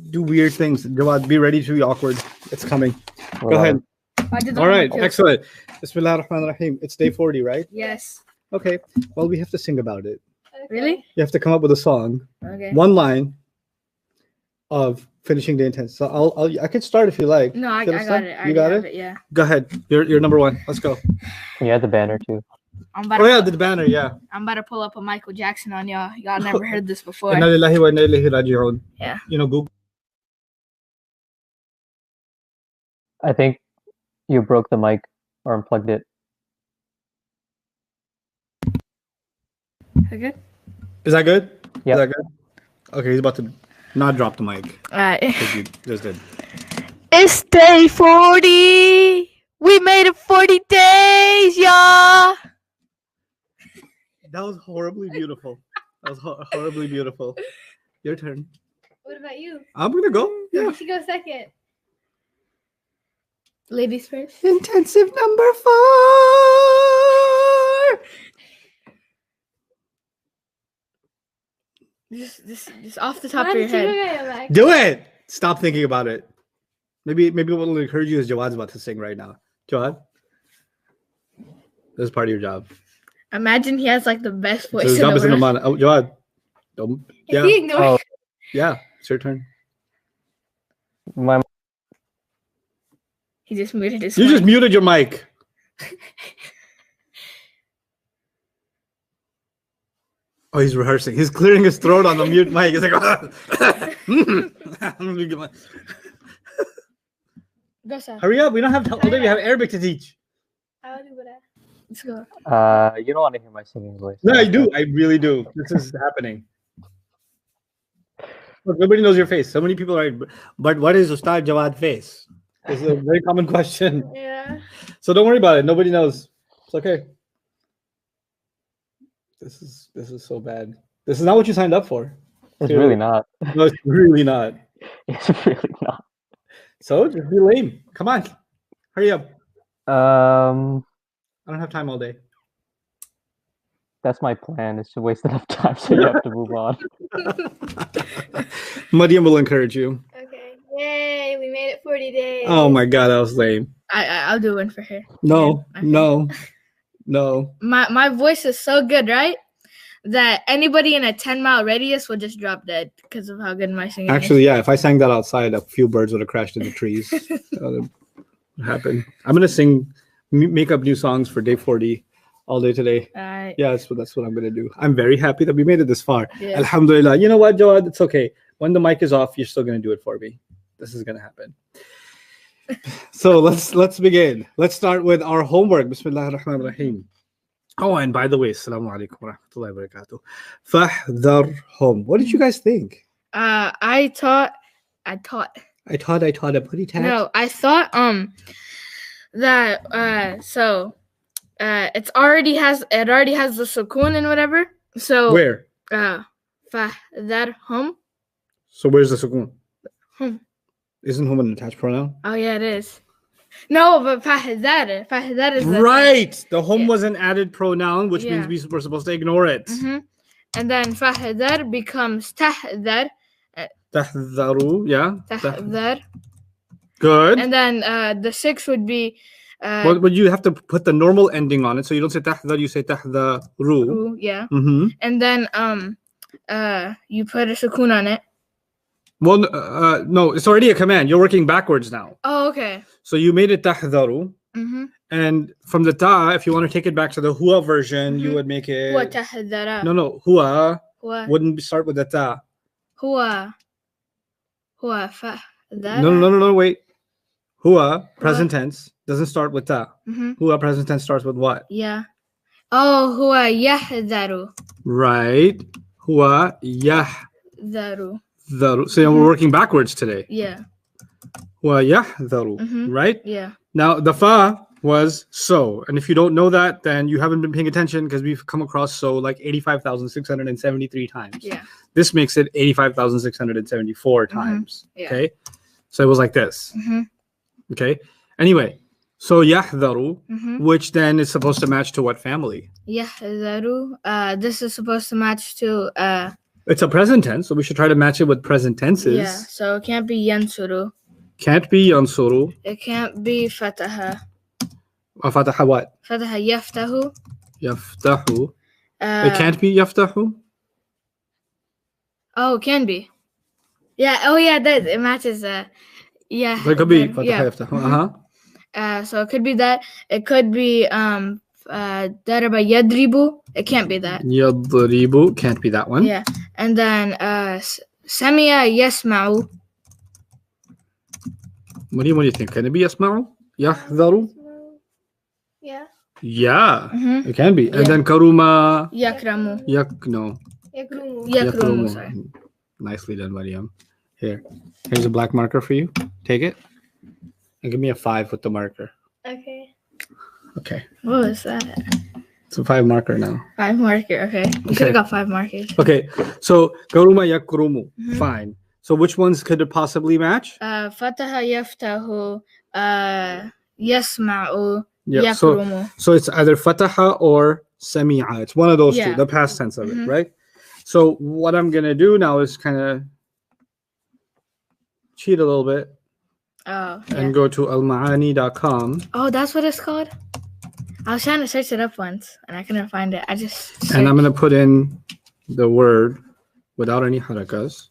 do weird things. Jawad, be ready to be awkward. It's coming. Go ahead. All right, excellent. Bismillah ar-Rahman ar-Rahim. It's day 40, right? Yes. Okay. Well, we have to sing about it. Really? You have to come up with a song. Okay. One line of finishing the intent. So I can start if you like. No, I Feel got start? it. You got it? Yeah. Go ahead. You're number one. Let's go. You had the banner too. Oh yeah, the banner. Yeah. I'm about to pull up a Michael Jackson on y'all. Y'all never heard this before. Inna lillahi wa inna ilayhi raji'un. Yeah. You know, Google. I think you broke the mic or unplugged it. Okay. Is that good? Yeah. Is that good? Okay, he's about to not drop the mic. Alright. Because you just did. It's day 40. We made it 40 days, y'all. That was horribly beautiful. That was horribly beautiful. Your turn. What about you? I'm gonna go. Yeah. You should go second. Ladies first. Intensive number 4. Just off the top of your head. Do it. Stop thinking about it. Maybe what will encourage you is Jawad's about to sing right now. Jawad, this is part of your job. Imagine he has like the best voice So his in job the is in the world. man. Oh, Jawad. Don't. If Yeah. he ignores Oh, Yeah. It's your turn. my He just muted his You mic. just muted your mic. Oh, he's rehearsing. He's clearing his throat on the mute mic. He's like, Go, sir. hurry up. We don't have all day. We have Arabic to teach. I'll do what Let's go. you don't want to hear my singing voice. No, I do. I really do. This is happening. Look, nobody knows your face. So many people are. But what is Ustad Jawad face? It's a very common question. Yeah. So don't worry about it. Nobody knows. It's okay. This is so bad. This is not what you signed up for. It's Dude. really not. No, it's really not. It's really not. So just be lame. Come on. Hurry up. I don't have time all day. That's my plan, is to waste enough time so you have to move on. Mariam will encourage you. Okay. Yay! We made it 40 days. Oh my god, that was lame. I'll do one for her. No, Okay. no. My voice is so good, right? That anybody in a 10-mile radius will just drop dead because of how good my singing Actually, is. yeah, if I sang that outside, a few birds would have crashed into trees. That would have happened. I'm gonna sing, make up new songs for day 40 all day today. Alright. Yeah, that's what I'm gonna do. I'm very happy that we made it this far. Yeah. Alhamdulillah. You know what, Jawad? It's okay. When the mic is off, you're still gonna do it for me. This is gonna happen. So let's begin. Let's start with our homework. Bismillah ar-Rahman ar-Rahim. Oh, and by the way, assalamu alaikum wa rahmatullahi wa barakatuh. Fahdharhum. What did you guys think? I thought I taught a pretty tat. no, I thought that so it already has the sukun and whatever. So Where? fahdharhum. So where's the sukoon? Hum. Isn't hum an attached pronoun? Oh yeah, it is. No, but fahdhar is the Right. The hum Yeah. was an added pronoun, which Yeah. means we were supposed to ignore it. Mhm. And then fahdhar becomes tahdhar, Tahdharu, yeah. tahdhar. Good. And then the 6 would be But you have to put the normal ending on it, so you don't say tahdhar, you say tahdharu. ooh, yeah. Mm-hmm. And then you put a sukun on it. Well, no, it's already a command. You're working backwards now. Oh, okay. So you made it tahdharu, Mhm. and from the ta, if you want to take it back to the hua version, you Mhm. would make it. Huwa tahdhara. No, hua Huwa wouldn't start with the ta. fahdhara. No, wait. Hua, present tense, doesn't start with ta. Mhm. Hua, present tense, starts with what? Yeah. Oh, huwa yahdharu. Right. Hua, Dharu. yahdharu. So we're working backwards today. Yeah. Hua, yahdharu. Mhm. Right? Yeah. Now, the fa was so. And if you don't know that, then you haven't been paying attention because we've come across so like 85,673 times. Yeah. This makes it 85,674 times. Yeah. Okay. So it was like this. Mhm. Okay. Anyway, so yahdharu, Mhm. which then is supposed to match to what family? Yahdharu. This is supposed to match to It's a present tense, so we should try to match it with present tenses. Yeah, so it can't be yansuru. Can't be yansuru. It can't be fataha. Fataha what? Fataha yaftahu. Yaftahu. Uh, It can't be yaftahu. Oh, it can be. Yeah. Oh, yeah. That it matches. Yeah. So it could be then- fataha yeah. yaftahu. So it could be that. It could be daraba yadribu. It can't be that. Yadribu can't be that one. Yeah. And then samia yasma'u. What do you think? Can it be yasma'u? Yahdharu? Yeah. Yeah, Mhm. it can be. Yeah. And then karuma Yakramu. yakno. Yakrumu. Yakrumu. Sorry. Nicely done, Mariam. Here's a black marker for you. Take it. And give me a 5 with the marker. Okay. Okay. What was that? It's a 5 marker now. 5 marker. Okay. You should Okay. have got 5 markers. Okay. So karuma yakrumu. Mhm. Fine. So which ones could it possibly match? Fataha yaftahu. Yasma'u. Yeah. So Yakrumu. it's either fataha or sami'a. It's one of those two, Yeah. the past tense of it, Mhm. right? So what I'm gonna do now is kind of cheat a little bit Oh. and Yeah. go to almaani.com Oh, that's what it's called? I was trying to search it up once and I couldn't find it. I just and I'm searched. gonna put in the word without any harakas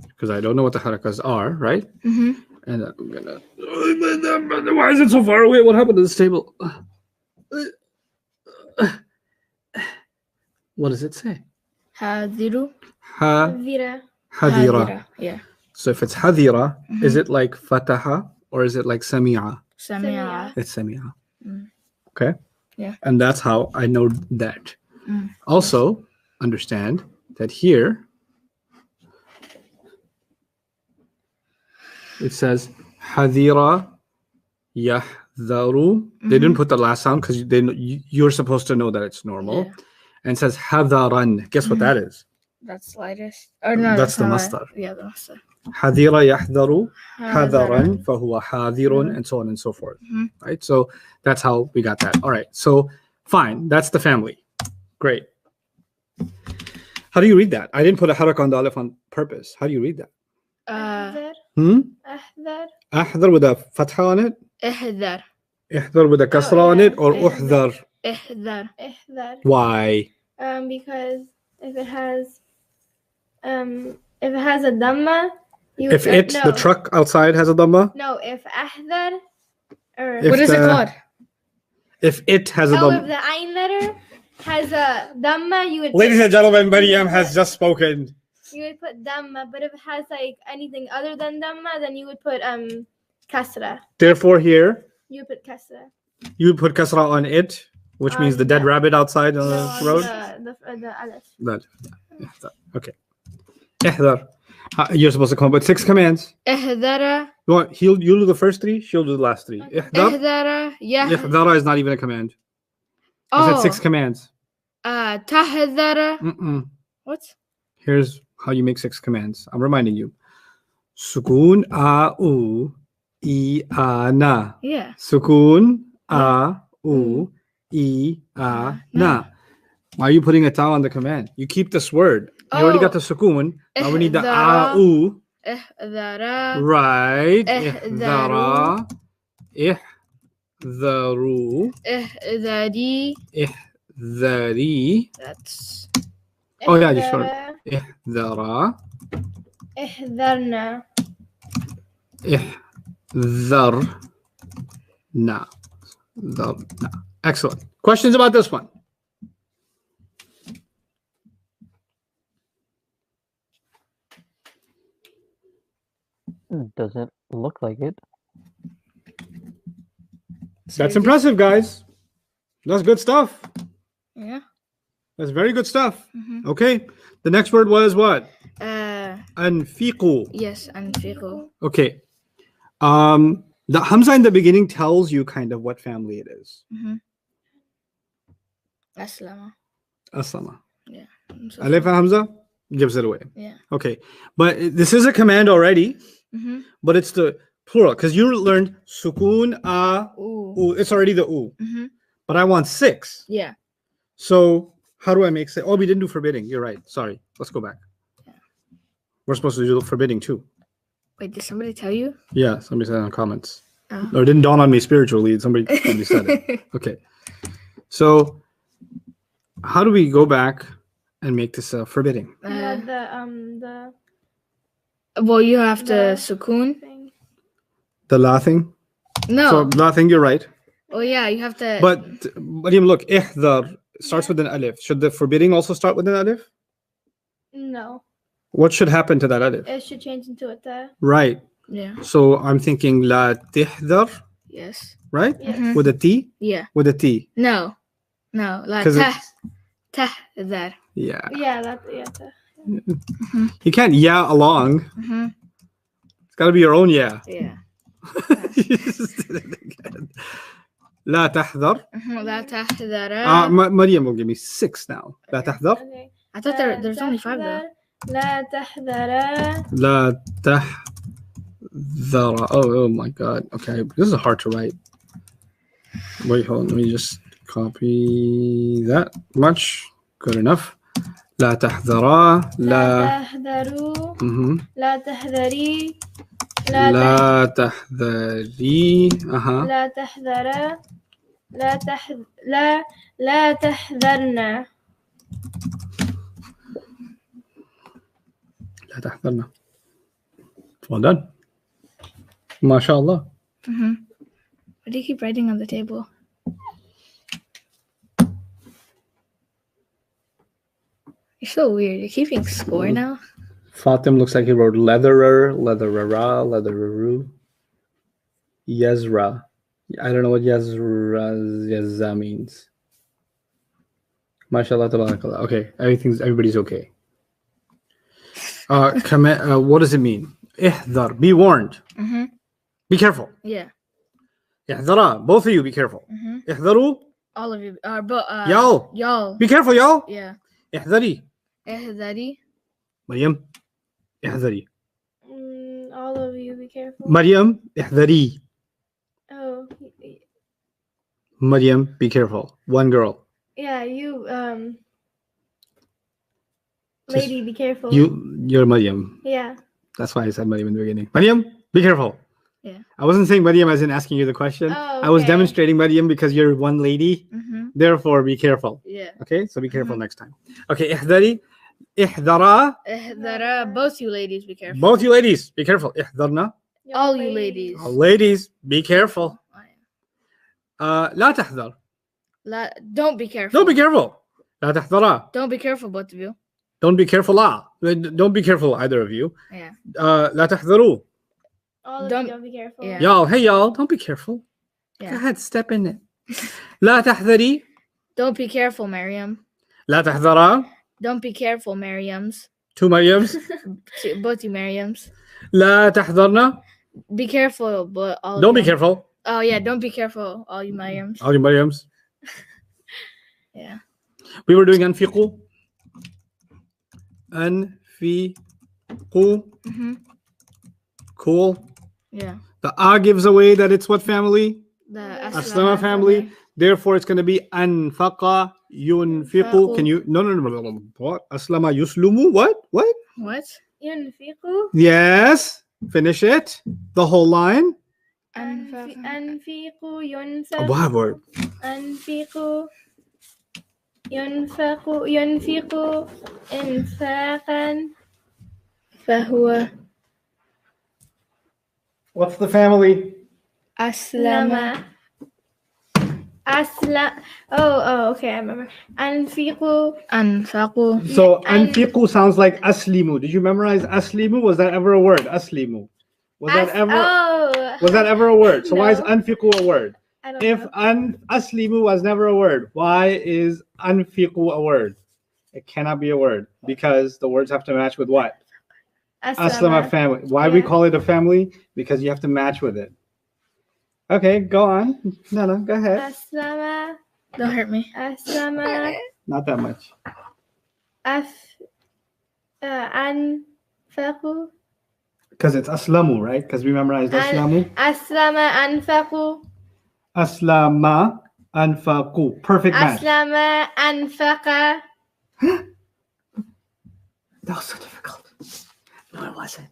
because I don't know what the harakas are, right? Mhm. And I'm gonna. Why is it so far away? What happened to this table? What does it say? Hadiru. Vira. Hadira. Yeah. So if it's hadira, is Mhm. it like fataha or is it like sami'a? Samia. It's sami'a. Mm. Okay. Yeah. And that's how I know that. Mm. Also, understand that here it says hadira yahdharu. They didn't put the last sound because you're supposed to know that it's normal. Yeah. And it says hadaran. Guess what that is? That's lightest. Or no, That's the not masdar. Yeah, the masdar. Hadira yahdharu. Hadaran. Hadaran, fahuwa hadirun, and so on and so forth. Mhm. Right? So that's how we got that. All right. So fine. That's the family. Great. How do you read that? I didn't put a harak on the alif on purpose. How do you read that? Ahdar. Hmm? Ahdar. Ahdar with a fatha on it? Ihdar. Ihdar with a kasra on it? Or Ihdar. uhdar? Ihdar. Ihdar. Why? Because if it has a dhamma, you If it, no, the truck outside, has a dhamma? No, if ahdar or If What is it the- called? If it has a oh, if dhamma. the ayn letter has a dhamma, you would Ladies put, and gentlemen, Maryam has just spoken. you would put dhamma. But if it has like anything other than dhamma, then you would put kasra. Therefore, here, You would put kasra. you would put kasra on it, which means On the dead the- rabbit outside on No, the on road. the alif. That. Yeah, okay. Ihdar. You're supposed to come up with 6 commands. Ihdara. You want, you'll do the first 3, she'll do the last 3. Ihdar. Ihdara. Yeah. Ihdara is not even a command. I said Oh. 6 commands. Tahdara. Mm-mm. What? Here's how you make 6 commands. I'm reminding you. Sukun a u I a na. Yeah. Sukun a u I a na. Why are you putting a ta on the command? You keep this word. You already got Oh. the sukun. Now we need the Ihdara. a u. Ihdara. Right. Ihdaru. Ihdara. Ihdaru. Ihdari. Ihdari. That's. Oh, yeah, just short. Ihdara. Ihdara. Ihdarna. Ihdharna. Dharna. Excellent. Questions about this one? Doesn't look like it. That's impressive, guys. That's good stuff. Yeah. That's very good stuff. Mhm. Okay. The next word was what? Uh. Anfiqu. Yes. Anfiqu. Okay. The Hamza in the beginning tells you kind of what family it is. Mhm. Aslama. Aslama. Yeah. I'm so Alif and Hamza gives it away. Yeah. Okay. But this is a command already, Mhm. but it's the plural because you learned sukun a Ooh. u. It's already the u, Mhm. but I want 6. Yeah. So How do I make say? Oh, we didn't do forbidding. You're right. Sorry. Let's go back. We're supposed to do forbidding too. Wait, did somebody tell you? Yeah, somebody said in the comments. Oh. Or it didn't dawn on me spiritually. Somebody said it. Okay. So how do we go back and make this forbidding? The Well, you have to The- sukoon. thing. The la thing? No. So la thing, you're right. Oh yeah, you have to. But Mariam, look, ihdar starts with an alif. Should the forbidding also start with an alif? No, What should happen to that alif? it should change into a ta. Right. yeah. So I'm thinking la tihdar, Yes. right? Yes. Mhm. With a T? Yeah. With a T. No. No. La 'Cause tah. it's- Tahdar. Yeah. Yeah, that. Yeah, ta. You can't yeah along. Mm-hmm. It's got to be your own yeah. Yeah. You just did it again. لا تحذر. La tahdara. Mariam will give me 6 now. لا تحذر. Okay. I thought there's only 5 though. لا تحذر. لا تحذر. Oh my god. Okay, this is hard to write. Wait, hold on. Let me just copy that much. Good enough. لا تحذرا. لا لا. تحذروا. Mhm. لا تحذري. لا تحذري. لا تحذر. لا تحذرنا. لا تحذرنا. Well done. MashaAllah. Mm-hmm. What do you keep writing on the table? You're so weird. You're keeping score now? Fatim looks like he wrote leatherer, leatherera, leathereroo. Yezra. I don't know what Yezra means. MashaAllah, tabarakallah. Okay, everybody's okay. What does it mean? Ihdar, be warned. Mm-hmm. Be careful. Yeah. Ihdara, both of you be careful. Mm-hmm. Ihdaru, All of you. y'all. Y'all. Be careful, y'all. Yeah. Ihdari. Ehdari. Mariam, ihdari. All of you, be careful. Mariam, ihdari. Oh, Mariam, be careful. One girl. yeah, you, lady, be careful. You're Mariam. Yeah. That's why I said Mariam in the beginning. Mariam, be careful. Yeah. I wasn't saying Mariam as in asking you the question. Oh, I was okay. demonstrating Mariam because you're one lady. Mm-hmm. Therefore, be careful. Yeah. Okay, so be careful next time. Okay, ihdari, ihdara. Ehdara. Both you ladies, be careful. Both you ladies, be careful. Ihdarna. All you ladies. Ladies, be careful. Oh, yeah. لا تحذر. Don't be careful. Don't be careful. لا تحذرا. Don't be careful, both of you. Don't be careful. Don't be careful, either of you. Yeah. لا تحذروا. All of Don't- you, be careful. yeah. Y'all, hey y'all, don't be careful. Yeah. Go ahead, step in it. لا تحذري. Don't be careful, Miriam. لا تحذرا. Don't be careful, Miriams. 2 Mariams. Both you Miriams. لا تحذرنا. Be careful, but all of Don't be them. careful. Oh yeah, don't be careful, all you Miriams. All you Mariams. Yeah. We were doing أنفقوا. أنفقوا. Mm-hmm. Cool. Yeah. The A gives away that it's what family? The Aslama family. Therefore, it's going to be أنفق ينفق. Can you? No. What? Aslama yuslumu. What? What? What? ينفقوا. Yes. Finish it. The whole line. أنفقوا A ينفق. wild word. أنفقوا ينفق إنفاقا فهو What's the family? أسلم. Oh, okay, I remember. أنفقوا. أنفقوا. So and- anfiqu sounds like aslimu. Did you memorize aslimu? Was that ever a word? Aslimu. Was that ever a word? So why is No. anfiqu a word? I don't If know. aslimu was never a word, why is anfiqu a word? It cannot be a word because the words have to match with what? Aslama family. Why we Yeah. call it a family? Because you have to match with it. Okay, go on. No, go ahead. أسلم. Don't hurt me. أسلم. Not that much. أنفقوا. Because it's aslamu, right? Because we memorized aslamu. أسلم أنفقوا. Aslama anfaqu. Perfect match. أسلم أنفق. That was so difficult. No, it wasn't.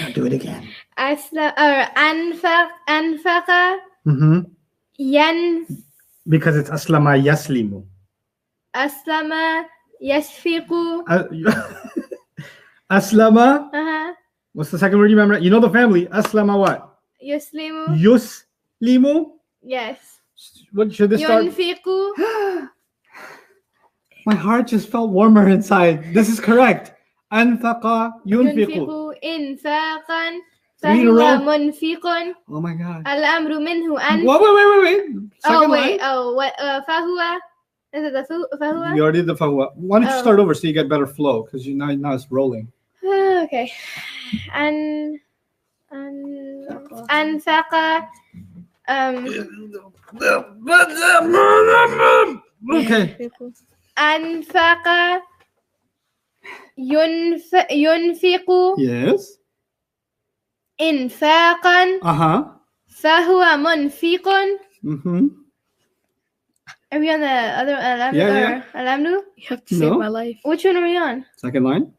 Now do it again. أنفق Mm-hmm. ين Because it's aslama yaslimu. أسلم يشفق. Aslama. What's the second word you remember? You know the family. Aslama what? يسلم. Yuslimu. Yes. What should this start? ينفق. My heart just felt warmer inside. This is correct. Anfaqa yunfiqu. ينفق إنفاقا Three in a فهو row. منفق. Oh my God. الأمر منه أن. Wait. Second line. فهو. Is it the فهو? You already did the fawa. Why don't you Oh. start over so you get better flow? Because now it's rolling. Okay. أنفق Okay. أنفق ينفق Yes. إنفاقا Uh-huh. فهو منفق. Mm-hmm. Are we on the other Alamdu? Yeah. Alamdu? You have to No. save my life. Which one are we on? Second line.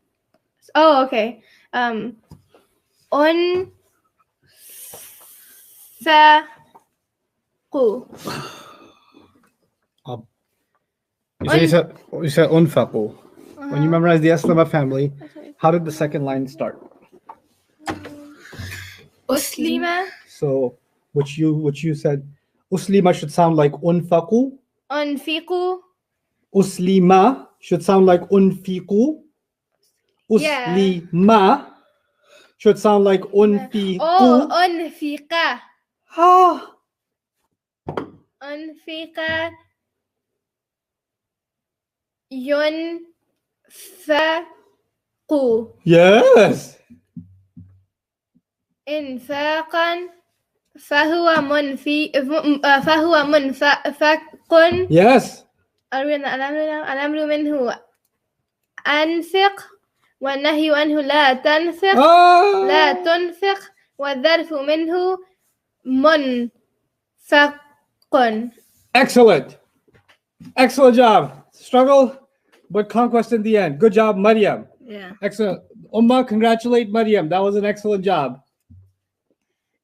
Oh, okay. أنفق You said unfaqu. When you memorize the Aslama family, how did the second line start? أسلم So, which you said, uslima should sound like unfaqu. أنفق. Uslima should sound like unfiqu. Yeah. Uslima should sound like unfiqu. Oh, أنفق Ah. أنفق ينفق Yes. إنفاقا فهو منفق. Yes. الأمر منه أنفق والنهي عنه لا تنفق Ah. لا تنفق والظرف منه منفق. Excellent. Excellent job. Struggle, but conquest in the end. Good job, Maryam. Yeah. Excellent. Ummah, congratulate Maryam. That was an excellent job.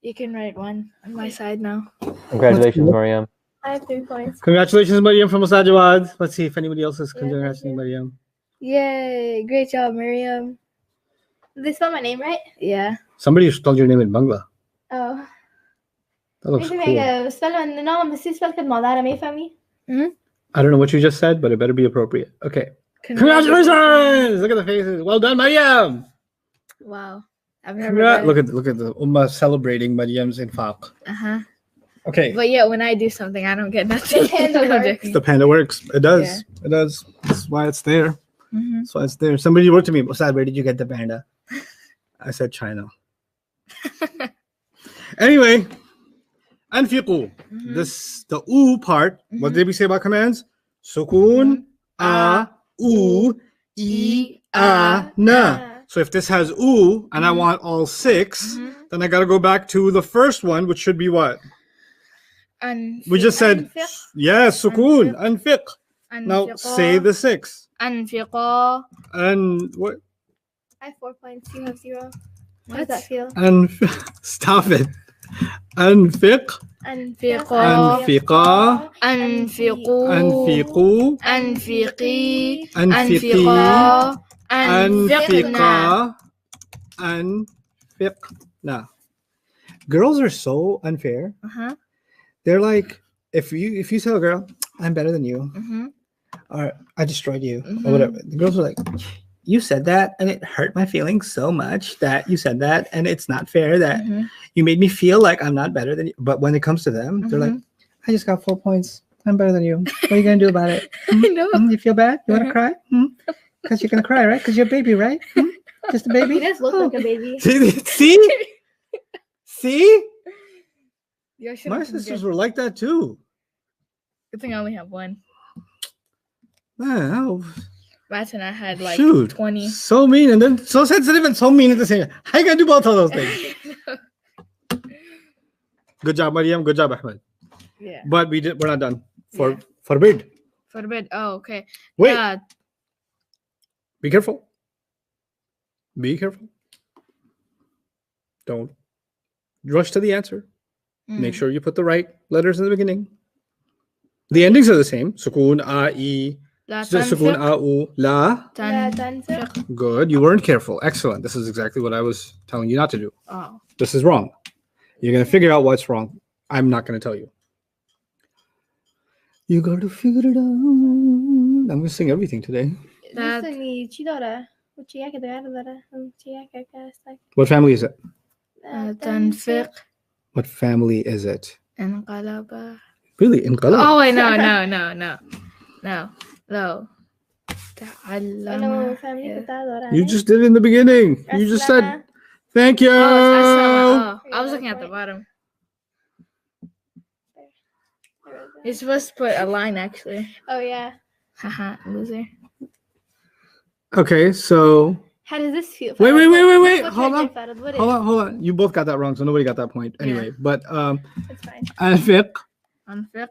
You can write one on my side now. Congratulations, Mariam. I have 3 points. Congratulations, Maryam from Asajawad. Let's see if anybody else is congratulating Maryam. Yay. Great job, Miriam. Did they spell my name right? Yeah. Somebody spelled your name in Bangla. Oh. That looks cool. No, بس spell كلمة مضارع ما يفهمي. I don't know what you just said, but it better be appropriate. Okay. Congratulations! Look at the faces. Well done, Maryam. Wow. I've never done Look at the Ummah celebrating Maryam's infaq. Uh-huh. Okay. But yeah, when I do something, I don't get nothing. The panda works. It does. Yeah. It does. That's why it's there. Mhm. That's why it's there. Somebody wrote to me, Ustad, where did you get the panda? I said China. Anyway, anfiqu. The u part. What did we say about commands? Sukun, a, u, e, a, na. So if this has u and I want all 6, then I got to go back to the first one, which should be what? We just said, yes, sukun, anfiq. Now say the 6. أنفقا. And what? I have 4 points. You have 0. How does that feel? Stop it. Anfiq. أنفقا. Anfiqa. أنفقوا. Anfiqu. أنفقي. Anfiqi. أنفقا. Anfiqa. Anfiqna. Girls are so unfair. Uh-huh. They're like, if you tell a girl, I'm better than you, Mm-hmm. or I destroyed you, or whatever, the girls are like, you said that and it hurt my feelings so much that you said that, and it's not fair that you made me feel like I'm not better than you. But when it comes to them, they're like, I just got 4 points. I'm better than you. What are you gonna do about it? I know. You feel bad? You wanna cry? Because you're gonna cry, right? Because you're a baby, right? Just a baby? He does look like a baby. See? See? You should My have sisters were like that too. Good thing I only have one. Man, oh, Imagine I had like shoot. 20. So mean and then so sensitive and so mean at the same time. How you gonna do both of those things? Good job, Maryam. Good job, Ahmed. Yeah. But we're not done. Yeah. Forbid. For the bed. Oh, okay. Wait. Yeah. Be careful. Be careful. Don't rush to the answer. Make sure you put the right letters in the beginning. The endings are the same. Sukun, a, e. لا Sukun, تنفق a, u, la. لا تنفق. تنفق. Good. You weren't careful. Excellent. This is exactly what I was telling you not to do. Oh. This is wrong. You're going to figure out what's wrong. I'm not going to tell you. You got to figure it out. I'm going to sing everything today. That- دوستنی چی داره؟ و چی یکی دیگر داره؟ چی یکی که هست؟ What family is it? تنفق What family is it? انقلب. Really? Inqalab? Oh wait, no. أنا تعلم. فاهمني Yeah. كنت داره. You just did it in the beginning. You just said, thank you. Oh, it's أسلم. Oh, I was looking at the bottom. You're supposed to put a line actually. Oh yeah. Haha, loser. Okay, so How does this feel? Wait. What's Hold your on. Farad? What hold on. You both got that wrong, so nobody got that point. Yeah. Anyway, but It's fine. Anfiq, أنفق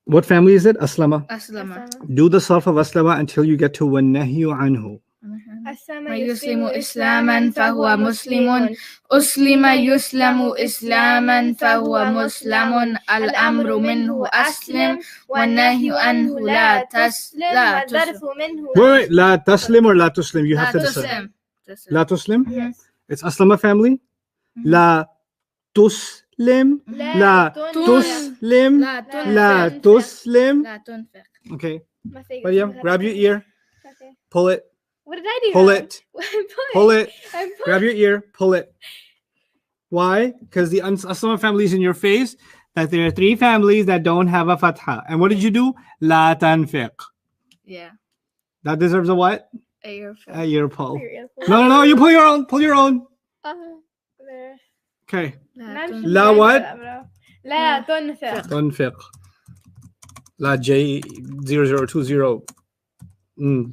what family is it? Aslama. أسلم. Do the sarf of aslama until you get to والنهي عنه. من يسلم إسلاما فهو مسلم. أسلم يسلم إسلاما فهو مسلم. الأمر منه أسلم والنهي عنه لا تسلم. والظرف منه Wait, لا تسلم or لا تسلم? You have لا to decide. تسلم. لا تسلم? Yes. It's aslama family. لا تسلم. لا تسلم. لا تسلم. لا تنفق. Okay, ما في- Maryam, grab your ear, Okay. pull it, What did I do? pull now? it, I'm pull it. I'm Grab your ear, pull it. Why? Because the Aslama family is in your face. That there are 3 families that don't have a fatha. And what did you do? La tanfiq. Yeah. That deserves a what? A earful. A ear pull. Your earful. No. You pull your own. Pull your own. There. Okay. لا تنفق. لا what? لا تنفق. Tanfiq. La J0020.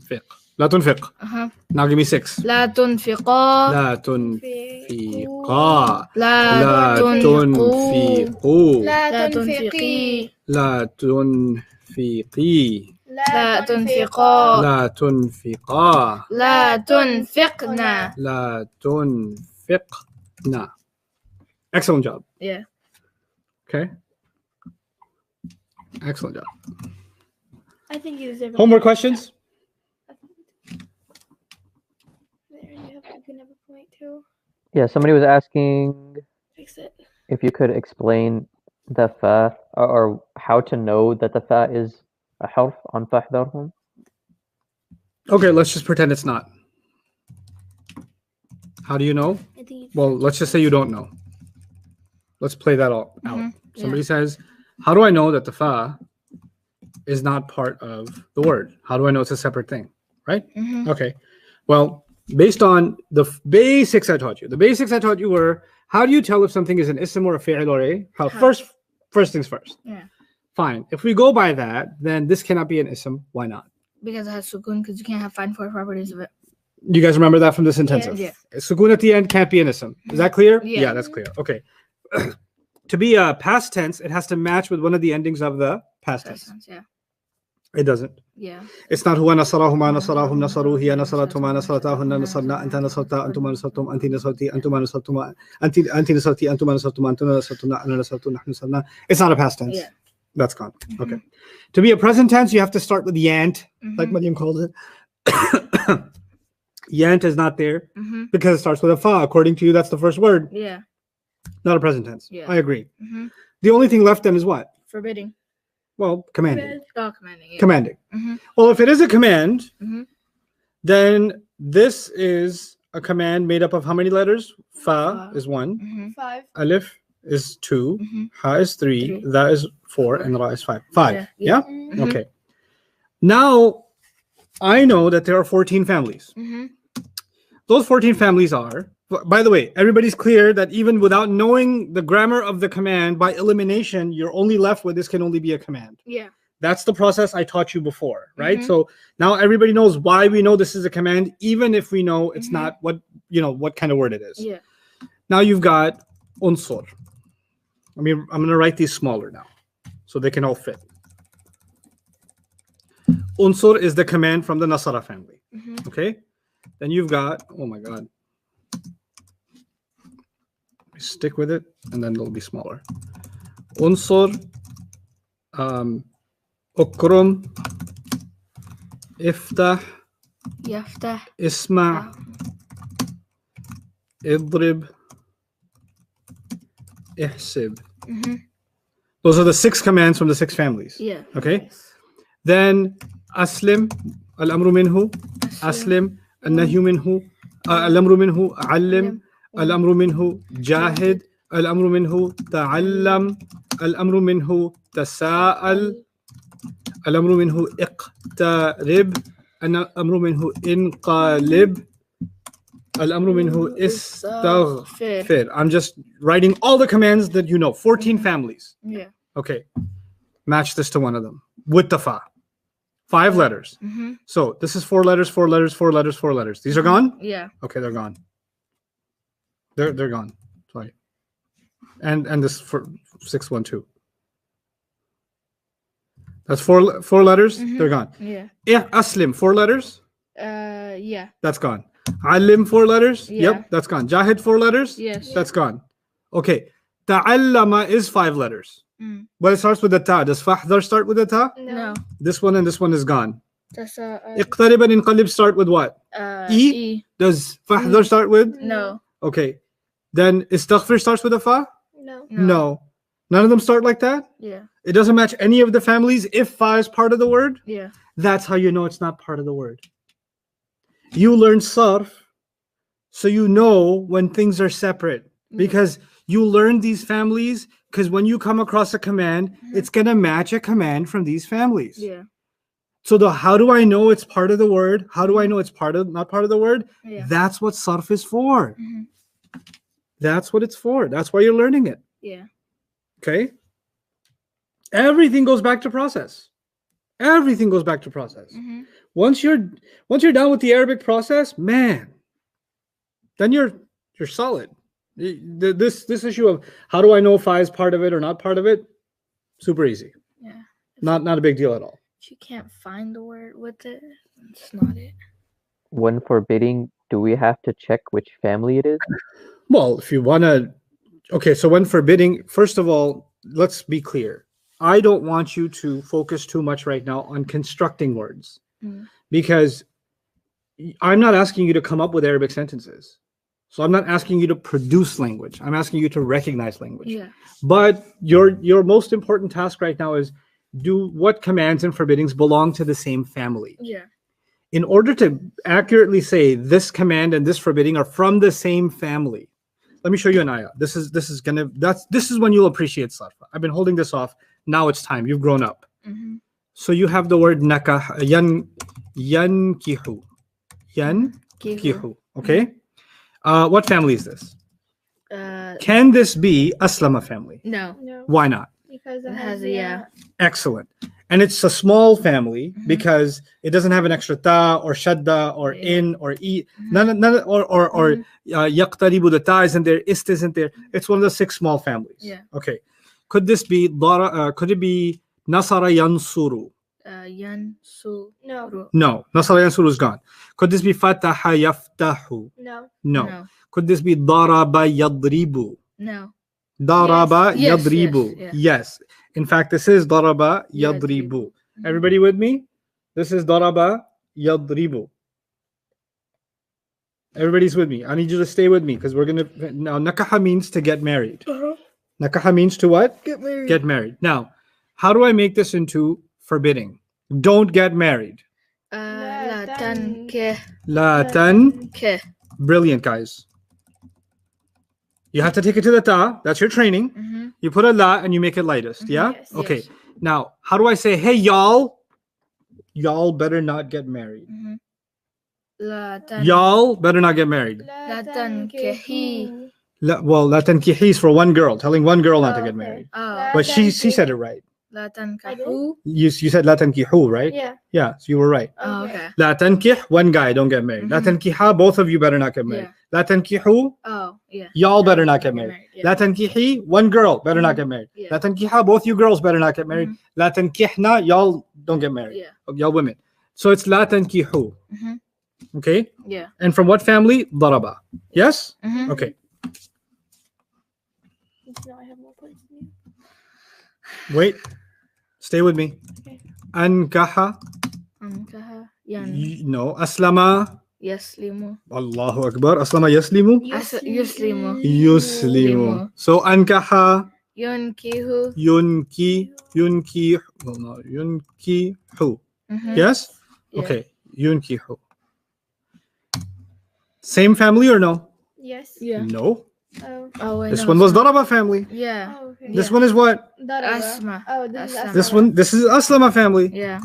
Fiq. La tunfiq. Uh-huh. Now give me 6. لا تنفقا. La tunfiqa. لا La تنفقوا. tunfiqu. لا لا تنفقي. تنفقي. La tunfiqi. لا تنفقا. لا تنفقا. لا تنفقنا. لا تنفقنا. Excellent job. Yeah. Okay. Excellent job. I think you deserve. Homework questions? There, you can have a point too. Yeah, somebody was asking Fix it. if you could explain the fa or how to know that the fa is a harf on fahdharhum. Okay, let's just pretend it's not. How do you know? I think Well, let's just say you don't know. Let's play that all out. Mhm, Somebody says, how do I know that the fa is not part of the word? How do I know it's a separate thing? Right? Mhm. Okay. Well, based on the basics I taught you, the basics I taught you were, how do you tell if something is an ism or a fi'il or a? How, first things first. Yeah. Fine. If we go by that, then this cannot be an ism. Why not? Because it has sukun, because you can't have find four properties of it. You guys remember that from this intensive? Yeah. Sukun at the end can't be an ism. Is that clear? Yeah. That's clear. Okay. To be a past tense, it has to match with one of the endings of the past Makes tense. sense, yeah. It doesn't. Yeah. It's not huwa nasarahuma nasarahum nasaru hiya nasaratuma nasaratahunna nasarna anta nasarta antuma nasartum anti nasarti antuma nasartuma anti nasarti antuma nasartuma antuna nasartuna ana nasartu nahnu nasarna. It's not a past tense. Yeah. That's gone. Okay. To be a present tense, you have to start with yant, like Mhm. Maryam called it. Yant is not there Mhm. because it starts with a fa. According to you, that's the first word, Yeah. not a present tense. Yeah. I agree. Mhm. The only thing left then is what? Forbidding. Well, commanding. Oh, commanding. Yeah. Commanding. Mhm. Well, if it is a command, Mhm. then this is a command made up of how many letters? Fa Fa. is 1, Mhm. 5. alif is 2, Mhm. ha is 3, Three. that is 4, and ra is 5. 5. Yeah. Yeah? Mhm. Okay. Now, I know that there are 14 families. Mhm. Those 14 families are, by the way, everybody's clear that even without knowing the grammar of the command, by elimination, you're only left with this can only be a command. Yeah. That's the process I taught you before, right? Mhm. So now everybody knows why we know this is a command, even if we know it's Mhm. not what kind of word it is. Yeah. Now you've got unsur. I'm going to write these smaller now so they can all fit. Unsur is the command from the Nasara family. Okay, then you've got, oh my god, stick with it and then it'll be smaller. Unsur, ukrum, iftah, Yaftah. isma', idrib, ihsib. Those are the 6 commands from the 6 families. Yeah. Okay, then aslim, al-amru minhu, aslim, al-nahyu minhu, al-amru minhu, allim, al-amru minhu, jahid, al-amru minhu, ta'allam, al-amru minhu, tasa'al, al-amru minhu, iqtarib, al-amru minhu, inqalib, al-amru minhu, istaghfir. I'm just writing all the commands that you know, 14 families. Yeah. Okay, match this to one of them with the fa. 5 letters. So this is 4 letters, 4 letters, 4 letters, 4 letters. These are gone? Yeah. Okay, they're gone. They're gone. Sorry. And this for 6 1 2. That's 4 letters. They're gone. Yeah. Aslim, 4 letters. Yeah. That's gone. Alim, 4 letters. Yeah. Yep, that's gone. Jahid, 4 letters. Yes. That's gone. Okay. Ta'allama is 5 letters. But it starts with the ta. Does fahdar start with the ta? No. This one and this one is gone. That's Iqtarib and inqalib start with what? E? Does fahdar start with? No. Okay. Then istaghfir starts with a fa? No. No. None of them start like that? Yeah. It doesn't match any of the families if fa is part of the word? Yeah. That's how you know it's not part of the word. You learn sarf, so you know when things are separate. Because you learn these families, because when you come across a command, it's going to match a command from these families. Yeah. So how do I know it's part of the word? How do I know it's not part of the word? Yeah. That's what sarf is for. That's what it's for. That's why you're learning it. Yeah. Okay? Everything goes back to process. Everything goes back to process. Once you're done with the Arabic process, man, then you're solid. This issue of how do I know if I is part of it or not part of it, super easy. Yeah. Not a big deal at all. If you can't find the word with it, it's not it. When forbidding, do we have to check which family it is? Well, if you want to, okay, so when forbidding, first of all, let's be clear. I don't want you to focus too much right now on constructing words because I'm not asking you to come up with Arabic sentences. So I'm not asking you to produce language. I'm asking you to recognize language. Yeah. But your most important task right now is what commands and forbiddings belong to the same family. Yeah. In order to accurately say this command and this forbidding are from the same family, let me show you an ayah. This is when you'll appreciate sarf. I've been holding this off. Now it's time. You've grown up. So you have the word nakah, yankihu. Yankihu. Okay. What family is this? Can this be Aslama family? No. No. Why not? Because It has a yeah. Excellent. And it's a small family because it doesn't have an extra ta or shadda or in or e. None or yaqtaribu, the ta isn't there, ist isn't there. It's one of the 6 small families. Yeah. Okay. Could this be could it be Nasara Yansuru? Yansu. No. No. Nasara Yansuru is gone. Could this be Fataha Yaftahu? No. No. Could this be Daraba Yadribu? No. Daraba Yes. Yadribu. Yes. Yes. In fact, this is Daraba Yadribu. Everybody with me? This is Daraba Yadribu. Everybody's with me. I need you to stay with me because we're going to... Now, nakaha means to get married. Nakaha means to what? Get married. Get married. Now, how do I make this into forbidding? Don't get married. La tankih. La tan. Ke. Brilliant, guys. You have to take it to the ta. That's your training. You put a la and you make it lightest. Yeah? Yes. Okay. Yes. Now, how do I say, hey, y'all? Y'all better not get married. La tan. Y'all better not get married. La tankihi. La tankihi is for one girl, telling one girl not to get Okay. married. Oh. But she said it right. La tankahu. You said la tankihu, right? Yeah. Yeah, so you were right. Oh, okay. La tankih, one guy, don't get married. La tankiha, both of you better not get married. Yeah. La tankihu, Oh, yeah. y'all better not get married. Yeah. La tankihi, one girl, better not get married. Yeah. La tankiha, both you girls better not get married. La tankihna, y'all don't get married. Yeah. Y'all women. So it's la tankihu. Okay. Yeah. And from what family? Daraba. Yes? Mhm. Okay. No, I have more points than you. Wait. Stay with me. Okay. Ankaha. Ankaha. Yan. No. Aslama. Yaslimu. Allahu Akbar. Aslama yaslimu. Yuslimu. Yuslimu. So ankaha. Yunkihu. Yunki. Well, no. Yunkihu. Mhm. Yes? Yeah. Okay. Yunkihu. Same family or no? Yes. Yeah. No. Oh. Oh, I This know. one was Daraba family. Yeah. Oh, okay. This Yeah. one is what? Daraba. Asma. Oh, this is Asma. Asma. This is Aslama family, Yeah.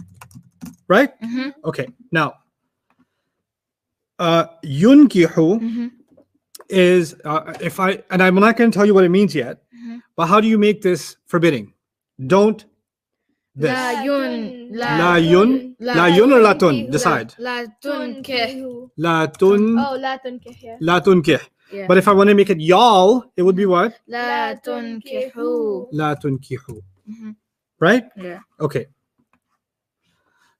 right? Mhm. Okay. Now, yunkihu Mhm. is I'm not going to tell you what it means yet, Mhm. but how do you make this forbidding? Don't this. La yun. La yun, la yun or la tun? Decide. La tunkih. La tun, Oh, la tunkih. Yeah. la tunkih. Yeah. But if I want to make it y'all, it would be what? La tunkihu. La tunkihu. Mhm. Right? Yeah. Okay.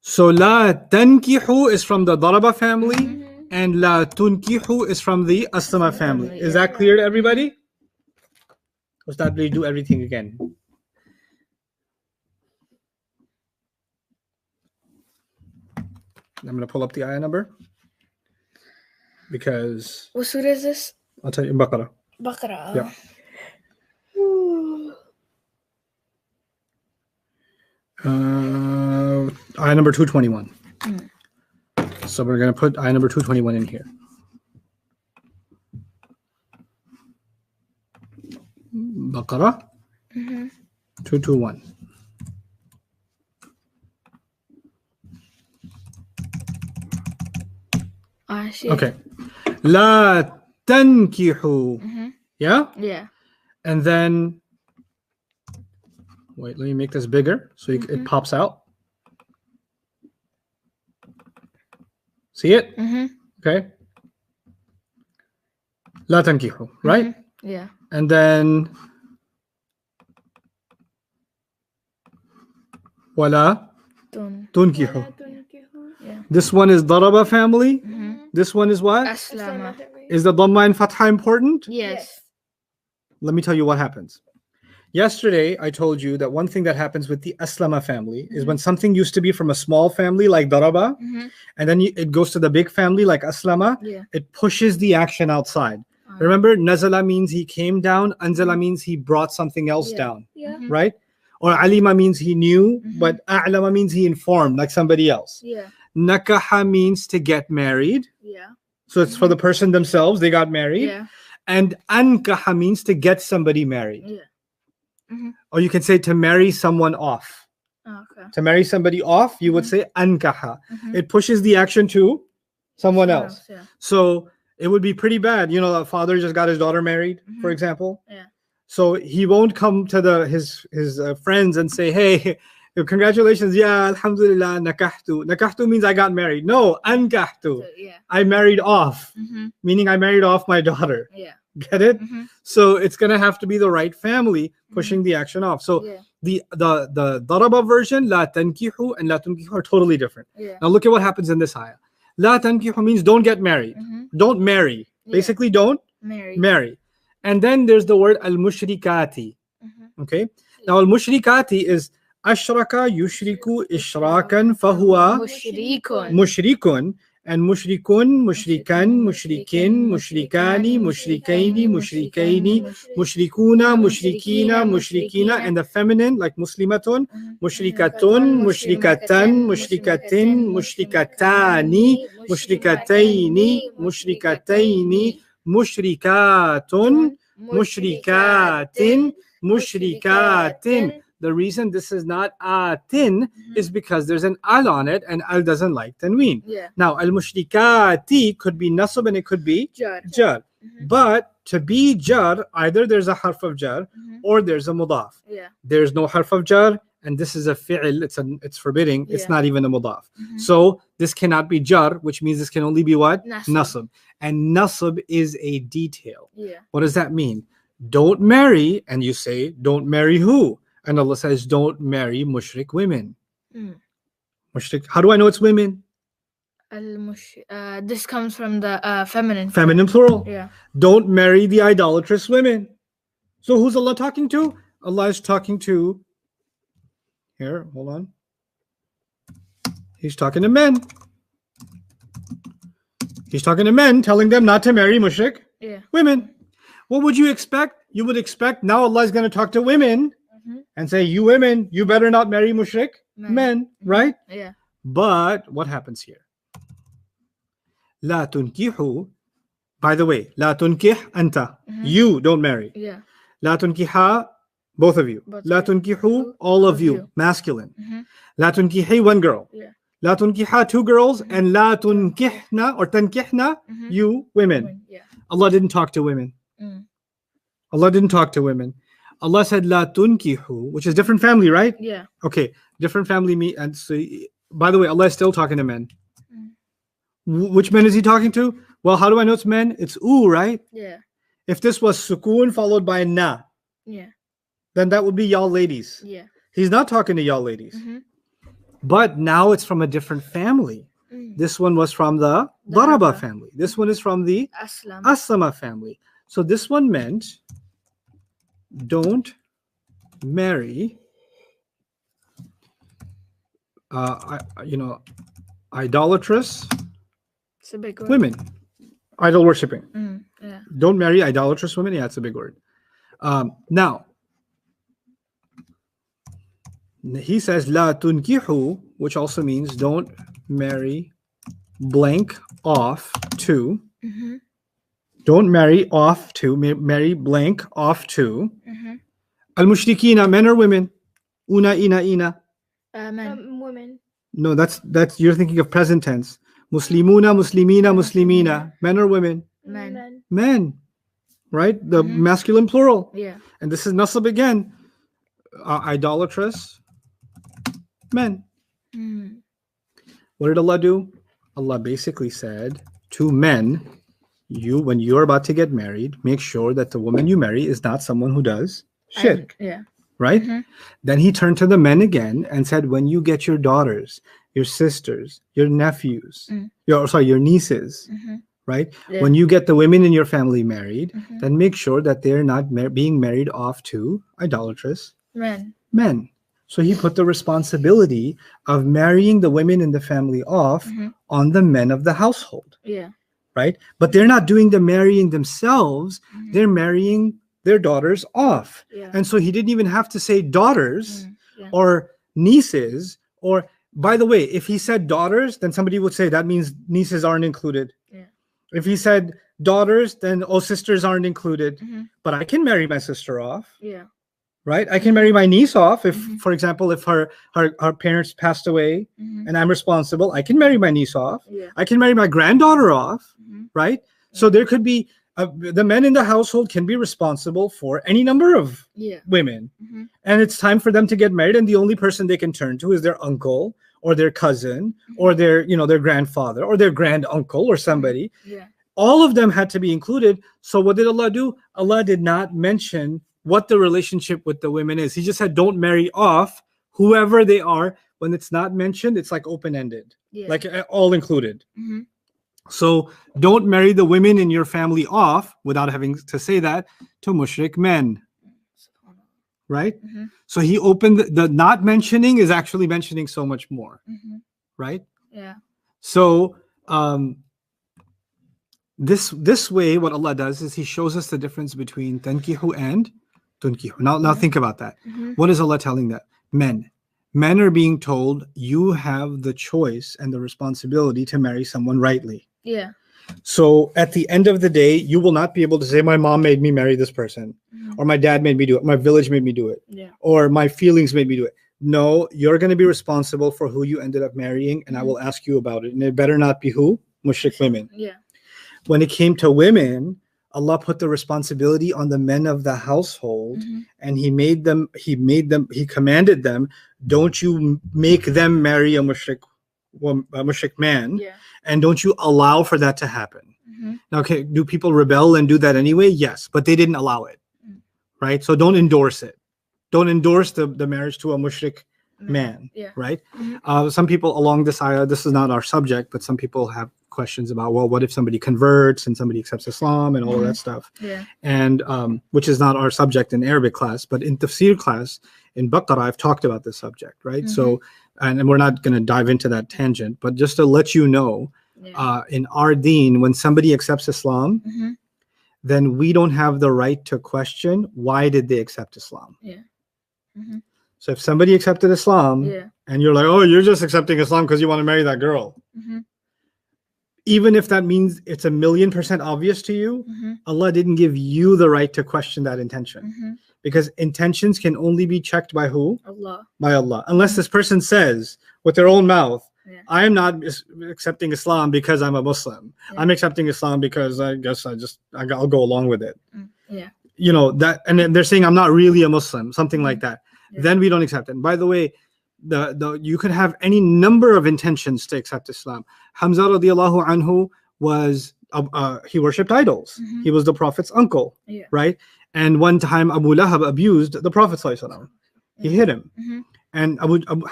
So la tankihu is from the Daraba family, Mhm. and la tunkihu is from the Aslama family. family, Is yeah. that clear to everybody? Ustad, please do everything again. I'm going to pull up the ayah number because What surah is this? I'll tell you Baqarah. Baqarah. Yeah. Ayah number 221. So we're going to put ayah number 221 in here. Baqarah Mhm. 221. Ah, shit. Okay. La tankihu. Mhm. Yeah? Yeah. And then, wait, let me make this bigger so it pops out. See it? Mhm. Okay. La tankihu, right? Mhm. Yeah. And then, wala Tun. tunkihu. La tunkihu. Yeah. This one is Daraba family. Mhm. This one is what? Aslama. Is the Dhamma and Fatha important? Yes. Let me tell you what happens. Yesterday, I told you that one thing that happens with the Aslama family is when something used to be from a small family like Daraba, Mhm. and then it goes to the big family like Aslama, Yeah. it pushes the action outside. Ah. Remember, Nazala means he came down, Anzala means he brought something else Yeah. down, Yeah. Mhm. right? Or Alima means he knew, Mhm. but A'lama means he informed, like somebody else. Yeah. Nakaha means to get married. Yeah. So it's for the person themselves, they got married. Yeah. And ankaha means to get somebody married. Yeah. Or you can say to marry someone off. Okay. To marry somebody off, you would say ankaha. Mhm. It pushes the action to someone else. Yeah. So it would be pretty bad. You know, a father just got his daughter married, for Mhm. example. Yeah. So he won't come to his friends and say, "Hey, congratulations, yeah, alhamdulillah, nakahtu." Nakahtu means I got married. No, ankahtu. So, yeah. I married off, Mhm. meaning I married off my daughter. Yeah. Get it? Mhm. So it's gonna have to be the right family pushing the action off. So Yeah. the daraba version, la tankihu and la tunkihu are totally different. Yeah. Now look at what happens in this ayah. La tankihu means don't get married. Mhm. Don't marry. Yeah. Basically, don't Married. marry. And then there's the word al-mushrikati. Mhm. Okay. Now al-mushrikati is ashraka yushriku ishrakan fahuwa Mushrikun. mushrikun, and mushrikun, mushrikan, mushrikin, mushrikani, mushrikaini, mushrikaini, mushrikuna, mushrikina, mushrikina, and the feminine like muslimatun, mushrikatun, mushrikatan, mushrikatin, mushrikatani, mushrikataini, mushrikataini, mushrikatun, mushrikatin, mushrikatin. The reason this is not atin is because there's an al on it, and al doesn't like tanween. Yeah. Now, al mushrikati could be nasab and it could be Jar. jar. Mhm. But to be jar, either there's a harf of jar Mhm. or there's a mudaf. Yeah. There's no harf of jar, and this is a fi'l. It's forbidding. It's Yeah. not even a mudaf. Mhm. So this cannot be jar, which means this can only be what? Nasab. Nasab. And nasab is a detail. Yeah. What does that mean? Don't marry, and you say, don't marry who? And Allah says, don't marry mushrik women. Mm. Mushrik, how do I know it's women? This comes from the feminine. Feminine plural. Yeah. Don't marry the idolatrous women. So who's Allah talking to? Allah is talking to, here, hold on. He's talking to men. He's talking to men, telling them not to marry mushrik Yeah. women. What would you expect? You would expect now Allah is going to talk to women Mhm. and say, you women, you better not marry mushrik men, right? Yeah. But what happens here? La tunkihu. By the way, la tunkih anta. Mhm. You don't marry. Yeah. La tunkiha, both of you. Both La of you. tunkihu, all of of you, you. masculine. Mhm. La tunkihi, one girl. Yeah. La tunkiha, two girls. And la tunkihna or tankihna, Mhm. you women. Women, yeah. Allah didn't talk to women. Mm. Allah didn't talk to women. Allah said la tunkihu, which is different family, right? Yeah. Okay, different family. And so, by the way, Allah is still talking to men. Which men is he talking to? Well, how do I know it's men? It's right? Yeah. If this was sukoon followed by na, Yeah. then that would be y'all ladies. Yeah. He's not talking to y'all ladies. Mhm. But now it's from a different family. Mm. This one was from the Daraba. Daraba family. This one is from the Aslam. Aslama family. So this one meant don't marry idolatrous It's a big word. women. Idol worshipping. Yeah. Don't marry idolatrous women. Yeah, it's a big word. Now, he says la tunkihu, which also means don't marry blank off to. Mhm. Don't marry off to. Marry blank off to. Mhm. Al mushrikina, men or women. Una ina. Men. Women. No, that's you're thinking of present tense. Muslimuna, muslimina. Men or women? Men. Men. Right? The Mhm. masculine plural. Yeah. And this is nasab again. Idolatrous men. Mm. What did Allah do? Allah basically said to men, when you're about to get married, make sure that the woman you marry is not someone who does shirk, Yeah. right? Mhm. Then he turned to the men again and said, when you get your daughters, your sisters, your nephews, Mm. your nieces, Mhm. right? Yeah. When you get the women in your family married, Mhm. then make sure that they're not being married off to idolatrous Men. men. So he put the responsibility of marrying the women in the family off Mhm. on the men of the household, Yeah. right? But they're not doing the marrying themselves, Mhm. they're marrying their daughters off. Yeah. And so he didn't even have to say daughters Yeah. or nieces. Or, by the way, if he said daughters, then somebody would say that means nieces aren't included. Yeah. If he said daughters, then sisters aren't included. Mhm. But I can marry my sister off. Yeah. Right, I can marry my niece off if, Mhm. for example, if her parents passed away Mhm. and I'm responsible. I can marry my niece off. Yeah. I can marry my granddaughter off. Mhm. Right. So there could be the men in the household can be responsible for any number of Yeah. women, Mhm. and it's time for them to get married. And the only person they can turn to is their uncle or their cousin or their grandfather or their grand uncle or somebody. Yeah. All of them had to be included. So what did Allah do? Allah did not mention what the relationship with the women is. He just said, don't marry off whoever they are. When it's not mentioned, it's like open-ended, Yeah. like all included. Mhm. So don't marry the women in your family off, without having to say that, to mushrik men, right? Mhm. So he opened the not mentioning is actually mentioning so much more, Mhm. right? Yeah. So this way, what Allah does is He shows us the difference between tankihu and tunkihu. Now think about that. Mhm. What is Allah telling that? Men are being told you have the choice and the responsibility to marry someone rightly. Yeah. So at the end of the day, you will not be able to say, my mom made me marry this person, Mhm. or my dad made me do it, my village made me do it, Yeah. or my feelings made me do it. No, you're going to be responsible for who you ended up marrying, and I Mhm. will ask you about it. And it better not be who? Mushrik women. Yeah. When it came to women, Allah put the responsibility on the men of the household, Mhm. and He commanded them, don't you make them marry a mushrik man, Yeah. and don't you allow for that to happen. Mhm. Now, okay, do people rebel and do that anyway? Yes, but they didn't allow it, Mm. right? So don't endorse it. Don't endorse the marriage to a mushrik man, Yeah. right? Mhm. Some people along this ayah, this is not our subject, but some people have questions about, well, what if somebody converts and somebody accepts Islam and all of that stuff? Yeah. And which is not our subject in Arabic class, but in tafsir class in Baqarah, I've talked about this subject, right? So, and we're not going to dive into that tangent, but just to let you know, Yeah. in our deen, when somebody accepts Islam, Mhm. then we don't have the right to question why did they accept Islam. Yeah. Mhm. So if somebody accepted Islam Yeah. and you're like, oh, you're just accepting Islam because you want to marry that girl, Mhm. even if that means it's 1,000,000% obvious to you, Mhm. Allah didn't give you the right to question that intention, Mhm. because intentions can only be checked by who? Allah. By Allah. Unless this person says with their own mouth, Yeah. I am not accepting Islam because I'm a Muslim. Yeah. I'm accepting Islam because I guess I'll go along with it. Yeah. You know that, and then they're saying I'm not really a Muslim, something like that. Yeah. Then we don't accept it. And by the way, the you could have any number of intentions to accept Islam. Hamza radiallahu anhu was he worshipped idols. Mhm. He was the Prophet's uncle, Yeah. right? And one time Abu Lahab abused the Prophet sallallahu alaihi wasallam. He hit him, Mhm. and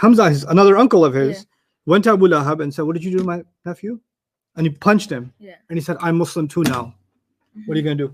Hamza, another uncle of his, Yeah. went to Abu Lahab and said, "What did you do to my nephew?" And he punched him. Yeah. And he said, "I'm Muslim too now. What are you gonna do?"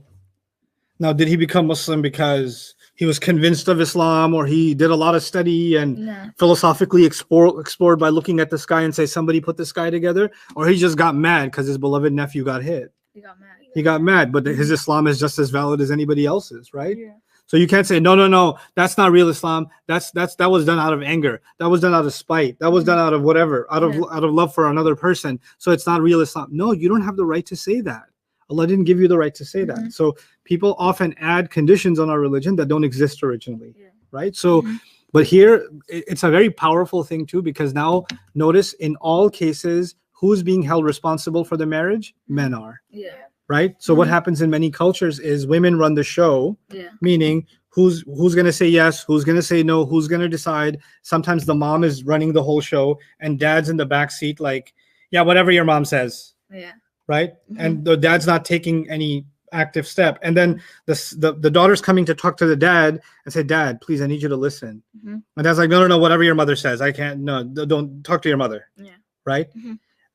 Now, did he become Muslim because he was convinced of Islam, or he did a lot of study and No. philosophically explored by looking at the sky and say, somebody put the sky together? Or he just got mad because his beloved nephew got hit? He got mad. He got mad, but his Islam is just as valid as anybody else's, right? Yeah. So you can't say, no, that's not real Islam. That was done out of anger. That was done out of spite. That was done out of whatever, out of love for another person. So it's not real Islam. No, you don't have the right to say that. Allah didn't give you the right to say that. So people often add conditions on our religion that don't exist originally, right? So, but here it's a very powerful thing too, because now notice in all cases, who's being held responsible for the marriage? Men are, Yeah. right? So what happens in many cultures is women run the show, Yeah. meaning who's going to say yes, who's going to say no, who's going to decide. Sometimes the mom is running the whole show and dad's in the back seat like, yeah, whatever your mom says. Yeah. Right? And the dad's not taking any active step. And then the daughter's coming to talk to the dad and say, Dad, please, I need you to listen. And dad's like, no, whatever your mother says. I can't, no, don't talk to your mother. Yeah. Right?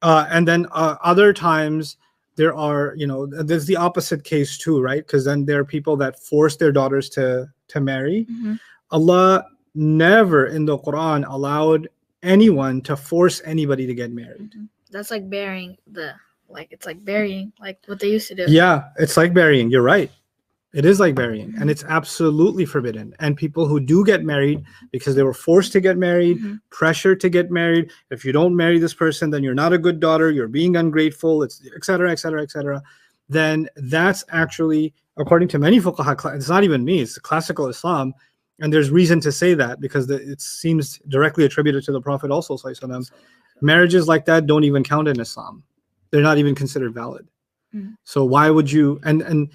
And then other times there are, there's the opposite case too, right? Because then there are people that force their daughters to marry. Allah never in the Quran allowed anyone to force anybody to get married. That's like burying it's like burying, like what they used to do. Yeah, it's like burying. You're right. It is like burying, and it's absolutely forbidden. And people who do get married because they were forced to get married, pressured to get married. If you don't marry this person, then you're not a good daughter. You're being ungrateful. It's et cetera, et cetera, et cetera. Then that's actually, according to many fuqaha, it's not even me. It's classical Islam, and there's reason to say that because it seems directly attributed to the Prophet also. Marriages like that don't even count in Islam. They're not even considered valid. So why would you and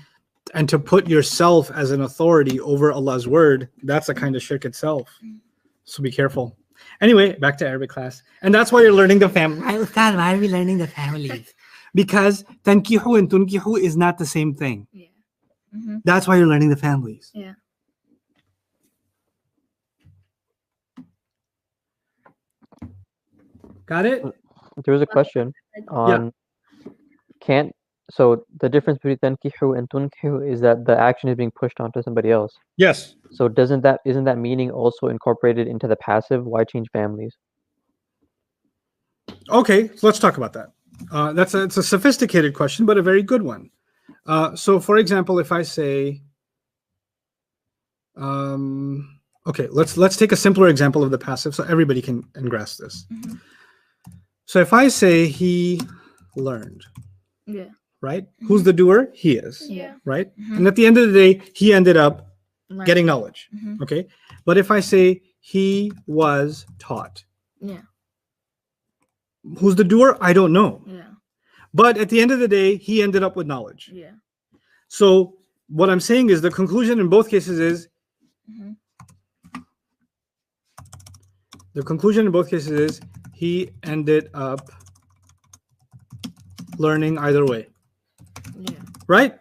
to put yourself as an authority over Allah's word, that's a kind of shirk itself. So be careful. Anyway, back to Arabic class. And that's why you're learning the family. Why are we learning the families? Because tankihu and tunkihu is not the same thing. Yeah. That's why you're learning the families. Yeah. Got it? There was a question on so the difference between tankihu and tunkihu is that the action is being pushed onto somebody else. Yes. So isn't that meaning also incorporated into the passive? Why change families? Okay, so let's talk about that. It's a sophisticated question, but a very good one. So for example, if I say, okay, let's take a simpler example of the passive so everybody can grasp this. So if I say he learned, right? Who's the doer? He is, Yeah. right? And at the end of the day, he ended up getting knowledge, okay? But if I say he was taught, Yeah. who's the doer? I don't know. Yeah. But at the end of the day, he ended up with knowledge. Yeah. So what I'm saying is the conclusion in both cases is he ended up learning either way. Yeah. Right?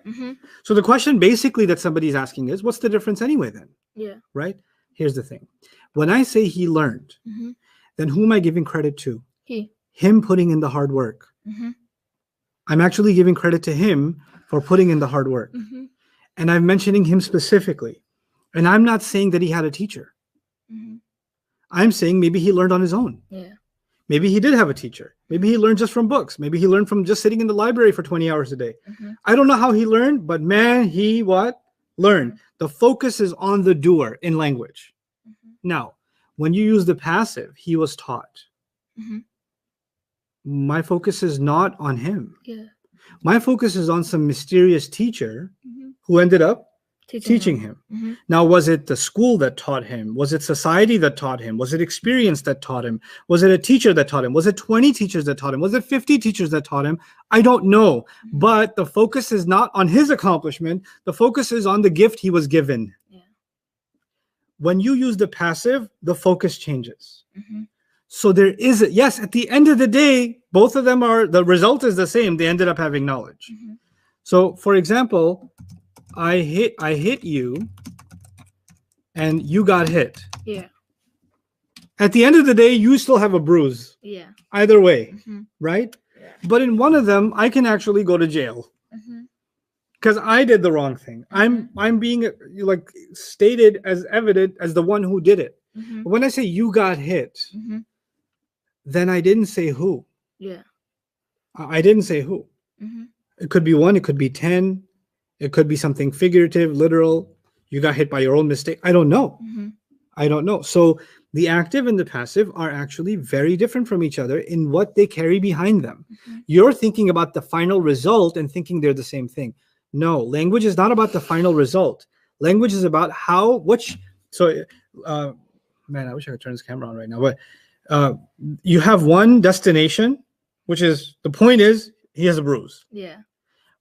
So the question basically that somebody's asking is, what's the difference anyway then? Yeah. Right? Here's the thing. When I say he learned, Mm-hmm. then who am I giving credit to? He. Him putting in the hard work. Mm-hmm. I'm actually giving credit to him for putting in the hard work. Mm-hmm. And I'm mentioning him specifically. And I'm not saying that he had a teacher. Mm-hmm. I'm saying maybe he learned on his own. Yeah. Maybe he did have a teacher. Maybe he learned just from books. Maybe he learned from just sitting in the library for 20 hours a day. Mm-hmm. I don't know how he learned, but man, he what? Learned. The focus is on the doer in language. Mm-hmm. Now, when you use the passive, he was taught. Mm-hmm. My focus is not on him. Yeah. My focus is on some mysterious teacher Mm-hmm. who ended up teaching him. Mm-hmm. Now, was it the school that taught him? Was it society that taught him? Was it experience that taught him? Was it a teacher that taught him? Was it 20 teachers that taught him? Was it 50 teachers that taught him? I don't know. Mm-hmm. But the focus is not on his accomplishment. The focus is on the gift he was given. Yeah. When you use the passive, the focus changes. Mm-hmm. So there is, yes, at the end of the day, both of them are, the result is the same. They ended up having knowledge. Mm-hmm. So for example, I hit you and you got hit. Yeah. At the end of the day, you still have a bruise. Yeah. Either way, Mm-hmm. right? Yeah. But in one of them, I can actually go to jail Mm-hmm. because I did the wrong thing. I'm being like stated as evident as the one who did it. Mm-hmm. But when I say you got hit, Mm-hmm. then I didn't say who. Yeah. I didn't say who. Mm-hmm. It could be one, it could be 10, it could be something figurative, literal. You got hit by your own mistake. I don't know. Mm-hmm. I don't know. So the active and the passive are actually very different from each other in what they carry behind them. Mm-hmm. You're thinking about the final result and thinking they're the same thing. No, language is not about the final result. Language is about how, man, I wish I could turn this camera on right now, but you have one destination, which is, the point is, he has a bruise. Yeah.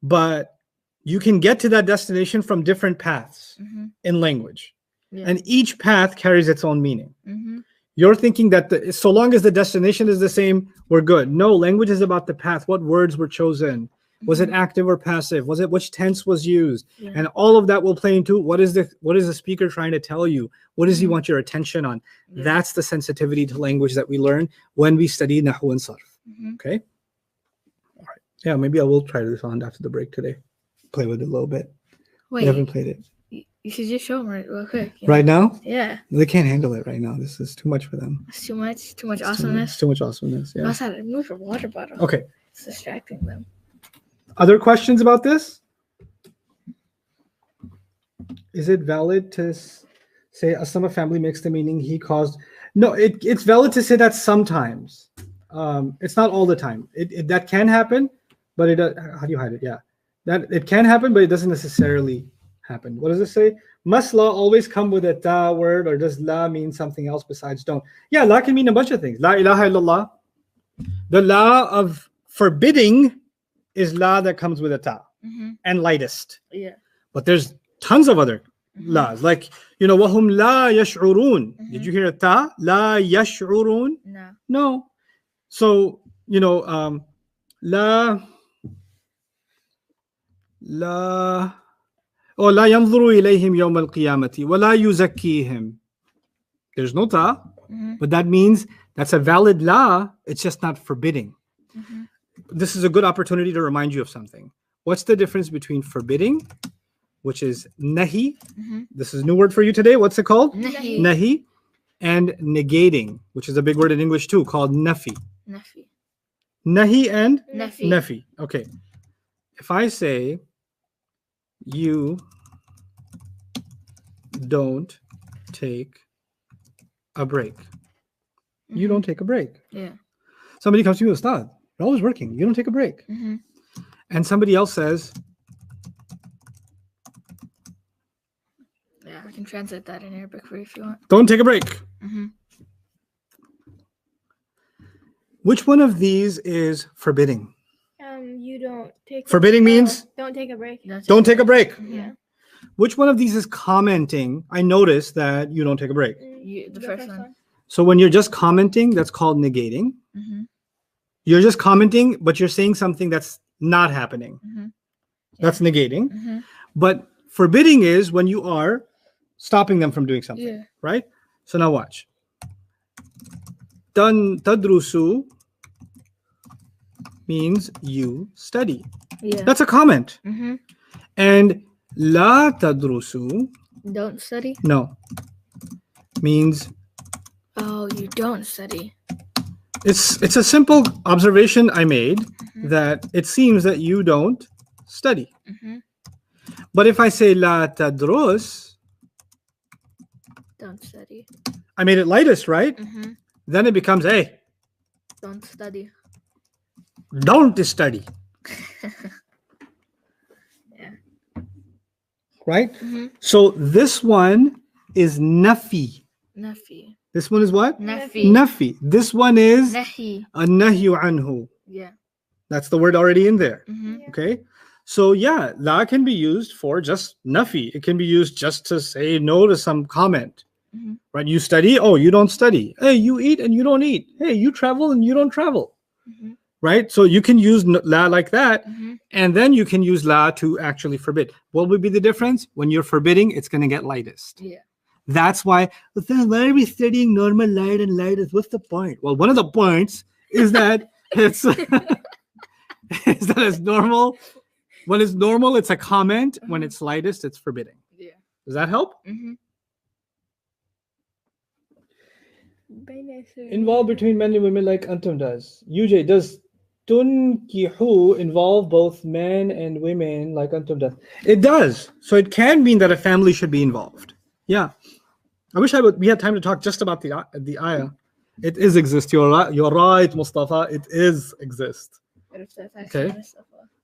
But you can get to that destination from different paths Mm-hmm. in language. Yeah. And each path carries its own meaning. Mm-hmm. You're thinking that so long as the destination is the same, we're good. No, language is about the path. What words were chosen? Was it active or passive? Was it which tense was used? Yeah. And all of that will play into what is the speaker trying to tell you? What does he Mhm. want your attention on? Yeah. That's the sensitivity to language that we learn when we study Nahu and Sarf. Mm-hmm. Okay. All right. Yeah, maybe I will try this on after the break today. Play with it a little bit. Wait. We haven't played it. You should just show them real quick. you Right know? now? Yeah. They can't handle it right now. This is too much for them. It's too much. Too much It's awesomeness. too much awesomeness. I Yeah. also had to move your water bottle. Okay. It's distracting them. Other questions about this? Is it valid to say a sum of family makes the meaning he caused? No, it's valid to say that sometimes. It's not all the time. That can happen, but it how do you hide it? Yeah, that it can happen, but it doesn't necessarily happen. What does it say? Must la always come with a ta word, or does la mean something else besides don't? Yeah, la can mean a bunch of things. La ilaha illallah. The la of forbidding is la that comes with a ta Mm-hmm. and lightest. Yeah. But there's tons of other Mhm. la's, like, wahum la yash'urun. Mhm. Did you hear a ta? La yash'urun? No. No. So, la la yanzuru ilayhim yawm al-qiyamati wa la yuzakkihim. There's no ta, Mm-hmm. but that means that's a valid la. It's just not forbidding. Mm-hmm. This is a good opportunity to remind you of something. What's the difference between forbidding, which is nahi? Mm-hmm. This is a new word for you today. What's it called? Nahi. Nahi. And negating, which is a big word in English too, called nafi. Nafi. Nahi and Nafi. nafi. Okay. If I say you don't take a break, you Mhm. don't take a break. Yeah. Somebody comes to you, Ustad, you're always working. You don't take a break. Mm-hmm. And somebody else says, Yeah, I can translate that in Arabic for you if you want. don't take a break. Mm-hmm. Which one of these is forbidding? You don't take. Forbidding means don't take a break. don't take a break. Mhm. Yeah. Which one of these is commenting? I noticed that you don't take a break. The first one. So when you're just commenting, that's called negating. Mm-hmm. You're just commenting, but you're saying something that's not happening. Mm-hmm. That's negating. Mm-hmm. But forbidding is when you are stopping them from doing something, Yeah. right? So now watch. Tadrusu means you study. Yeah. That's a comment. Mm-hmm. And la tadrusu, Don't study. no, means Oh, you don't study. it's a simple observation I made Mhm. that it seems that you don't study. Mm-hmm. But if I say la tadrus, Don't study. I made it lightest, right? Mm-hmm. Then it becomes, hey, Don't study. don't study, Yeah. right? Mm-hmm. So this one is nafi. Nafi. This one is what? Nafi. Nafi. This one is Nahi. a nahyu anhu. Yeah. That's the word already in there. Mm-hmm. Okay. So yeah, la can be used for just nafi. It can be used just to say no to some comment. Mhm. Right? You study, oh, you don't study. Hey, you eat and you don't eat. Hey, you travel and you don't travel. Mm-hmm. Right? So you can use la like that, Mm-hmm. and then you can use la to actually forbid. What would be the difference? When you're forbidding, it's going to get lightest. Yeah. That's why, but then why are we studying normal light and lightest? What's the point? Well, one of the points is that it's is that it's normal. When it's normal, it's a comment. When it's lightest, it's forbidding. Yeah. Does that help? Mm-hmm. Involve between men and women like Antum does. UJ, does tunkihu involve both men and women like Antum does? It does. So it can mean that a family should be involved. Yeah. I wish we had time to talk just about the ayah. It is exist. You're right, Mustafa. It is exist. Okay.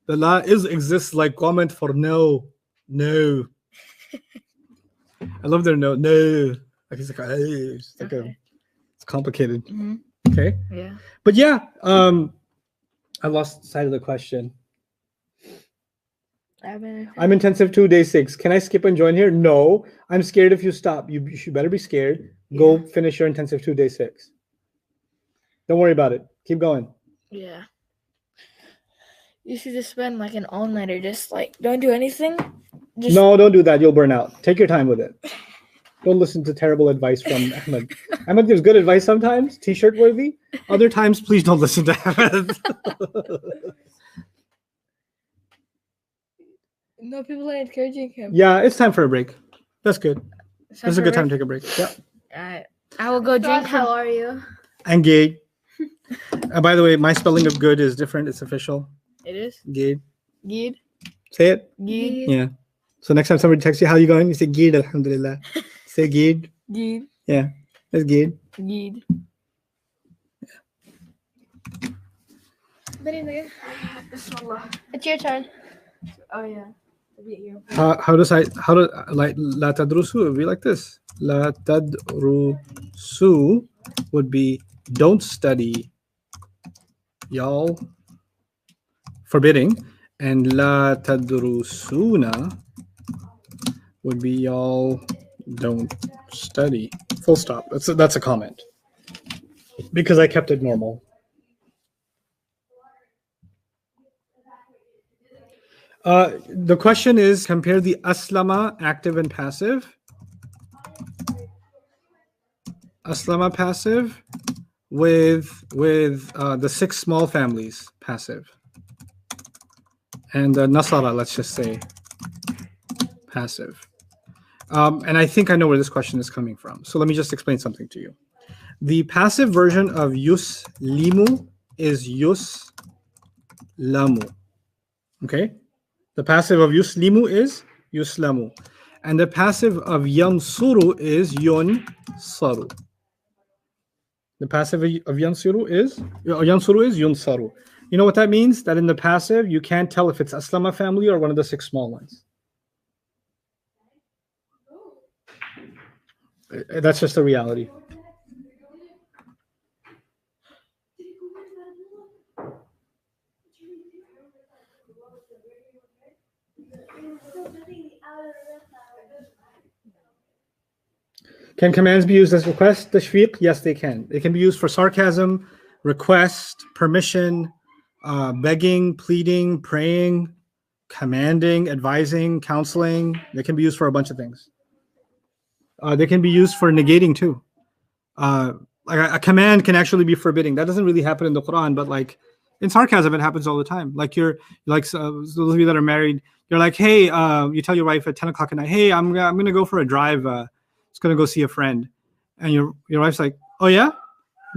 The la is exists like comment for no. No. I love their no. No. Like it's like, hey, it's like Okay. it's complicated. Mm-hmm. Okay. Yeah. But yeah, I lost sight of the question. I'm intensive 2 day 6. Can I skip and join here? No. I'm scared if you stop. You should better be scared. Go finish your intensive 2 day 6. Don't worry about it. Keep going. Yeah. You should just spend like an all-nighter, just like don't do anything. Just No, don't do that. You'll burn out. Take your time with it. Don't listen to terrible advice from Ahmed. Ahmed gives good advice sometimes, t-shirt worthy. Other times, please don't listen to Ahmed. No, people are encouraging him. Yeah, it's time for a break. That's good. This is a good time to take a break. Yeah. I will go drink. How are you? And Gade. By the way, my spelling of good is different. It's official. It is. Gade. Gid. Say it. Gid. Yeah. So next time somebody texts you, how you going? You say Gade, alhamdulillah. Say Gade. Gid. Yeah. That's Gade. Gid. It's your turn. Oh yeah. How do like la tadrusu would be like this. La tadrusu would be don't study, y'all, forbidding, and la tadrusuna would be y'all don't study. Full stop. That's a comment because I kept it normal. The question is compare the aslama, active and passive. Aslama passive with the 6 small families passive. And nasara, let's just say passive. And I think I know where this question is coming from. So let me just explain something to you. The passive version of yuslimu is yuslamu. Okay? The passive of yuslimu is yuslamu. And the passive of yansuru is yunsaru. The passive of yansuru is yunsaru. You know what that means? That in the passive, you can't tell if it's Aslama family or one of the 6 small ones. That's just the reality. Can commands be used as request, tashfiq? Yes, they can. They can be used for sarcasm, request, permission, begging, pleading, praying, commanding, advising, counseling. They can be used for a bunch of things. They can be used for negating too. like a command can actually be forbidding. That doesn't really happen in the Quran, but like in sarcasm, it happens all the time. Like you're like those of you that are married, you're like, hey, you tell your wife at 10 o'clock at night, hey, I'm gonna go for a drive. Just gonna go see a friend, and your wife's like, oh yeah,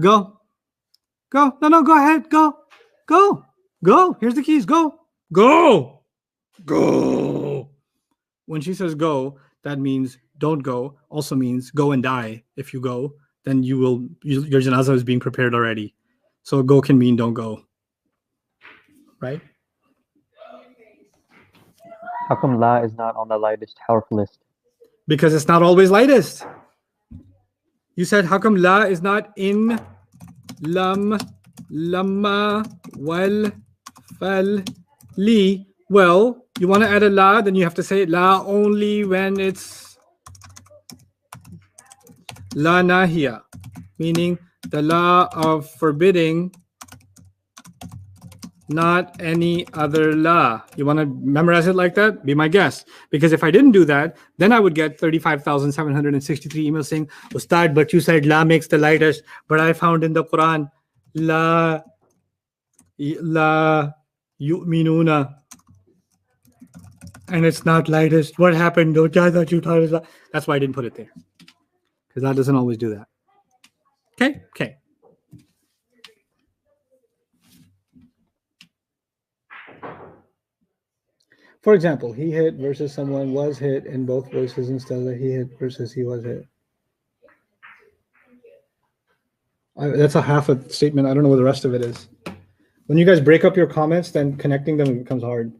go. No, go ahead, go. Here's the keys. Go. When she says go, that means don't go. Also means go and die. If you go, then your janazah is being prepared already. So go can mean don't go. Right? How come La is not on the lightest harf list? Because it's not always lightest. You said how come La is not in lam, lamma, wal, fal, li. Well, you want to add a La, then you have to say La only when it's La nahiya, meaning the La of forbidding, not any other La. You want to memorize it like that? Be my guest. Because if I didn't do that, then I would get 35,763 emails saying, Ustad, but you said La makes the lightest, but I found in the Quran, La yu'minuna. And it's not lightest. What happened? I thought you thought it was La. That's why I didn't put it there. Because that doesn't always do that. Okay. For example, he hit versus someone was hit in both voices instead of he hit versus he was hit. That's a half a statement. I don't know what the rest of it is. When you guys break up your comments, then connecting them becomes hard.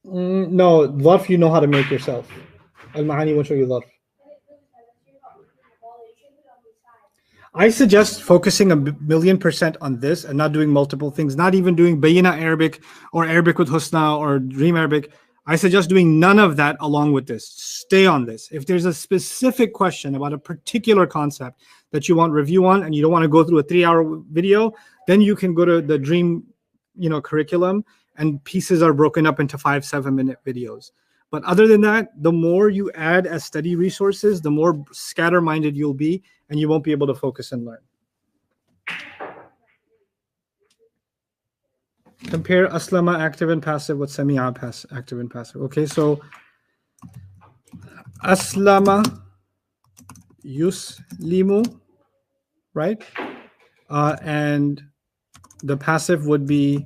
No, dharf you know how to make yourself. Al-Ma'ani won't show you dharf. I suggest focusing 1,000,000% on this and not doing multiple things, not even doing Bayina Arabic or Arabic with Husna or Dream Arabic. I suggest doing none of that along with this. Stay on this. If there's a specific question about a particular concept that you want review on and you don't want to go through a 3-hour video, then you can go to the Dream, curriculum, and pieces are broken up into 5-7 minute videos. But other than that, the more you add as study resources, the more scatter-minded you'll be, and you won't be able to focus and learn. Compare aslama active and passive with sami'a active and passive. Okay, so aslama yuslimu, right? And the passive would be,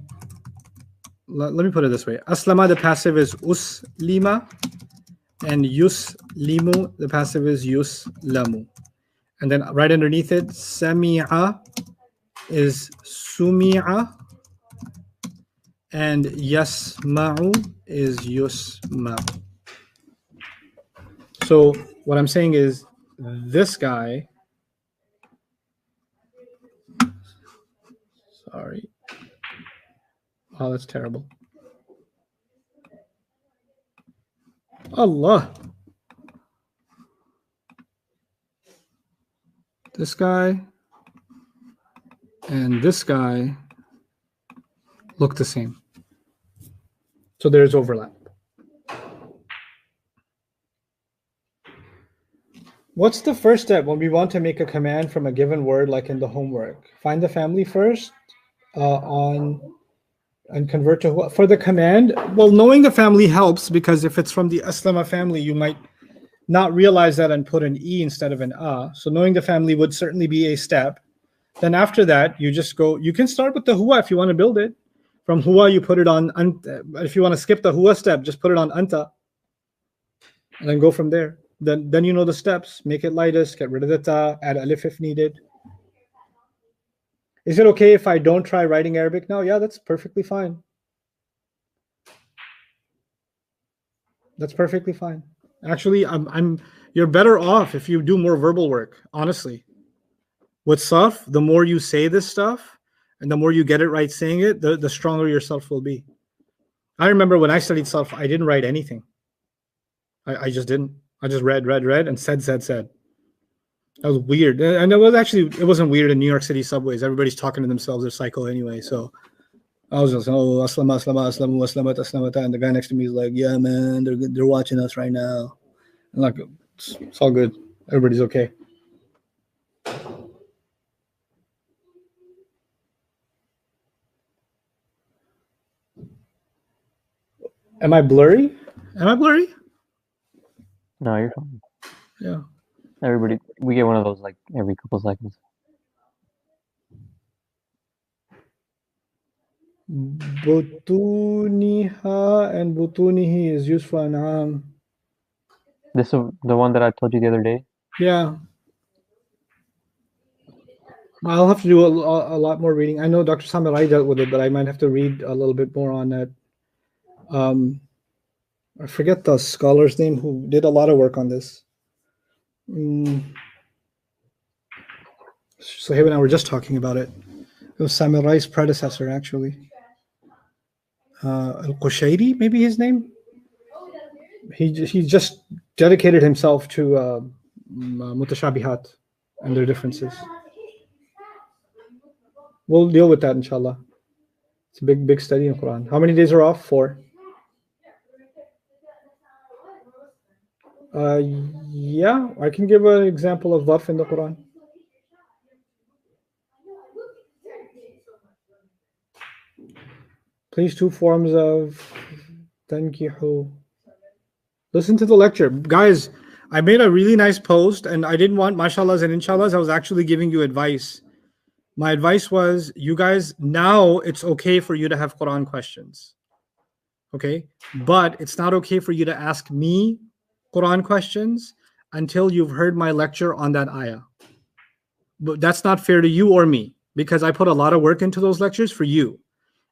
let me put it this way. Aslama, the passive is uslima, and yuslimu, the passive is yuslamu. And then right underneath it, sami'a is sumi'a, and yasma'u is yusma'u. So what I'm saying is this guy, sorry. Oh, that's terrible. Allah. This guy and this guy look the same. So there's overlap. What's the first step when we want to make a command from a given word, like in the homework? Find the family first and convert to what? For the command, well, knowing the family helps, because if it's from the Aslama family, you might not realize that and put an E instead of an A. So knowing the family would certainly be a step. Then after that, you just go, you can start with the huwa if you want to build it. From huwa, you put it on, if you want to skip the huwa step, just put it on anta. And then go from there. Then you know the steps. Make it lightest, get rid of the ta, add alif if needed. Is it okay if I don't try writing Arabic now? Yeah, that's perfectly fine. That's perfectly fine. Actually, you're better off if you do more verbal work, honestly. With sarf, the more you say this stuff and the more you get it right saying it, the stronger your sarf will be. I remember when I studied sarf, I didn't write anything. I just didn't. I just read and said. That was weird. And it wasn't weird in New York City subways. Everybody's talking to themselves. They're psycho anyway. So I was just, aslama. And the guy next to me is like, yeah, man, they're watching us right now. And like, it's all good. Everybody's okay. Am I blurry? Am I blurry? No, you're fine. Yeah. Everybody, we get one of those like every couple seconds. Butuniha and butunihi is used for an'am. This is the one that I told you the other day. Yeah. I'll have to do a lot more reading. I know Dr. Samirai dealt with it, but I might have to read a little bit more on that. I forget the scholar's name who did a lot of work on this. So Sohaib and I were just talking about it. It was Samirai's predecessor, actually. Al-Qushayri, maybe his name? He just dedicated himself to mutashabihat and their differences. We'll deal with that, inshallah. It's a big study in Quran. How many days are off? 4. Yeah, I can give an example of dharf in the Quran. Please, 2 forms of tankihu. Listen to the lecture. Guys, I made a really nice post and I didn't want mashallahs and inshallahs. I was actually giving you advice. My advice was, you guys, now it's okay for you to have Quran questions. Okay? But it's not okay for you to ask me Quran questions until you've heard my lecture on that ayah. But that's not fair to you or me, because I put a lot of work into those lectures for you.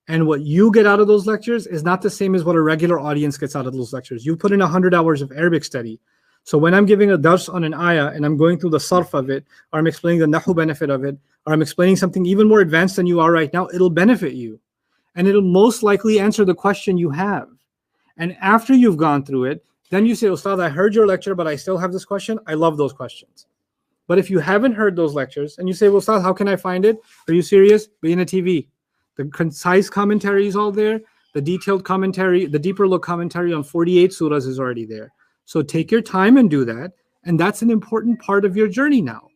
And what you get out of those lectures is not the same as what a regular audience gets out of those lectures. You put in 100 hours of Arabic study. So when I'm giving a dars on an ayah and I'm going through the sarf of it, or I'm explaining the nahu benefit of it, or I'm explaining something even more advanced than you are right now, it'll benefit you. And it'll most likely answer the question you have. And after you've gone through it, then you say, Ustad, I heard your lecture, but I still have this question. I love those questions. But if you haven't heard those lectures and you say, well, Ustad, how can I find it? Are you serious? Be in a TV. The concise commentary is all there. The detailed commentary, the deeper look commentary on 48 surahs is already there. So take your time and do that. And that's an important part of your journey now.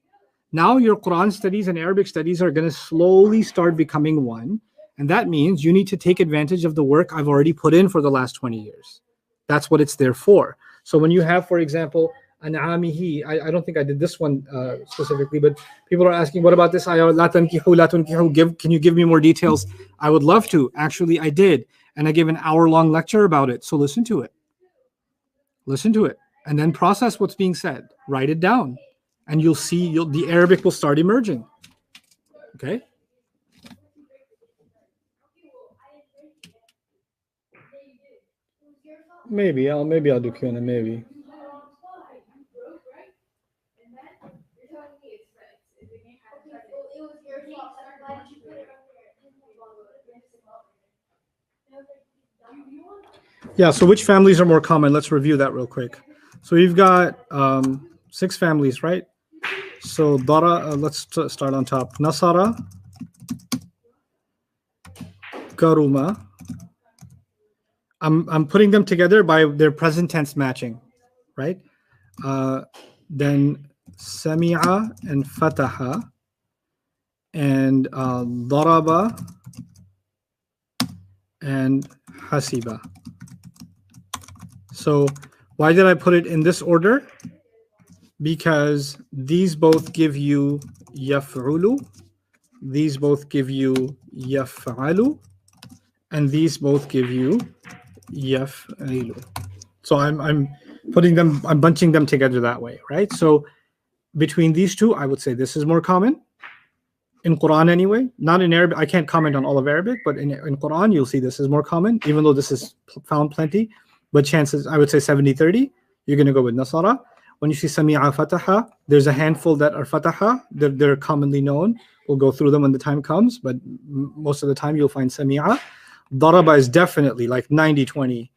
Now your Quran studies and Arabic studies are going to slowly start becoming one. And that means you need to take advantage of the work I've already put in for the last 20 years. That's what it's there for. So when you have, for example, an'amihi, I don't think I did this one specifically, but people are asking, what about this ayah? La tankihu, la tunkihu. Can you give me more details? I would love to. Actually, I did. And I gave an hour-long lecture about it. So listen to it. Listen to it. And then process what's being said. Write it down. And you'll see the Arabic will start emerging. Okay? Maybe I'll do Q&A, maybe. Yeah, so which families are more common? Let's review that real quick. So we've got 6 families, right? So Dara, let's start on top. Nasara, Karuma. I'm putting them together by their present tense matching, right? Then Sami'a and Fataha and Daraba and Hasiba. So why did I put it in this order? Because these both give you yaf'ulu, these both give you yaf'alu, and these both give you yaf'ilu. So I'm bunching them together that way, right? So between these two, I would say this is more common in Quran anyway. Not in Arabic. I can't comment on all of Arabic, but in Quran, you'll see this is more common, even though this is found plenty. But chances, I would say 70-30, you're going to go with Nasara. When you see Sami'a Fataha, there's a handful that are Fataha. They're commonly known. We'll go through them when the time comes, but most of the time you'll find Sami'a. Daraba is definitely like 90-20.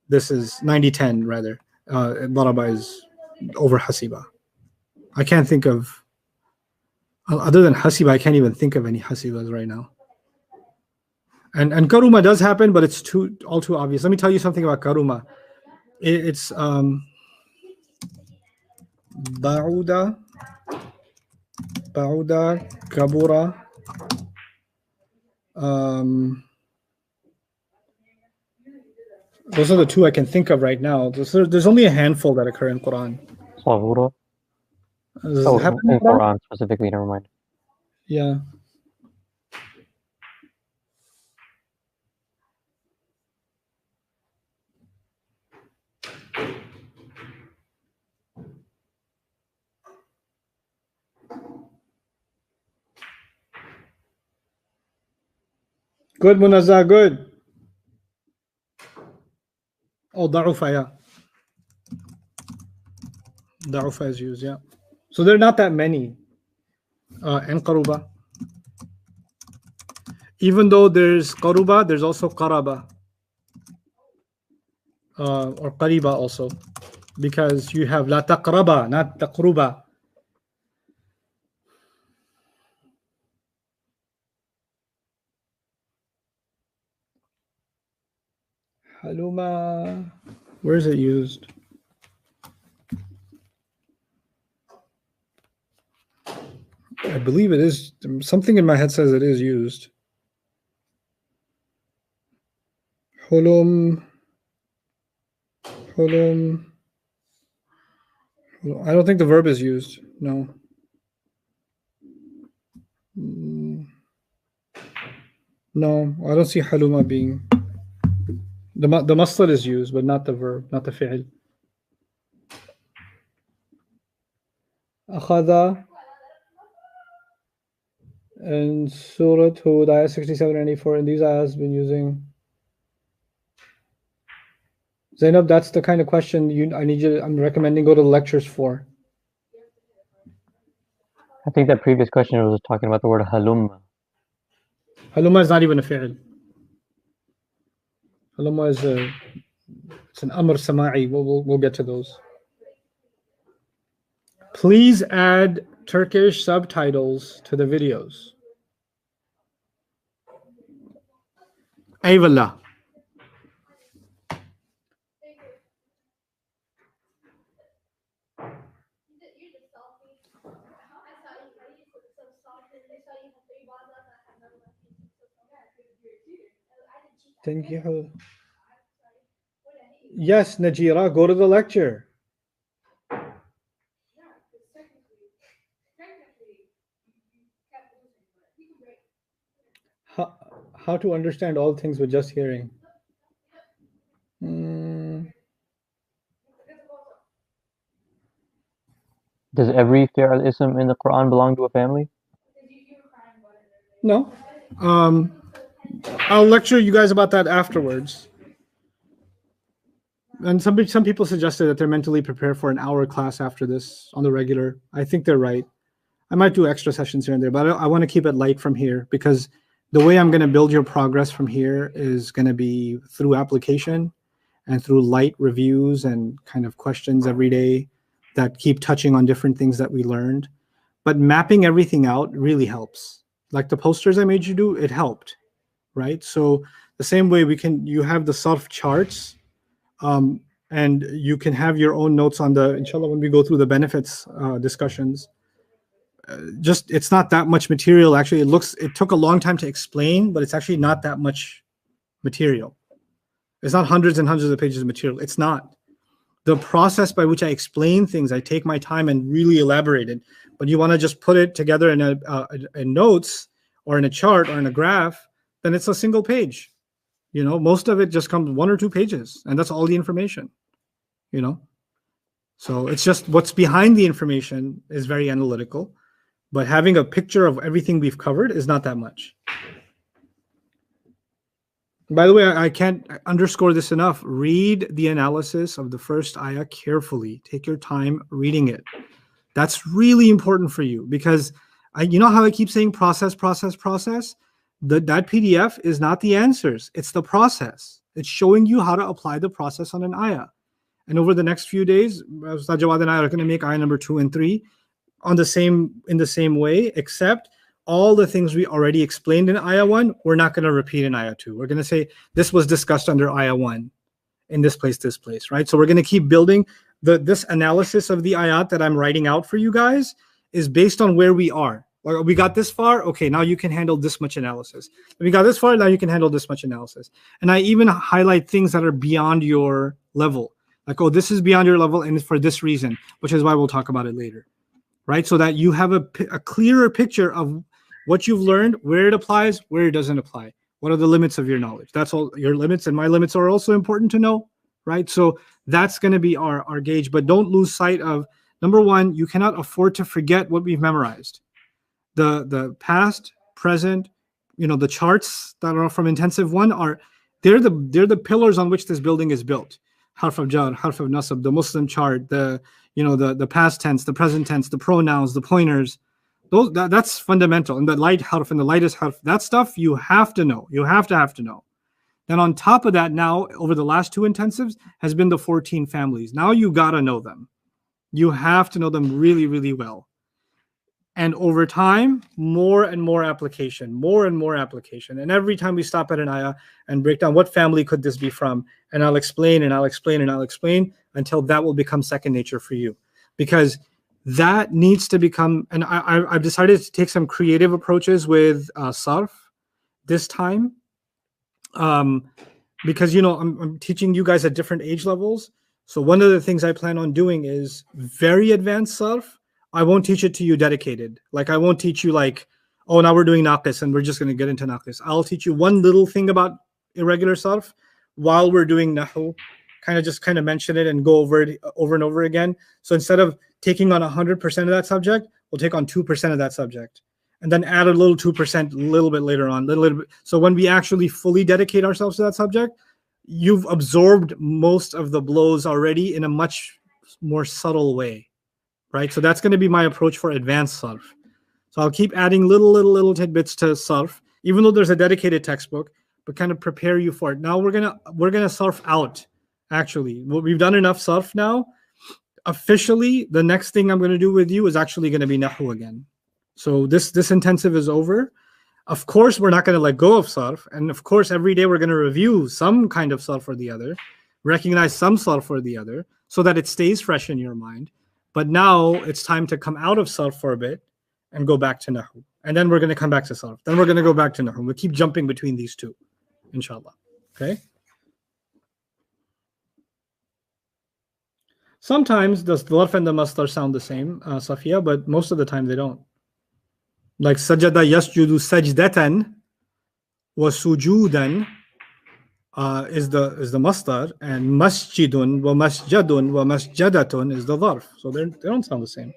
This is 90-10 rather. Daraba is over Hasiba. I can't think of, other than Hasiba, I can't even think of any Hasibas right now. And Karuma does happen, but it's all too obvious. Let me tell you something about Karuma. It's Ba'uda, kabura. Those are the two I can think of right now. There's only a handful that occur in Quran. Sahura. Does it Oh, happen in in Quran? Quran specifically, never mind. Yeah. Good, Munazza, good. Oh, da'ufa, yeah. Da'ufa is used, yeah. So there are not that many. And qaruba. Even though there's qaruba, there's also qaraba. Or qariba also. Because you have la taqraba, not taqruba. Haluma, where is it used? I believe it is. Something in my head says it is used. Hulum. I don't think the verb is used. No. No, I don't see haluma being. The masdar is used, but not the verb, not the fi'l. Akhadha and Surah Hud, ayah 67 and 84, and these ayahs been using. Zainab, that's the kind of question I'm recommending go to the lectures for. I think that previous question was talking about the word halum. Haluma is not even a fi'l. Haluma is it's an amr sama'i. We'll get to those. Please add Turkish subtitles to the videos. Eyvallah. Thank you. Yes, Najira, go to the lecture. How to understand all things with just hearing. Does every fi'l ism in the Quran belong to a family? No. I'll lecture you guys about that afterwards. And some people suggested that they're mentally prepared for an hour class after this on the regular. I think they're right. I might do extra sessions here and there, but I want to keep it light from here because the way I'm going to build your progress from here is going to be through application and through light reviews and kind of questions every day that keep touching on different things that we learned. But mapping everything out really helps. Like the posters I made you do, it helped, right? So the same way you have the sarf charts, and you can have your own notes on the, inshallah, when we go through the benefits discussions. It's not that much material. Actually, it took a long time to explain, but it's actually not that much material. It's not hundreds and hundreds of pages of material. It's not. The process by which I explain things, I take my time and really elaborate it. But you want to just put it together in notes or in a chart or in a graph, then it's a single page. You know, most of it just comes 1 or 2 pages, and that's all the information. You know, so it's just what's behind the information is very analytical. But having a picture of everything we've covered is not that much. By the way, I can't underscore this enough. Read the analysis of the first ayah carefully. Take your time reading it. That's really important for you because you know how I keep saying process. That PDF is not the answers. It's the process. It's showing you how to apply the process on an ayah. And over the next few days, Ustad Jawad and I are going to make ayah number 2 and 3 in the same way, except all the things we already explained in ayah 1, we're not going to repeat in ayah 2. We're going to say this was discussed under ayah 1 in this place, right? So we're going to keep building this analysis of the ayat that I'm writing out for you guys is based on where we are. Like, we got this far, okay, now you can handle this much analysis. We got this far, now you can handle this much analysis. And I even highlight things that are beyond your level. Like, oh, this is beyond your level and it's for this reason, which is why we'll talk about it later, right? So that you have a clearer picture of what you've learned, where it applies, where it doesn't apply. What are the limits of your knowledge? That's all. Your limits and my limits are also important to know, right? So that's going to be our gauge, but don't lose sight of, number one, you cannot afford to forget what we've memorized. The past, present, the charts that are from intensive one they're the pillars on which this building is built. Harf of jar, harf of nasab, the Muslim chart, the past tense, the present tense, the pronouns, the pointers. That's fundamental. And the light harf and the lightest harf, that stuff you have to know. You have to know. Then on top of that, now over the last 2 intensives has been the 14 families. Now you gotta know them. You have to know them really, really well. And over time, more and more application. And every time we stop at an ayah and break down what family could this be from, and I'll explain until that will become second nature for you. Because that needs to become, and I've decided to take some creative approaches with sarf this time. Because, I'm teaching you guys at different age levels. So one of the things I plan on doing is very advanced sarf. I won't teach it to you dedicated. Like, I won't teach you like, oh, now we're doing naqis and we're just going to get into naqis. I'll teach you one little thing about irregular sarf while we're doing nahu, kind of mention it and go over it over and over again. So instead of taking on 100% of that subject, we'll take on 2% of that subject and then add a little 2% a little bit later on, little bit. So when we actually fully dedicate ourselves to that subject, you've absorbed most of the blows already in a much more subtle way. Right, so that's going to be my approach for advanced sarf. So I'll keep adding little tidbits to sarf, even though there's a dedicated textbook, but kind of prepare you for it. Now we're gonna sarf out. Actually, we've done enough sarf now. Officially, the next thing I'm going to do with you is actually going to be nahu again. So this intensive is over. Of course, we're not going to let go of sarf, and of course, every day we're going to review some kind of sarf or the other, recognize some sarf or the other, so that it stays fresh in your mind. But now it's time to come out of sarf for a bit and go back to nahu. And then we're going to come back to sarf. Then we're going to go back to nahu. We'll keep jumping between these two, inshallah. Okay? Sometimes the dharf and the masdar sound the same, Safiya, but most of the time they don't. Like sajada yasjudu sajdatan wa sujudan is the masdar, and masjidun wa masjadun wa masjadatun is the dharf. So they don't sound the same.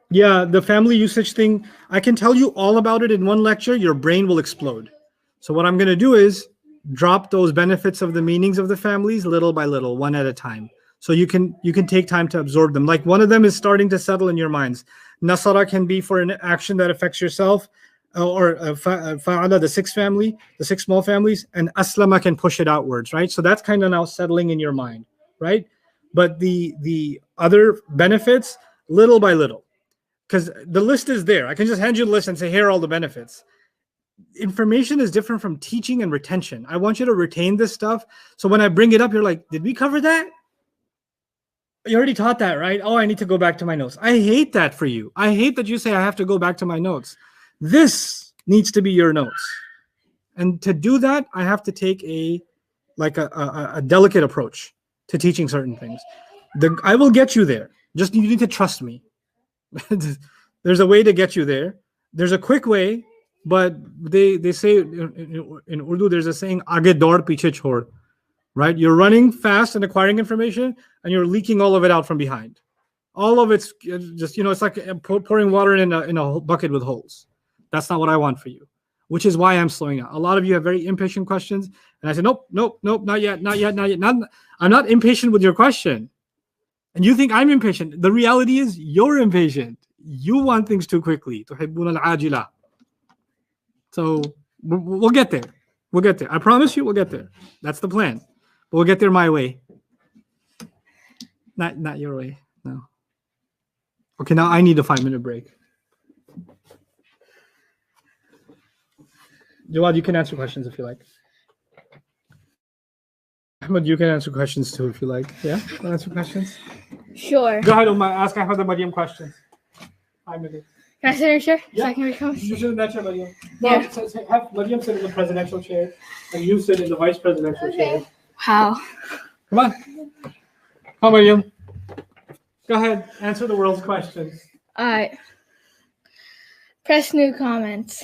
Yeah, the family usage thing, I can tell you all about it in one lecture. Your brain will explode. So what I'm going to do is drop those benefits of the meanings of the families little by little, one at a time. So you can take time to absorb them. Like, one of them is starting to settle in your minds. Nasara can be for an action that affects yourself, or fa'ala, the 6 family, the 6 small families, and aslama can push it outwards, right? So that's kind of now settling in your mind, right? But the other benefits, little by little, because the list is there. I can just hand you the list and say, here are all the benefits. Information is different from teaching and retention. I want you to retain this stuff. So when I bring it up, you're like, did we cover that? You already taught that, right? Oh, I need to go back to my notes. I hate that for you. I hate that you say I have to go back to my notes. This needs to be your notes. And to do that, I have to take a delicate approach to teaching certain things. I will get you there. Just you need to trust me. There's a way to get you there. There's a quick way, but they say in Urdu, there's a saying, aage daud piche chhod. Right? You're running fast and acquiring information, and you're leaking all of it out from behind. All of it's just, it's like pouring water in a bucket with holes. That's not what I want for you, which is why I'm slowing down. A lot of you have very impatient questions, and I say, nope, not yet. I'm not impatient with your question. And you think I'm impatient. The reality is you're impatient. You want things too quickly. So we'll get there. We'll get there. I promise you we'll get there. That's the plan. But we'll get there my way. Not your way. No. Okay, now I need a 5-minute break. Jawad, you can answer questions if you like. Ahmed, you can answer questions too if you like. Yeah, want to answer questions? Sure. Go ahead, Umar. Ask Ahmed and Mariam questions. 5 minutes. Can I sit in your chair? Yeah. So I can read comments? You sit in that chair, Mariam. Yeah. Have Mariam sit in the presidential chair, and you sit in the vice presidential chair. How? Come on. Come, Mariam. Go ahead. Answer the world's questions. All right. Press new comments.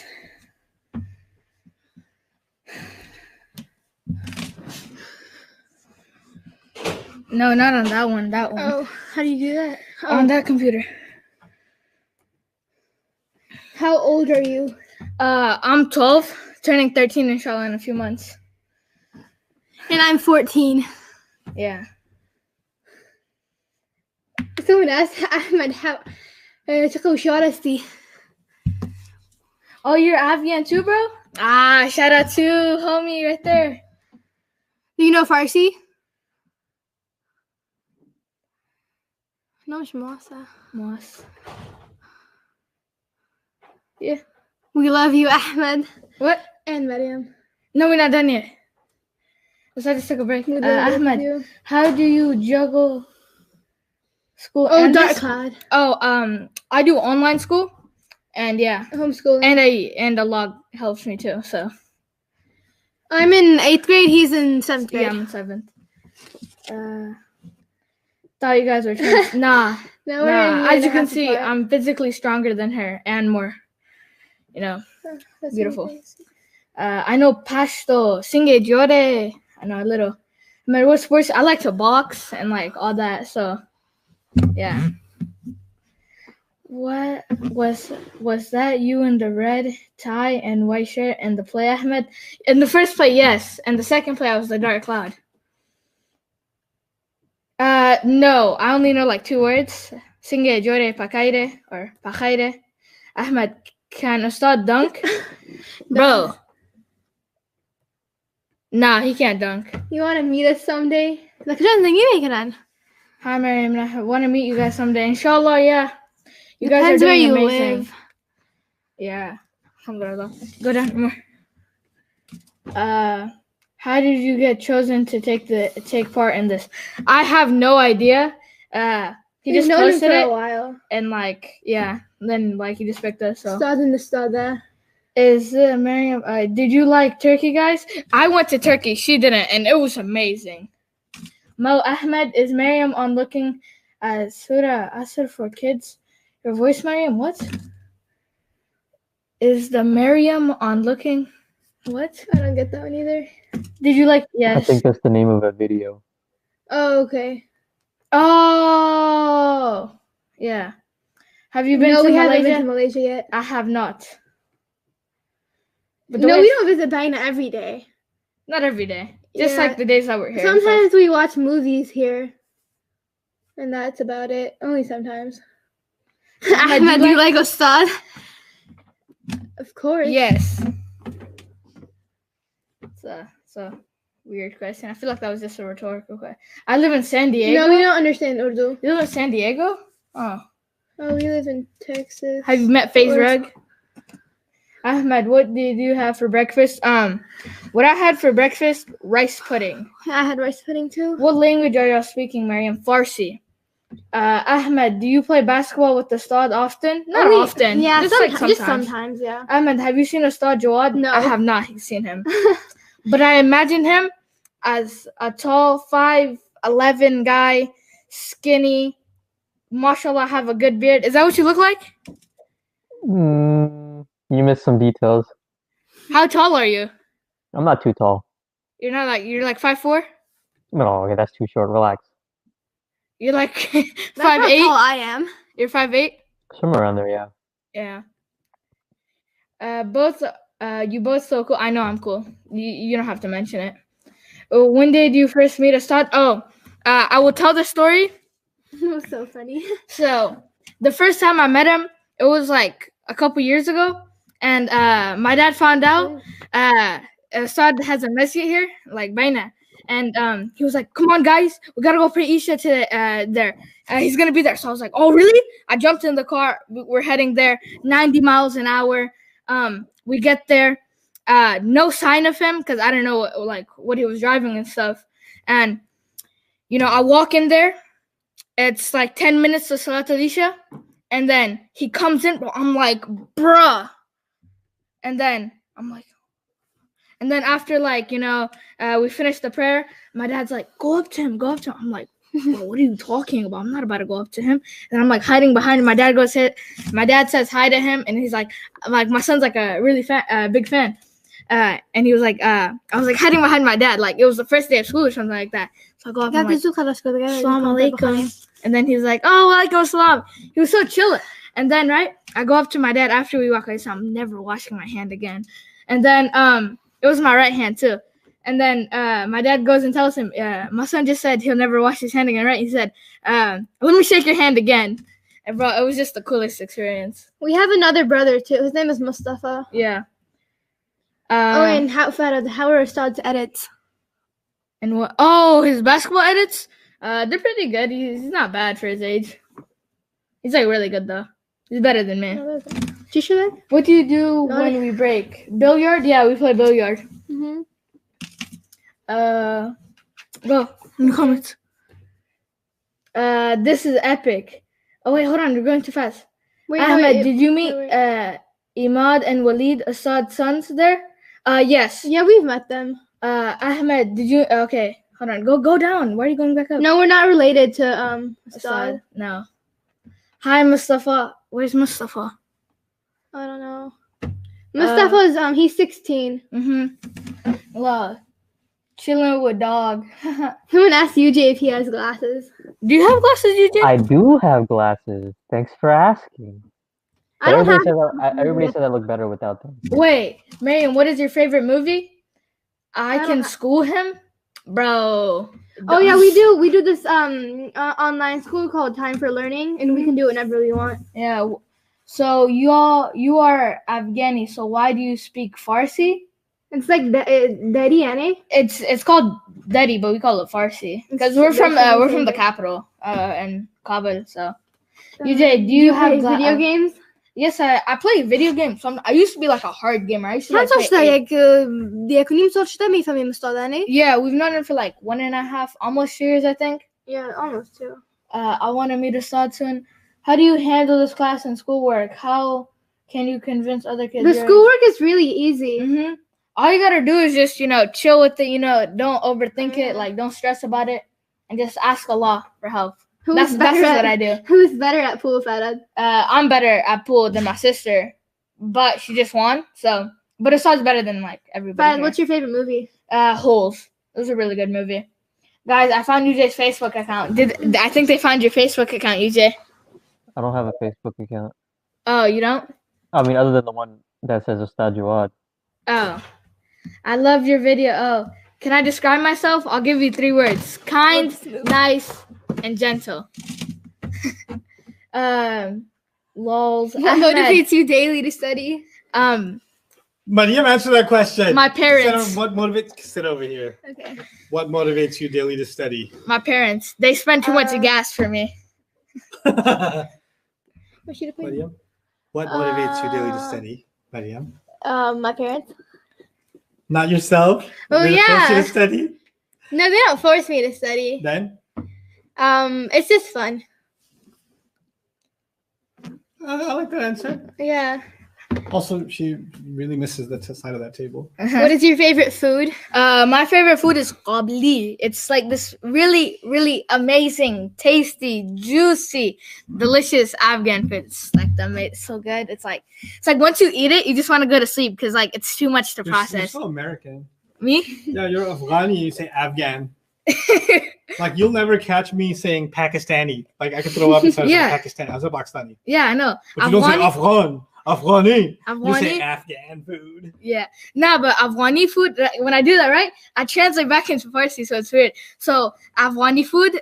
No, not on that one. That one. Oh, how do you do that? On that computer. How old are you? I'm 12, turning 13 inshallah in a few months. And I'm 14. Yeah. Someone asked Ahmed how تقوى شارستي. Oh, you're Avian too, bro? Ah, shout out to homie right there. Do you know Farsi? No, مش مواسى. Moss. We love you, Ahmed. What? And Mariam. No, we're not done yet. Let's just take a break. We love Ahmed, you. how do you juggle school? Oh, and Dark this? Cloud. Oh, I do online school, and yeah, Homeschooling. and a log helps me too. So I'm in 8th grade. He's in 7th grade. yeah, I'm in 7th. Thought you guys were twins. Nah. Now we're a year As and you a can half see, apart. I'm physically stronger than her and more. You know, That's beautiful. nice. I know Pashto, Singe Jore. I know a little. I mean, what sports? I like to box and like all that. So, yeah. What was that? You in the red tie and white shirt and the play, Ahmed? In the first play, yes, and the second play, I was the Dark Cloud. No, I only know like 2 words. Singe Jore Pakaire or Pakaire. Ahmed, can Ustad dunk? Bro. Nah, he can't dunk. You want to meet us someday? Like, you make it. Hi, Mariam. I want to meet you guys someday. Inshallah, yeah. You guys Depends are where doing you amazing. live. Yeah. Alhamdulillah. Go down more. How did you get chosen to take part in this? I have no idea. He We've just known him posted for a it while. and like yeah, then like he just picked us. So Start in the start there. is Mariam? Did you like Turkey, guys? I went to Turkey. She didn't, and it was amazing. Mo Ahmed, is Mariam on looking at Surah Asr for kids? Your voice, Mariam. What? Is the Mariam on looking? What? I don't get that one either. Did you like? I Yes. think that's the name of a video. Oh, okay. Oh, yeah. Have you been No, to we haven't Malaysia? been to Malaysia yet. I have not. But the No, way- we don't visit Baina every day. Not every day. Just Yeah. like the days that we're here. Sometimes we watch movies here. And that's about it. Only sometimes. Ahmed, Ahmed, do you like Ustad? Of course. Yes. It's a weird question. I feel like that was just a rhetorical question. I live in San Diego. No, we don't understand Urdu. You live in San Diego? Oh. Oh, we live in Texas. Have you met FaZe Or- Rug? Ahmed, what did you have for breakfast? What I had for breakfast, rice pudding. I had rice pudding too. What language are y'all speaking, Mariam? Farsi. Ahmed, do you play basketball with the Ustad often? Not Only- often. Yeah, just sometimes, like just sometimes. sometimes, yeah. Ahmed, have you seen Ustad Jawad? No. I have not seen him. But I imagine him as a tall 5'11" guy, skinny, mashallah, have a good beard. Is that what you look like? You missed some details. How tall are you? I'm not too tall. You're like 5'4"? No, okay, that's too short. Relax. You're like That's how 5'8"? tall I am. You're 5'8"? Somewhere around there, yeah. Yeah. You both so cool. I know I'm cool. You don't have to mention it. When did you first meet Ustad? I will tell the story. It was so funny. So the first time I met him, it was like a couple years ago, and my dad found out Ustad has a masjid here, like Baina, and he was like, "Come on, guys, we gotta go pray Isha to there. He's gonna be there." So I was like, "Oh, really?" I jumped in the car. We're heading there, 90 miles an hour. We get there. no sign of him because I don't know what he was driving and stuff. And I walk in there. It's like 10 minutes to Salat al-Isha, and then he comes in. I'm like, bruh. And then I'm like, and then after we finished the prayer, my dad's like, go up to him. I'm like, bro, what are you talking about? I'm not about to go up to him. And I'm like hiding behind him. My dad says hi to him, and he's like my son's like a really big fan. And he was like, I was like hiding behind my dad, like it was the first day of school or something like that. So I go up and I'm like, Assalamu alaikum. And then he's like, oh, walaikum assalam. He was so chill. And then, right, I go up to my dad after we walk away, so I'm never washing my hand again. And then it was my right hand too. And then my dad goes and tells him, my son just said he'll never wash his hand again, right? He said, let me shake your hand again. And bro, it was just the coolest experience. We have another brother too. His name is Mustafa. Yeah. And how are Ustad's edits? And what? Oh, his basketball edits? They're pretty good. He's not bad for his age. He's like really good though. He's better than me. What do you do when we break? Billiard? Yeah, we play billiard. Mm-hmm. Go in the comments. This is epic. Oh wait, hold on, you're going too fast. Wait, Ahmed, did you meet Imad and Walid, Assad's sons there? Yes. Yeah, we've met them. Ahmed, did you? Okay, hold on. Go down. Why are you going back up? No, we're not related to Assad. No. Hi, Mustafa. Where's Mustafa? I don't know. Mustafa's he's 16. Mm-hmm. Well, chilling with dog. Someone asked UJ if he has glasses. Do you have glasses, UJ? I do have glasses. Thanks for asking. I don't have. Everybody said I look better without them. Wait, Mariam, what is your favorite movie? I Can School Him? Bro. Oh yeah, we do this online school called Time for Learning, and we can do it whenever we want. Yeah. So you are Afghani, so why do you speak Farsi? It's like Dari, Annie. It's called Dari, but we call it Farsi because we're from the capital in Kabul. So UJ, do you have video games? Yes, I play video games. I used to be like a hard gamer. I used to Yeah, we've known him for like 1.5, almost 2 years, I think. Yeah, almost 2. I want to meet Assad soon. How do you handle this class and schoolwork? How can you convince other kids? The schoolwork is really easy. Mm-hmm. All you gotta do is just chill with it. Don't overthink it. Like don't stress about it, and just ask Allah for help. That's what I do. Who's better at pool, Farad? I'm better at pool than my sister, but she just won. So, but Assad's better than like everybody. Farad, what's your favorite movie? Holes. It was a really good movie. Guys, I found UJ's Facebook account. I think they found your Facebook account, UJ? I don't have a Facebook account. Oh, you don't? I mean, other than the one that says Ustad Jawad. Oh. I love your video. Oh. Can I describe myself? I'll give you 3 words. Kind, nice, and gentle. Lols. What motivates you daily to study? Mariam, answer that question. My parents. Sit over here. Okay. What motivates you daily to study? My parents. They spend too much gas for me. Mariam, what motivates you daily to study? Mariam? My parents. Not yourself? Oh, They yeah. force you to study? No, they don't force me to study. Then? It's just fun. I like that answer. Yeah. Also, she really misses the side of that table. What is your favorite food? My favorite food is qabli. It's like this really, really amazing, tasty, juicy, delicious Afghan food. It's like it's so good. It's like once you eat it, you just want to go to sleep because like it's too much to process. You're so American. Me? Yeah, you're Afghani. You say Afghan. Like you'll never catch me saying Pakistani. Like I could throw up and say Pakistani. I say Pakistani. Yeah, I know. But you don't say Afghan. Afghani. You Afghani? say Afghan food. Yeah. Nah, but Afghani food, when I do that, right, I translate back into Farsi, so it's weird. So, Afghani food,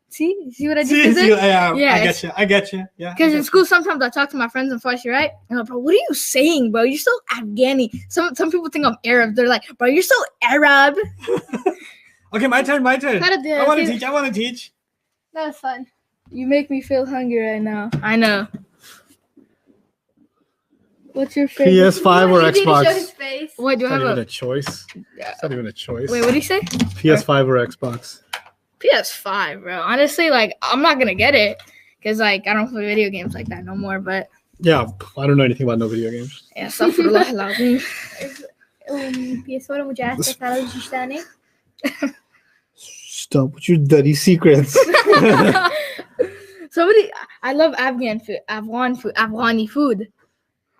see what I just did? I get you. Yeah. Because in school, sometimes I talk to my friends in Farsi, right? And I'm like, bro, what are you saying, bro? You're so Afghani. Some people think I'm Arab. They're like, bro, you're so Arab. Okay, my turn. I want to teach. That was fun. You make me feel hungry right now. I know. What's your favorite? PS5 or Xbox? Wait, do It's I not have even a a choice. It's not even a choice. wait? What do you say? PS5 or Xbox? PS5, bro. Honestly, like I'm not gonna get it because like I don't play video games like that no more. But Yeah, I don't know anything about no video games. yeah, astaghfirullah al-azim. PS4 مجهز تكنولوژیش دانه. Stop with your dirty secrets. Somebody, I love Afghani food.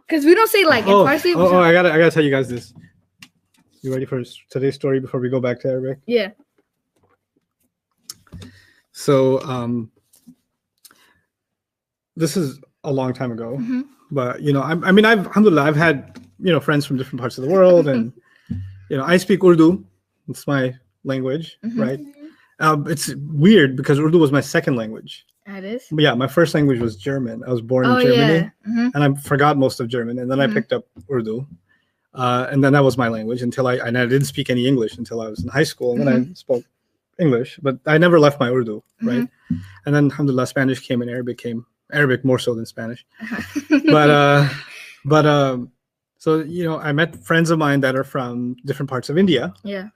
Because we don't say like in Farsi. I gotta tell you guys this. You ready for today's story before we go back to Arabic? Yeah. So, this is a long time ago, Mhm. but you know, I mean, alhamdulillah, I've had, you know, friends from different parts of the world, and you know, I speak Urdu. It's my language, Mhm. right? It's weird because Urdu was my second language. It is. But yeah, my first language was German. I was born Oh in Germany. yeah. Mhm. And I forgot most of German, and then I Mhm. picked up Urdu, and then that was my language until I didn't speak any English until I was in high school, and then I spoke English, but I never left my Urdu, right? And then alhamdulillah, Spanish came and Arabic came. Arabic more so than Spanish, but so you know, I met friends of mine that are from different parts of India, Yeah.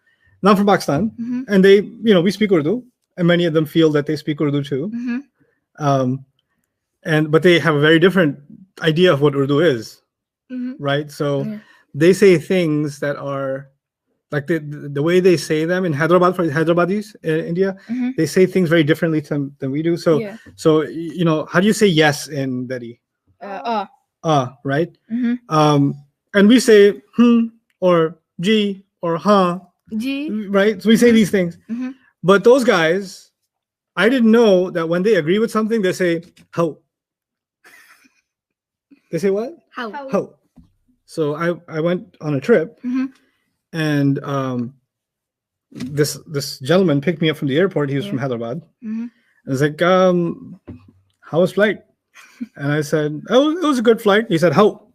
not from Pakistan, Mhm. and they, you know, we speak Urdu, and many of them feel that they speak Urdu too. Mhm. But they have a very different idea of what Urdu is, Mhm. right? So Yeah. they say things that are like the way they say them in Hyderabad, for Hyderabadis in India, Mhm. they say things very differently than we do. So Yeah. you know, how do you say yes in Delhi? Right? Mhm. And we say or G or G. right? So we say these things. Mhm. But those guys, I didn't know that when they agree with something, they say how. They say what? How? How. So I went on a trip, Mhm. and this gentleman picked me up from the airport. He was from Yeah. Hyderabad. Mhm. I was like, how was flight? And I said, oh, it was a good flight. He said, how?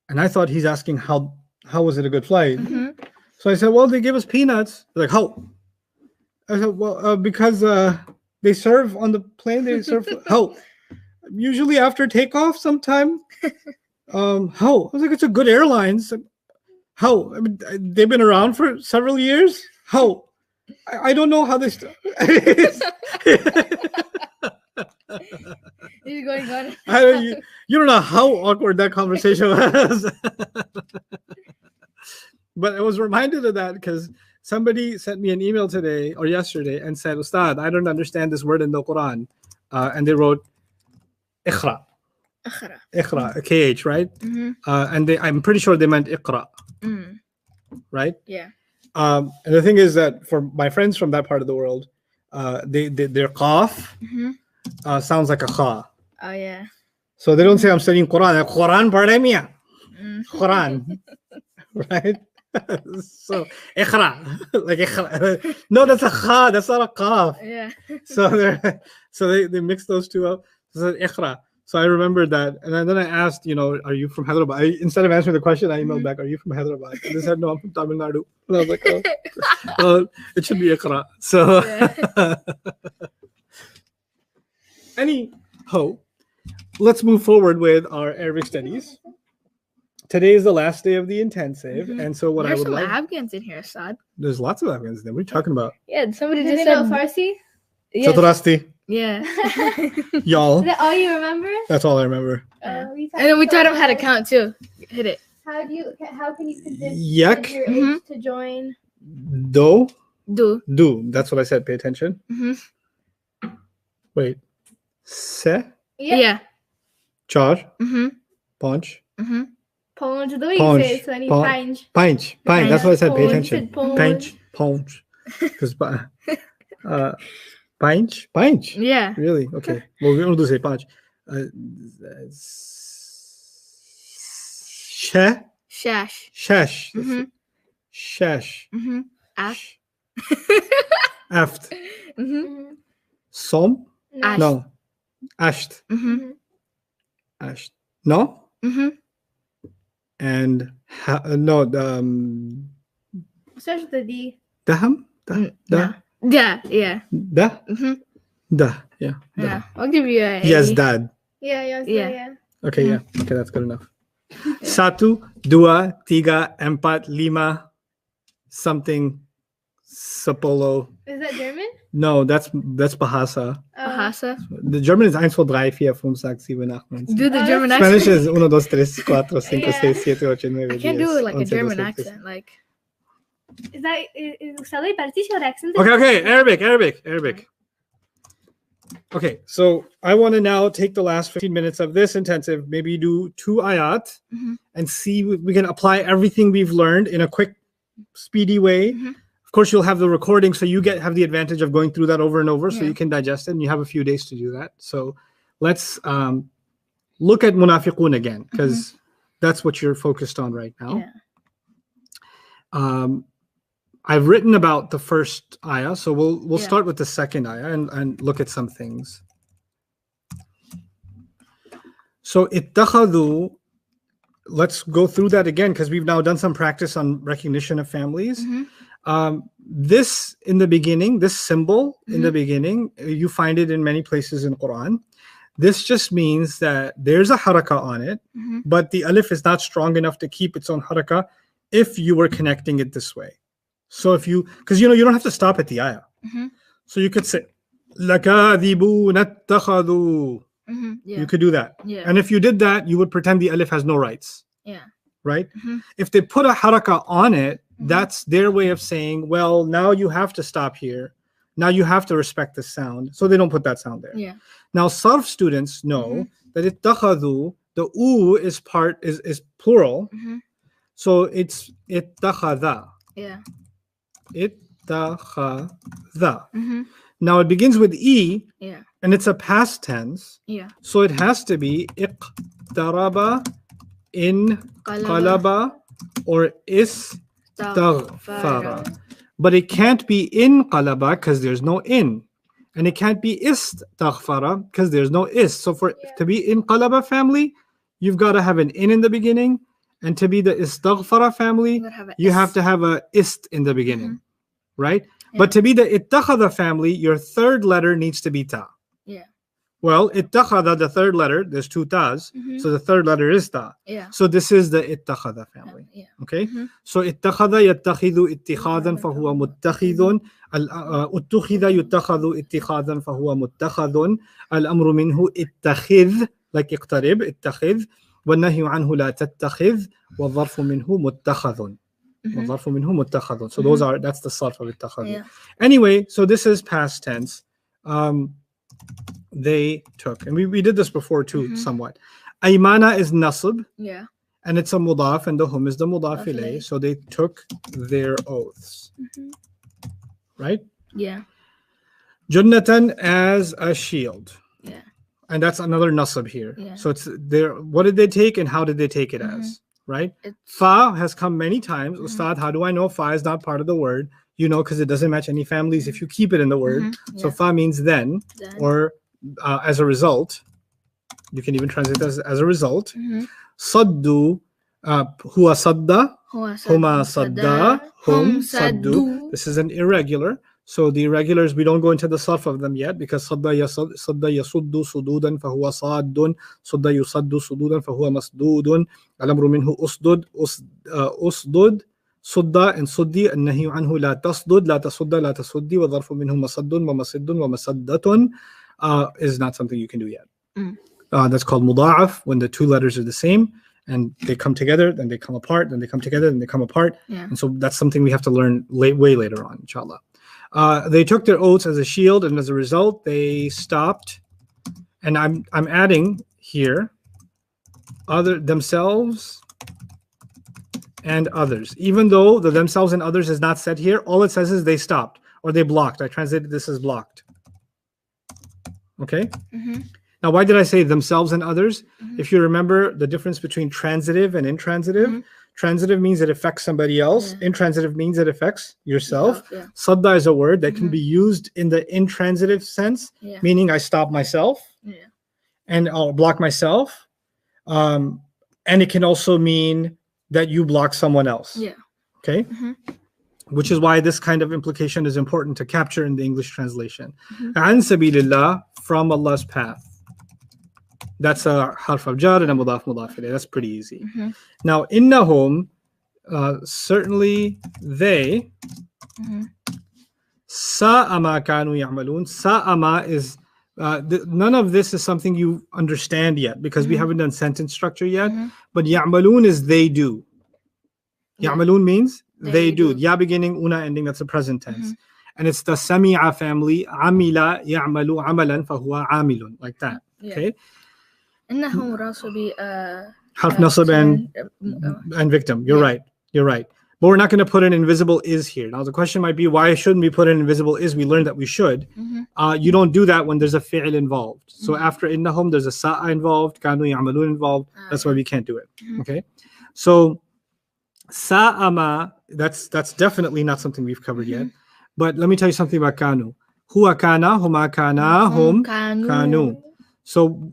And I thought he's asking how was it a good flight? Mhm. So I said, well, they gave us peanuts. They're like, how? I said, well, because they serve on the plane. They serve how? Usually after takeoff, sometime. How? I was like, it's a good airline. So, how? I mean, they've been around for several years. How? I don't know how this. He's going on. You don't know how awkward that conversation was. But I was reminded of that because somebody sent me an email today or yesterday and said, Ustad, I don't understand this word in the Quran. And they wrote Iqra. Iqra, KH, right? Mhm. And I'm pretty sure they meant Iqra, Mm. right? Yeah. And the thing is that for my friends from that part of the world, their qaf Mhm. sounds like a kha. Oh yeah. So they don't say I'm studying Quran. They're, Quran padhe miyan. Mm. Quran, right? So Iqra, like Iqra. No, that's a kha. That's not a qaf. Yeah. So they mix those two up. So Iqra. So I remembered that, and then I asked, you know, are you from Hyderabad? Instead of answering the question, I emailed back, are you from Hyderabad? And they said, no, I'm from Tamil Nadu. And I was like, oh, well, it should be Iqra. So anyhow, let's move forward with our Arabic studies. Today is the last day of the intensive, Mhm. and so what There's I would some like, Afghans in here, Assad. there's lots of Afghans there. What are you talking about? Yeah, somebody Do just they said. know Farsi? Yes. Satrasti, Yeah. y'all. Is that all you remember? That's all I remember. We And then we talked taught him how to about count too. Hit it. How can you convince Yak, your Mhm. age to join? do, Do. do. That's what I said. Pay attention. Mhm. Wait. Se, Yeah. char, Mhm. punch, Mhm. Punch. The way Punch. you say it, so any Punch. punch. pinch, pine. That's what I said. Pay Punch. attention. Punch. Pinch, punch. Because pinch. Yeah. Really? Okay. Well, we don't say punch. She, Shash. shash, Mhm. shash, Mhm. Ash. aft, Mhm. Mhm. som. Ash. No, asht, Mhm. asht. No, Mhm. and no. Starts with a D. Daham, Mm, da, Yeah. Yeah. da, Mhm. da. Yeah. Yeah. I'll give you a. Yes, dad. Yeah. Yeah. Yeah. Okay, yeah. Okay, that's good enough. Satu, dua, tiga, empat, lima, something, sepuluh. Is that German? No, that's Bahasa. Bahasa. The German is 1, 2, 3, 4, 5, 6, 7, 8, 9. Do the Oh, German Spanish accent. is 1, 2, 3, 4, 5, 6, Yeah. 7, 8, 9, I can't do it like a 10, German 11, 12, 13. accent. Like Is that usado y parecido al accent? Okay, Arabic. Okay, so I want to now take the last 15 minutes of this intensive, maybe do 2 ayat Mhm. and see if we can apply everything we've learned in a quick, speedy way. Mhm. Of course, you'll have the recording, so you have the advantage of going through that over and over, so Yeah. you can digest it, and you have a few days to do that. So let's look at Munafiqun again, because that's what you're focused on right now. Yeah. I've written about the first ayah, so we'll Yeah. start with the second ayah and look at some things. So ittakhadhu, let's go through that again because we've now done some practice on recognition of families. Mhm. This in the beginning, this symbol in the beginning, you find it in many places in Quran. This just means that there's a harakah on it, Mhm. but the alif is not strong enough to keep its own harakah if you were connecting it this way. So if you, because you don't have to stop at the ayah. Mhm. So you could say, لَكَاذِبُونَ اتَّخَذُوا. Mhm. Yeah. You could do that. Yeah. And if you did that, you would pretend the alif has no rights, Yeah. right? Mhm. If they put a harakah on it, Mhm. that's their way of saying, well, now you have to stop here. Now you have to respect the sound. So they don't put that sound there. Yeah. Now, sarf students know that ittakhadhu, the u is plural. Mhm. So it's ittakhadha. Yeah. Ittakhadha. Mhm. Now it begins with e, Yeah. and it's a past tense. Yeah. So it has to be iqtaraba, inqalaba, or istaghfara. But it can't be inqalaba because there's no in. And it can't be istaghfara because there's no is. So for to be inqalaba family, you've got to have an in the beginning. And to be the istaghfara family, you have to have a ist in the beginning, right? Yeah. But to be the ittakhadha family, your third letter needs to be ta. Yeah. Well, ittakhadha, the third letter, there's 2 tas. Mhm. So the third letter is ta. Yeah. So this is the ittakhadha family. Yeah. Okay? Mhm. So ittakhadha yattakhidhu ittikhadan fahuwa muttakhidun. Uttukhidha yuttakhadhu ittikhadan fahuwa muttakhadun. Al-amru minhu ittakhidh, like iqtarib, ittakhidh. وَالنَّهْيُ عَنْهُ لَا تَتَّخِذْ وَالظَّرْفُ مِنْهُ مُتَّخَذٌ. وَالظَّرْفُ مِنْهُ مُتَّخَذٌ. So those are, that's the sarf of ittakhadhu. Yeah. Anyway, so this is past tense. They took, and we did this before too, somewhat. Aymana is nasb, Yeah. and it's a mudaf, and the hum is the mudaf Mudaf ilayh. ilayh. So they took their oaths, right? Yeah. Junnatan as a shield, Yeah. and that's another nasb here. Yeah. So it's there. What did they take, and how did they take it as? Right? It's Fa has come many times. Ustad, how do I know fa is not part of the word? You know, because it doesn't match any families if you keep it in the word. So Yeah. fa means then, then. or as a result. You can even translate as a result. Mhm. Saddu, huwa sadda, Huma huma sadda, hum saddu. saddu. This is an irregular. So the irregulars, we don't go into the sarf of them yet because sadda yasuddu sududan fahuwa saddun, sadda yusaddu sududan fahuwa masdudun, al-amru minhu usdud, usdud, sudda and suddi, an-nahyu anhu la tasdud, la tasudda, la tasuddi, wa dharfu minhu masaddun, wa masiddun, wa masaddatun, is not something you can do yet. That's called muda'af, when the 2 letters are the same and they come together, then they come apart, then they come together, then they come apart. Yeah. And so that's something we have to learn way later on, inshallah. They took their oaths as a shield, and as a result, they stopped. And I'm adding here other themselves and others. Even though the themselves and others is not said here, all it says is they stopped or they blocked. I translated this as blocked. Okay. Mhm. Now, why did I say themselves and others? If you remember the difference between transitive and intransitive, transitive means it affects somebody else. Yeah. Intransitive means it affects yourself. Yeah. Sadda is a word that can be used in the intransitive sense, Yeah. meaning I stop myself Yeah. and I'll block myself. And it can also mean that you block someone else. Yeah. Okay. Mhm. Which is why this kind of implication is important to capture in the English translation. An sabilillah, from Allah's path. That's a harf of jar and a mudaf mudaf ilayh. That's pretty easy. Mhm. Now, innahum, certainly they, Mhm. sa'a ma kanu ya'malun. Sa'a ma is, none of this is something you understand yet because we Mhm. haven't done sentence structure yet. Mhm. But ya'malun is they do. Yeah. Ya'malun means They they do. do. Ya beginning, una ending, that's the present tense. Mhm. And it's the sami'a family. Amila ya'malu amalan fahuwa amilun. Like that. Yeah. Okay. إنهم would also be Harf nasab and victim. You're Yeah. right. You're right. But we're not going to put an invisible is here. Now the question might be, why shouldn't we put an invisible is? We learned that we should. Mhm. You don't do that when there's a fi'l involved. So Mhm. after innahum, there's a sa'a involved, kanu ya'malun involved. That's why yeah. we can't do it. Mhm. Okay. So sa'ama, that's definitely not something we've covered yet. Mhm. But let me tell you something about kanu. Huwa kana, huma kana, hum kanu. So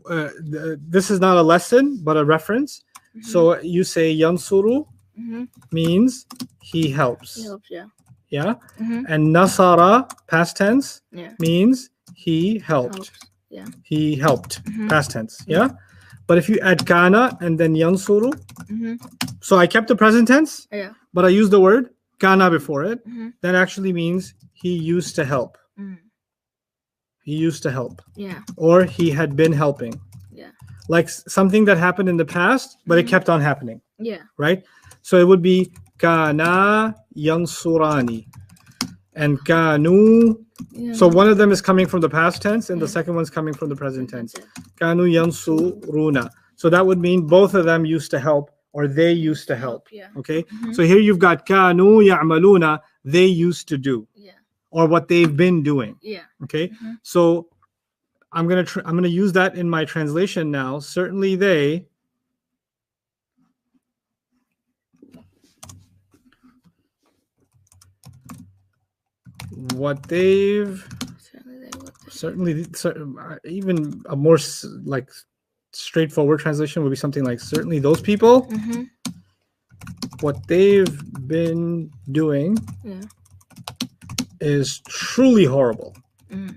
this is not a lesson, but a reference. Mhm. So you say yansuru Mhm. means he helps. He helps, yeah. Yeah. Mhm. And nasara, past tense, Yeah. means he helped. Helps. Yeah. He helped, Mhm. past tense. Yeah. But if you add kana and then yansuru, Mhm. so I kept the present tense, Yeah. but I used the word kana before it. Mhm. That actually means he used to help. Mm. He used to help. Yeah. Or he had been helping. Yeah. Like something that happened in the past, but it Mhm. kept on happening, Yeah. right? So it would be kana yansurani and kanu. Yeah. So one of them is coming from the past tense and the Yeah. second one's coming from the present tense. That's it. Kanu yansuruna. So that would mean both of them used to help or they used to help. Yeah. Okay? Mhm. So here you've got kanu ya'maluna, they used to do, Yeah. or what they've been doing. Yeah. Okay? Mhm. So I'm gonna use that in my translation now. Certainly they what they've certainly even a more like straightforward translation would be something like certainly those people Mhm. what they've been doing Yeah. is truly horrible. Mm.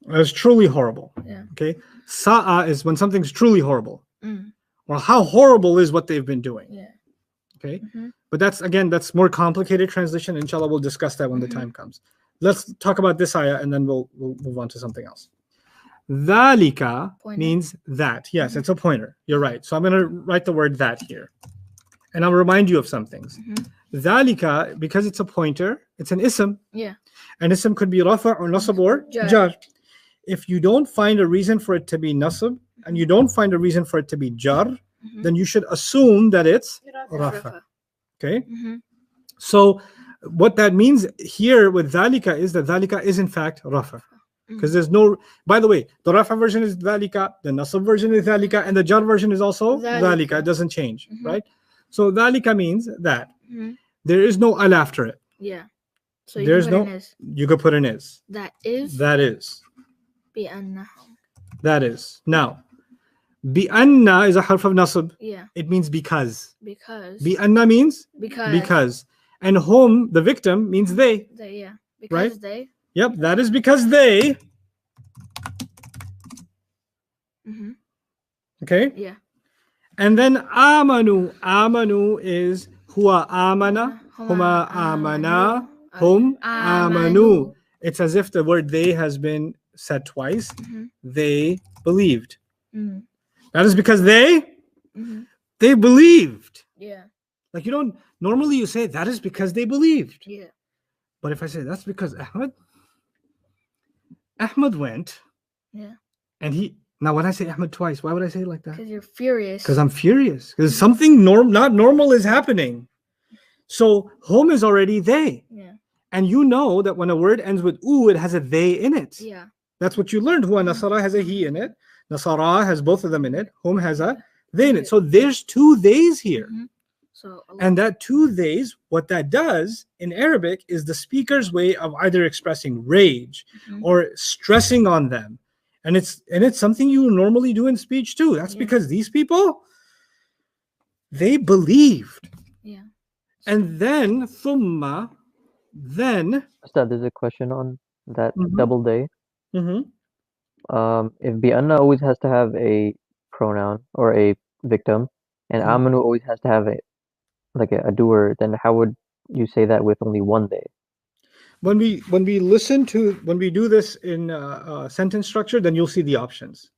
It's truly horrible. Yeah. Okay. Sa'a is when something's truly horrible. Mm. Or how horrible is what they've been doing. Yeah. Okay. Mhm. But that's more complicated translation. Inshallah, we'll discuss that when the Mhm. time comes. Let's talk about this ayah and then we'll move on to something else. Dhalika Pointer. means that. Yes, it's a pointer. You're right. So I'm going to write the word that here. And I'll remind you of some things. Mhm. Dhalika, because it's a pointer, it's an ism. Yeah. An ism could be rafa or nasab or Jar. jar. If you don't find a reason for it to be nasab and you don't find a reason for it to be jar, Mhm. then you should assume that it's That's rafa. Okay? Mhm. So what that means here with dhalika is that dhalika is in fact rafa. Because there's no, by the way, the rafa version is dhalika, the nasab version is dhalika, and the jar version is also Dhalika. dhalika. It doesn't change, Mhm. right? So dhalika means that. Mhm. There is no al after it. Yeah. So you There's put an no, is. you could put an is. That is That is. بأنهم. That is. Now, bi'anna is a harf of nasab. Yeah. It means because. Because. Bi'anna means Because. because. And hum, the victim, means they. They, yeah. Because Right? they. Yep, that is because they. Mhm. Okay? Yeah. And then amanu. Amanu is huwa amana, huma amana, hum amanu. It's as if the word they has been said twice. Mhm. They believed. Mhm. That is because they Mhm. believed. Yeah. Like you don't normally you say that is because they believed. Yeah. But if I say that's because Ahmed went. Yeah. And he now when I say Ahmed twice, why would I say it like that? Because you're furious. Because I'm furious. Because something not normal is happening. So home is already they. Yeah. And you know that when a word ends with oo, it has a they in it. Yeah. That's what you learned. Hua Nasara has a he in it. Nasara has both of them in it. Home has a they in it. So there's two theys here. Mhm. So. And that two theys, what that does in Arabic is the speaker's way of either expressing rage Mhm. or stressing on them. And it's something you normally do in speech too. That's Yeah. because these people, they believed. Yeah. Mm-hmm. And then thumma, then Ustad, there's a question on that Mhm. double day. mhm. if bi'anna always has to have a pronoun or a victim, and amanu always has to have a doer, then how would you say that with only one they? When we do this in sentence structure, then you'll see the options.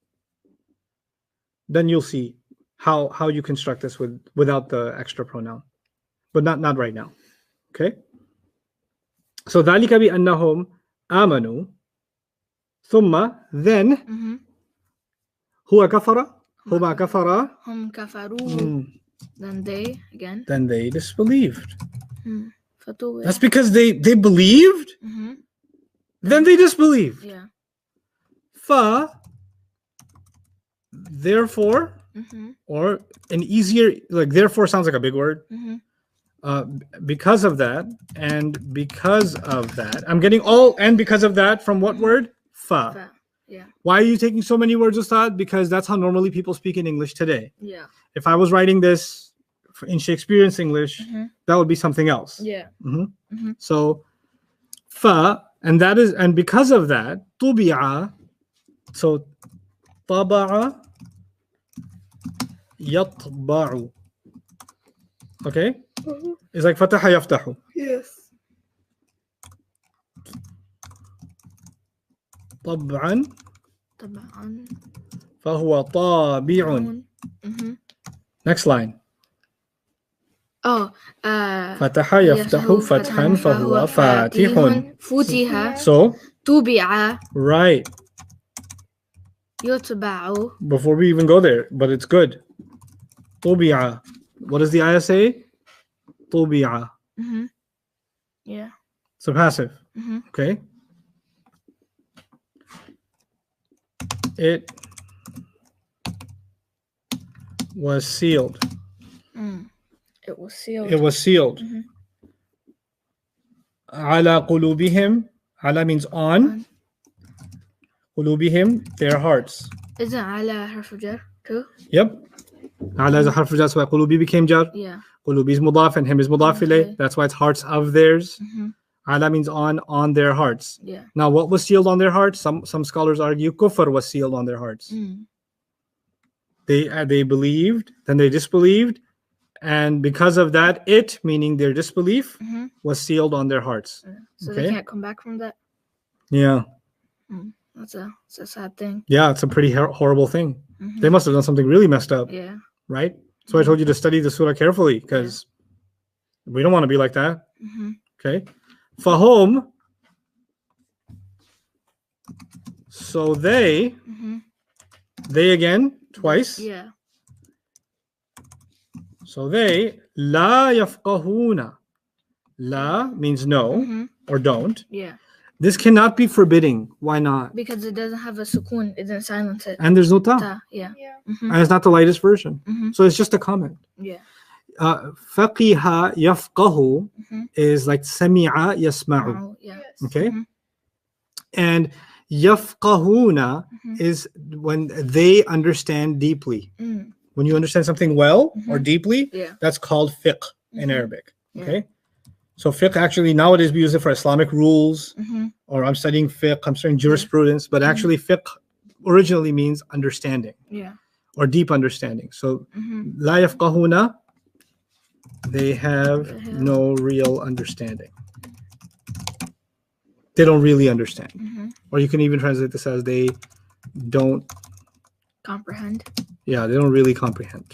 Then you'll see how you construct this without the extra pronoun, but not right now. Okay. So ذلك بأنهم آمنوا ثم then Mhm. هو كفر هما كفرا Hum kafaru. Then they again. then they disbelieved. Fatu. That's because they believed, Mhm. then they disbelieved. Yeah. Fa therefore, Mhm. or an easier, like therefore sounds like a big word. Mhm. Because of that, and because of that, I'm getting all and because of that from what word? Fa. Fa. Yeah. Why are you taking so many words, Ustad? Because that's how normally people speak in English today. Yeah. If I was writing this in Shakespearean's English, that would be something else. Yeah. So fa, and because of that, tubi'a. So taba'a yatba'u. Okay? It's like fataha yaftahu. Yes. طبعا طبعا. فهو طابع. Mhm. Next line. Oh. فتح يفتح فتحا فهو فاتح. فتح. So, طبع. right. يطبع. Before we even go there, but it's good. طبع. What does the ayah say? طبع. Mhm. Yeah. So passive. Okay. It was sealed. It was sealed. It was sealed. على قلوبهم. على means on. قلوبهم, their hearts. Isn't على حرف جر too? Yep. على is a حرف جر, so قلوبي became jar. Yeah. قلوبي is مضاف and him is مضاف إليه. That's why it's hearts of theirs. على means on their hearts. Yeah. Now, what was sealed on their hearts? Some scholars argue kufr was sealed on their hearts. They believed, then they disbelieved, and because of that, it, meaning their disbelief, was sealed on their hearts. So Okay. they can't come back from that. Yeah. That's a sad thing. Yeah, it's a pretty horrible thing. They must have done something really messed up. Yeah. Right? So I told you to study the surah carefully, because we don't want to be like that. Okay. Fahum. So they again twice. Yeah. So they la yafqahuna. La means no or don't. Yeah. This cannot be forbidding. Why not? Because it doesn't have a sukoon. It doesn't silence it. And there's no ta. Ta. Yeah. And it's not the lightest version. So it's just a comment. Yeah. Faqiha yafqahu is like sami'a yasma'u. Oh, yeah. Okay. And yafqahuna is when they understand deeply. When you understand something well or deeply, that's called fiqh in Arabic. Okay. So fiqh, actually nowadays we use it for Islamic rules, or I'm studying fiqh, I'm studying jurisprudence, but actually fiqh originally means understanding. Yeah. Or deep understanding. So la yafqahuna, they have no real understanding. They don't really understand. Or you can even translate this as they don't comprehend. Yeah, they don't really comprehend.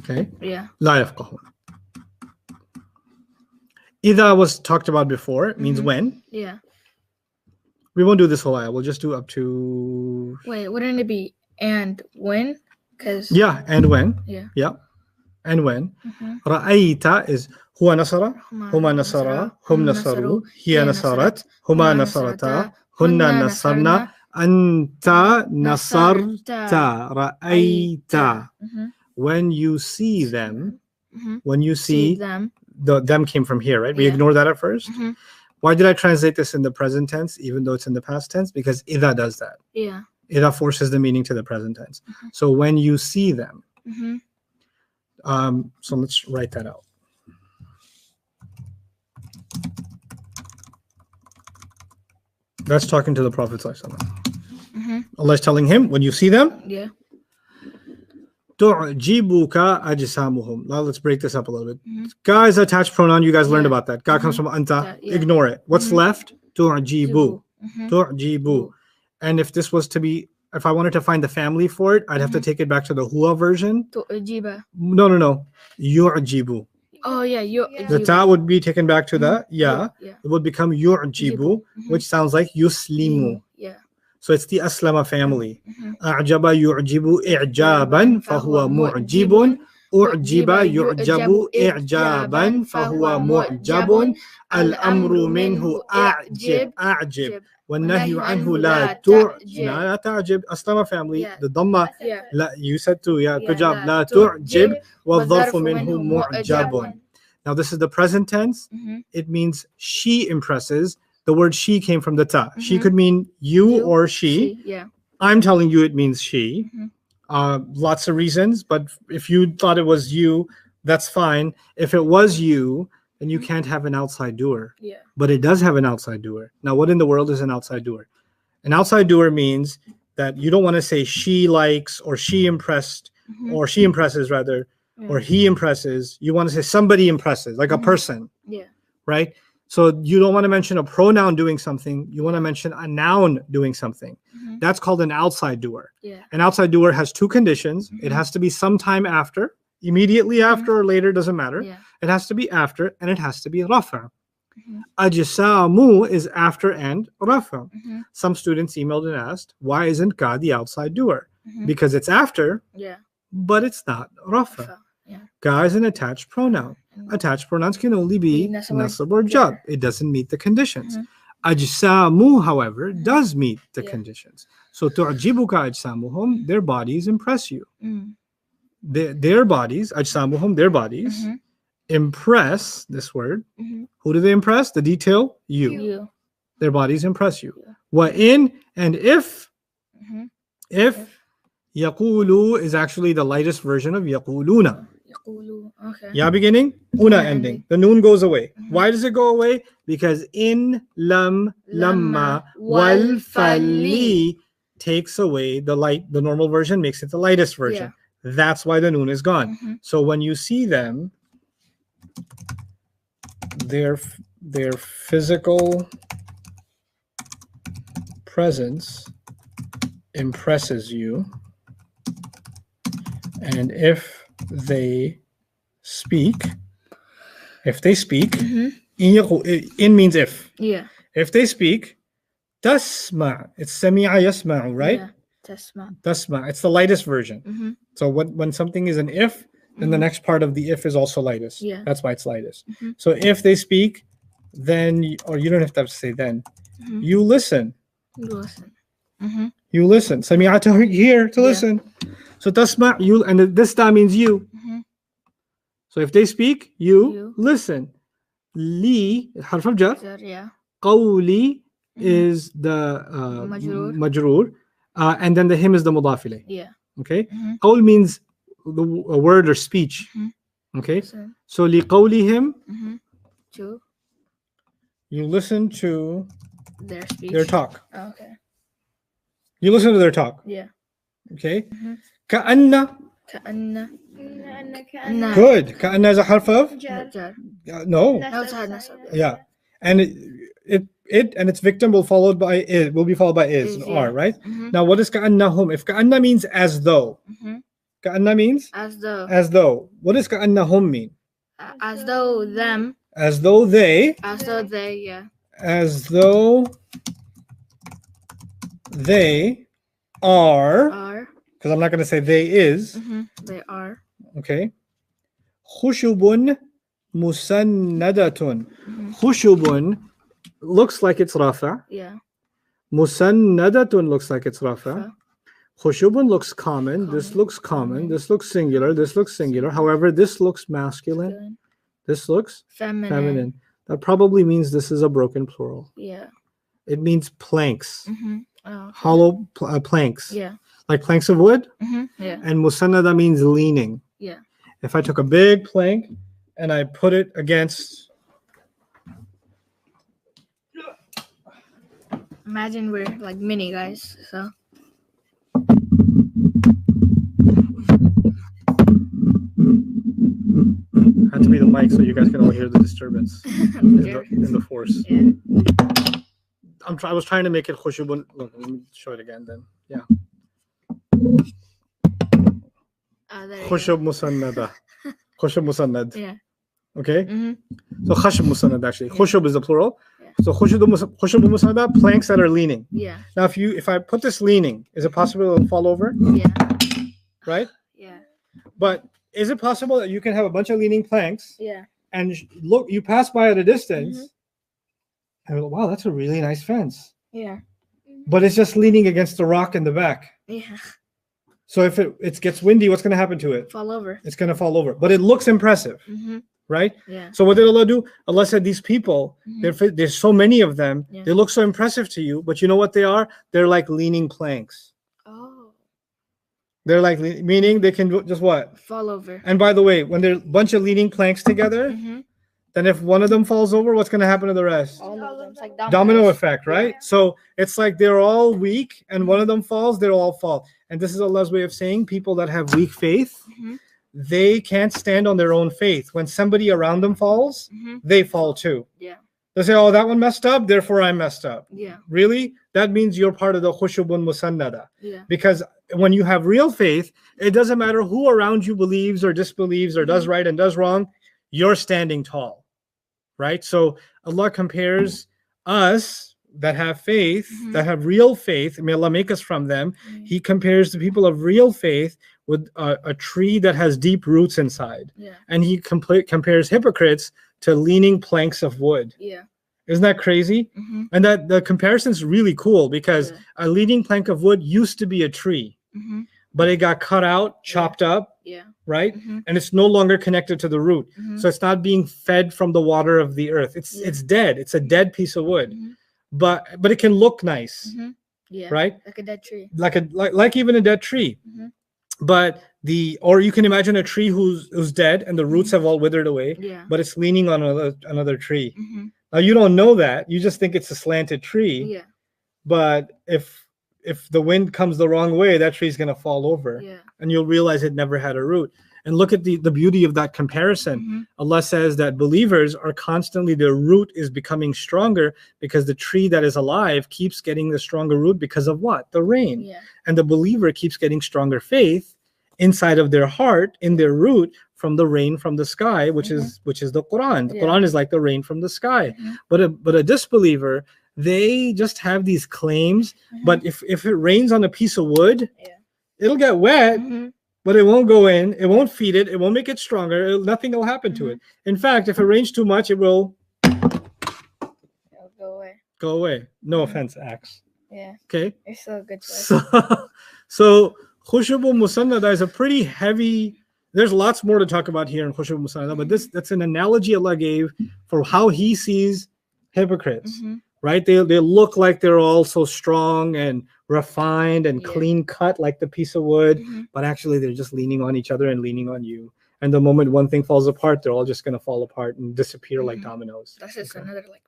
Okay. Yeah. لا يفقهون. إذا was talked about before. It means when. Yeah. We won't do this whole ayah. We'll just do up to. Wait, wouldn't it be and when? Because. Yeah, and when. Yeah. Yeah. And when. رأيت is هو نصر, هما نصرا, هم نصروا, هي نصرت, هما نصرتا, هن نصرنا, أنت نصرت, رأيت. When you see them, when you see them. Them came from here, right? We ignore that at first. Why did I translate this in the present tense, even though it's in the past tense? Because إذا does that. Yeah. إذا forces the meaning to the present tense. So when you see them. So let's write that out. That's talking to the Prophet ﷺ. Mhm. Allah is telling him, when you see them, Yeah. تُعْجِبُكَ أَجْسَامُهُم. Now let's break this up a little bit. Mhm. Ka is attached pronoun. You guys learned Yeah. about that. Ka comes from anta. That, yeah. Ignore it. What's Mhm. left? تُعْجِبُ. Mhm. تُعْجِبُ. Bu. And if this was to be, if I wanted to find the family for it, I'd have to take it back to the huwa version. Tu'jiba. No. يُعْجِبُ. Oh yeah, you. The ta would be taken back to the ya. Yeah. It would become يُعْجِبُ, Mhm. which sounds like yuslimu. Yeah. So it's the aslama family. Mhm. أعجب يعجب إعجابا فهو معجب. أعجب يعجب إعجابا فهو معجب. الأمر منه أعجب والنهي عنه لا تعجب. أسلم family. Yeah. The dhamma. Yeah. لا, you said too. Yeah, good Yeah. job. لا تعجب والظرف والظرف منه منه معجب. Now this is the present tense. Mhm. It means she impresses. The word she came from the ta. She Mhm. could mean you You, or she. Yeah. I'm telling you it means she. Mhm. Lots of reasons, but if you thought it was you, that's fine. If it was you, then you can't have an outside doer. Yeah. But it does have an outside doer. Now, what in the world is an outside doer? An outside doer means that you don't want to say she likes or she impressed Mhm. or she impresses rather or Yeah. he impresses. You want to say somebody impresses, like a Mhm. person, Yeah. right? So you don't want to mention a pronoun doing something. You want to mention a noun doing something. Mhm. That's called an outside doer. Yeah. An outside doer has two conditions. It Mhm. has to be sometime after, immediately after or later, doesn't matter. Yeah. It has to be after, and it has to be rafa. Mhm. Ajsamu is after and rafa. Mhm. Some students emailed and asked, why isn't God the outside doer? Mhm. Because it's after, Yeah. but it's not rafa. Rafa. Yeah. Ga is an attached pronoun. Mhm. Attached pronouns can only be Be nasab or nasab or jar. jar. It doesn't meet the conditions. Mhm. Ajsamu, however, does meet the Yeah. conditions. So tu'jibuka ajsamuhum, their bodies impress you. Mm. Their bodies, ajsamuhum, their bodies, Mhm. impress, this word. Mhm. Who do they impress? The detail? You. You. Their bodies impress you. Yeah. Wa in and if Mhm. yaqulu is actually the lightest version of yaquluna. يقولوا. Okay. Ya beginning, una Una ending. ending. The noon goes away. Mhm. Why does it go away? Because in lam lamma wal fali takes away the light. The normal version makes it the lightest version. That's why the noon is gone. Mhm. So when you see them, their physical presence impresses you, and if they speak, Mhm. in means if. Yeah. If they speak, tasma. It's sami'a yasma'u, right? Yeah. تسمع. Tasma. It's the lightest version. Mhm. So when something is an if, then the Mhm. next part of the if is also lightest. Yeah. That's why it's lightest. Mhm. So if they speak, then or you don't have to say then. Mhm. You listen. Listen. Mhm. You listen. Sami'a to hear, to Yeah. listen. So tasma, you, and this ta means you. Mhm. So if they speak, you You. listen. Li, harf of jar. Yeah. Qawli Mhm. is the Majroor. majroor. And then the him is the mudaf ilayh. Yeah. Okay. Mhm. Qawl means a word or speech. Mhm. Okay. Listen. So li qawlihim, Mhm. To you listen to their speech. their talk. Oh, okay. You listen to their talk. Yeah. Okay. Mhm. Ka'anna. كأن كأن Good. Ka'anna is a harf of? جار. جار. No. Outside nasab. Yeah. And it and its victim will be followed by is and Is, are, yeah. right? Mhm. Now what is ka'annahum? If ka'anna means as though, Mhm. ka'anna means As though. as though. What does ka'annahum mean? As though them. As though they, As though they. Yeah. as though they are, Are. because I'm not going to say they is, Mhm. They are. okay? Khushubun musannadatun. Mhm. Khushubun looks like it's rafa. Yeah. Musannadatun looks like it's rafa. Rafa. Khushubun looks common. This Common. looks common. Common. This looks singular. This looks singular. However, this looks masculine. Feeling. This looks Feminine. feminine. That probably means this is a broken plural. Yeah. It means planks, Mhm. Oh. hollow planks, Yeah. like planks of wood. Mhm. Yeah. And musannada means leaning. Yeah. If I took a big plank and I put it against Imagine we're like mini guys. So Had to be the mic so you guys can all hear the disturbance in the force. Yeah. I was trying to make it khushubun. Look, let me show it again then. Yeah. There you go. Khushub musannada. Khushub musannad. Yeah. Okay? Mm-hmm. So khashub musannad actually. Yeah. Khushub is the plural. Yeah. So khushub musannada, planks that are leaning. Yeah. Now if I put this leaning, is it possible it'll fall over? Yeah. Right? Yeah. But is it possible that you can have a bunch of leaning planks Yeah. and look, you pass by at a distance Mhm. and you're like, wow, that's a really nice fence. Yeah. But it's just leaning against the rock in the back. Yeah. So if it gets windy, what's going to happen to it? Fall over. It's going to fall over. But it looks impressive, Mm-hmm. right? Yeah. So what did Allah do? Allah said these people, Mhm. there's so many of them, Yeah. they look so impressive to you, but you know what they are? They're like leaning planks. Oh. They're like, meaning they can just what? Fall over. And by the way, when there's a bunch of leaning planks together, Mm-hmm. then if one of them falls over, what's going to happen to the rest? All of them. It's like Domino effect, right? Yeah. So it's like they're all weak, and one of them falls, they'll all fall. And this is Allah's way of saying people that have weak faith, Mm-hmm. they can't stand on their own faith. When somebody around them falls, Mm-hmm. they fall too. Yeah. They say, oh, that one messed up, therefore I messed up. Yeah. Really? That means you're part of the khushubun musannada. Yeah. Because when you have real faith, it doesn't matter who around you believes or disbelieves or does right and does wrong, you're standing tall, right? So Allah compares us that have faith, Mhm. that have real faith, may Allah make us from them. Mhm. He compares the people of real faith with a tree that has deep roots inside. Yeah. And he compares hypocrites to leaning planks of wood. Yeah. Isn't that crazy? Mm-hmm. And that the comparison is really cool because Yeah. a leaning plank of wood used to be a tree, Mm-hmm. but it got cut out, chopped up, Yeah. right? Mm-hmm. And it's no longer connected to the root. Mm-hmm. So it's not being fed from the water of the earth. It's Yeah. it's dead. It's a dead piece of wood. Mhm. But it can look nice, Mm-hmm. Yeah. right? Like a dead tree. Like even a dead tree. Mhm. But or you can imagine a tree who's dead and the roots Mhm. have all withered away, Yeah. but it's leaning on another tree. Mm-hmm. Now you don't know that. You just think it's a slanted tree. Yeah. But if the wind comes the wrong way, that tree's going to fall over, Yeah. and you'll realize it never had a root. And look at the beauty of that comparison. Mm-hmm. Allah says that believers are constantly, their root is becoming stronger because the tree that is alive keeps getting the stronger root because of what? The rain. Yeah. And the believer keeps getting stronger faith inside of their heart, in their root, from the rain from the sky, which is the Quran. The Yeah. Quran is like the rain from the sky. Mhm. But a disbeliever, they just have these claims. Mhm. But if it rains on a piece of wood, Yeah. it'll get wet, Mm-hmm. but it won't go in. It won't feed it. It won't make it stronger. Nothing will happen to it. In fact, if it rains too much, it will It'll go away. go away. No Mhm. offense, Axe. Yeah. Okay. You're so good. So Khushubu Musannada is a pretty heavy. There's lots more to talk about here in Khushubu Musannada, but that's an analogy Allah gave for how He sees hypocrites. Mm-hmm. Right? They look like they're all so strong and refined and Yeah. clean cut like the piece of wood, Mm-hmm. but actually they're just leaning on each other and leaning on you. And the moment one thing falls apart, they're all just going to fall apart and disappear like Mhm. dominoes. That's just Okay. another like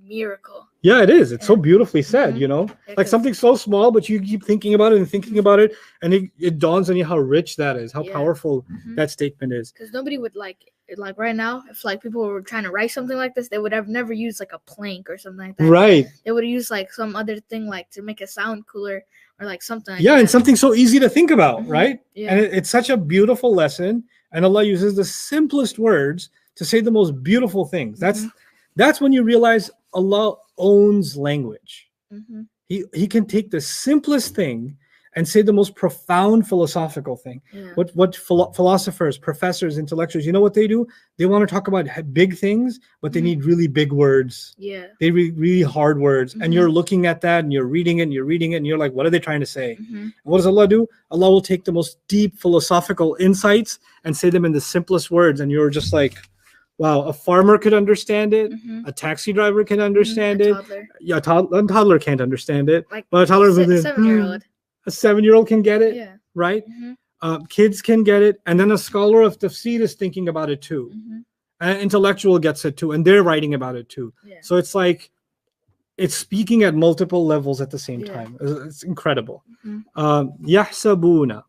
miracle. Yeah, it is. It's so Yeah. beautifully said, Mhm. you know? Yeah, Like 'cause- something so small, but you keep thinking about it and thinking about it, and it dawns on you how rich that is, how Yeah. powerful Mhm. that statement is. Because nobody would like right now, if like people were trying to write something like this, they would have never used like a plank or something like that. Right. They would use like some other thing like to make it sound cooler or like something like Yeah, that. and something so easy to think about, Mhm. right? Yeah. And it's such a beautiful lesson, and Allah uses the simplest words to say the most beautiful things. That's when you realize Allah owns language. Mhm. He can take the simplest thing and say the most profound philosophical thing. Yeah. What philosophers, professors, intellectuals, you know what they do? They want to talk about big things, but they Mhm. need really big words. Yeah. They read really hard words, and Mhm. you're looking at that and you're reading it and you're reading it and you're like, what are they trying to say? Mhm. And what does Allah do? Allah will take the most deep philosophical insights and say them in the simplest words, and you're just like, wow, a farmer could understand it, Mhm. a taxi driver can understand A it. toddler. Yeah, a toddler can't understand it, Like but a toddler, 7-year-old. a 7-year-old can get it, Yeah. right? Mhm. Kids can get it, and then a scholar of tafsir is thinking about it too. Mhm. An intellectual gets it too, and they're writing about it too. Yeah. So it's like it's speaking at multiple levels at the same Yeah. time. It's incredible. Mhm. Yahsabuna.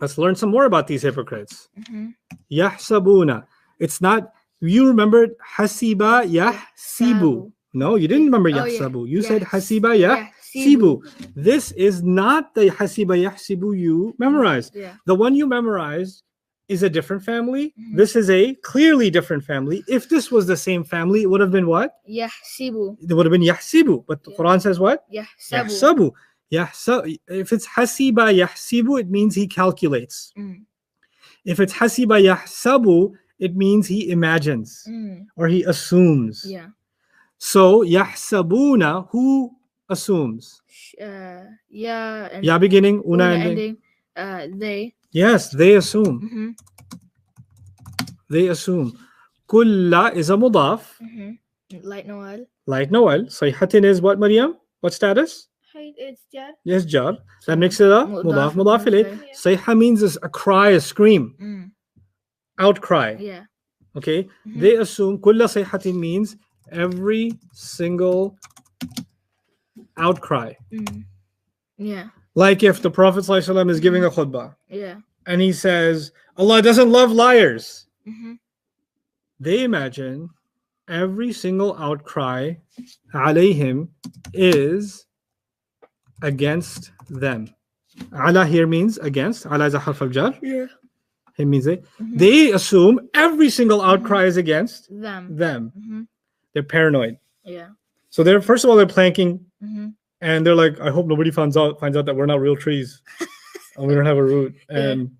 Let's learn some more about these hypocrites. Mhm. Yahsabuna. It's not, you remembered hasiba yahsibu. Sabu. No, you didn't remember Oh, yeah. yahsabu. You said Yes. hasiba Yeah, yahsibu. This is not the hasiba yahsibu you memorized. Yeah. The one you memorized is a different family. Mhm. This is a clearly different family. If this was the same family, it would have been what? Yahsibu. It would have been yahsibu. But the Yeah. Quran says what? Yahsabu. Yahsabu. If it's hasiba yahsibu, it means he calculates. Mm. If it's hasiba yahsabu, it means he imagines Mm. or he assumes. Yeah. So yahsabuna, who assumes? Yeah. And Ya beginning, una Una ending. ending. They. Yes, they assume. Mhm. They assume. Kulla is a mudaf. Mhm. Light Noel. Like Noel. Sayhatin is what, Maryam? What status? Height is jar. Yes, jar. That makes it a mudaf, mudaf ilayh. Sayha means a cry, a scream, Mm. outcry. Yeah. Okay? Mhm. They assume kulla sayhatin means every single outcry. Mm. Yeah. Like if the Prophet ﷺ is giving a khutbah Yeah. and he says, Allah doesn't love liars. Mhm. They imagine every single outcry alayhim is against them. Ala here means against. Ala is a harf of jar. Yeah. It means they. Mhm. They assume every single outcry is against Them. them. Mhm. They're paranoid. Yeah. So they're first of all they're planking Mhm. and they're like, I hope nobody finds out that we're not real trees and we don't have a root. And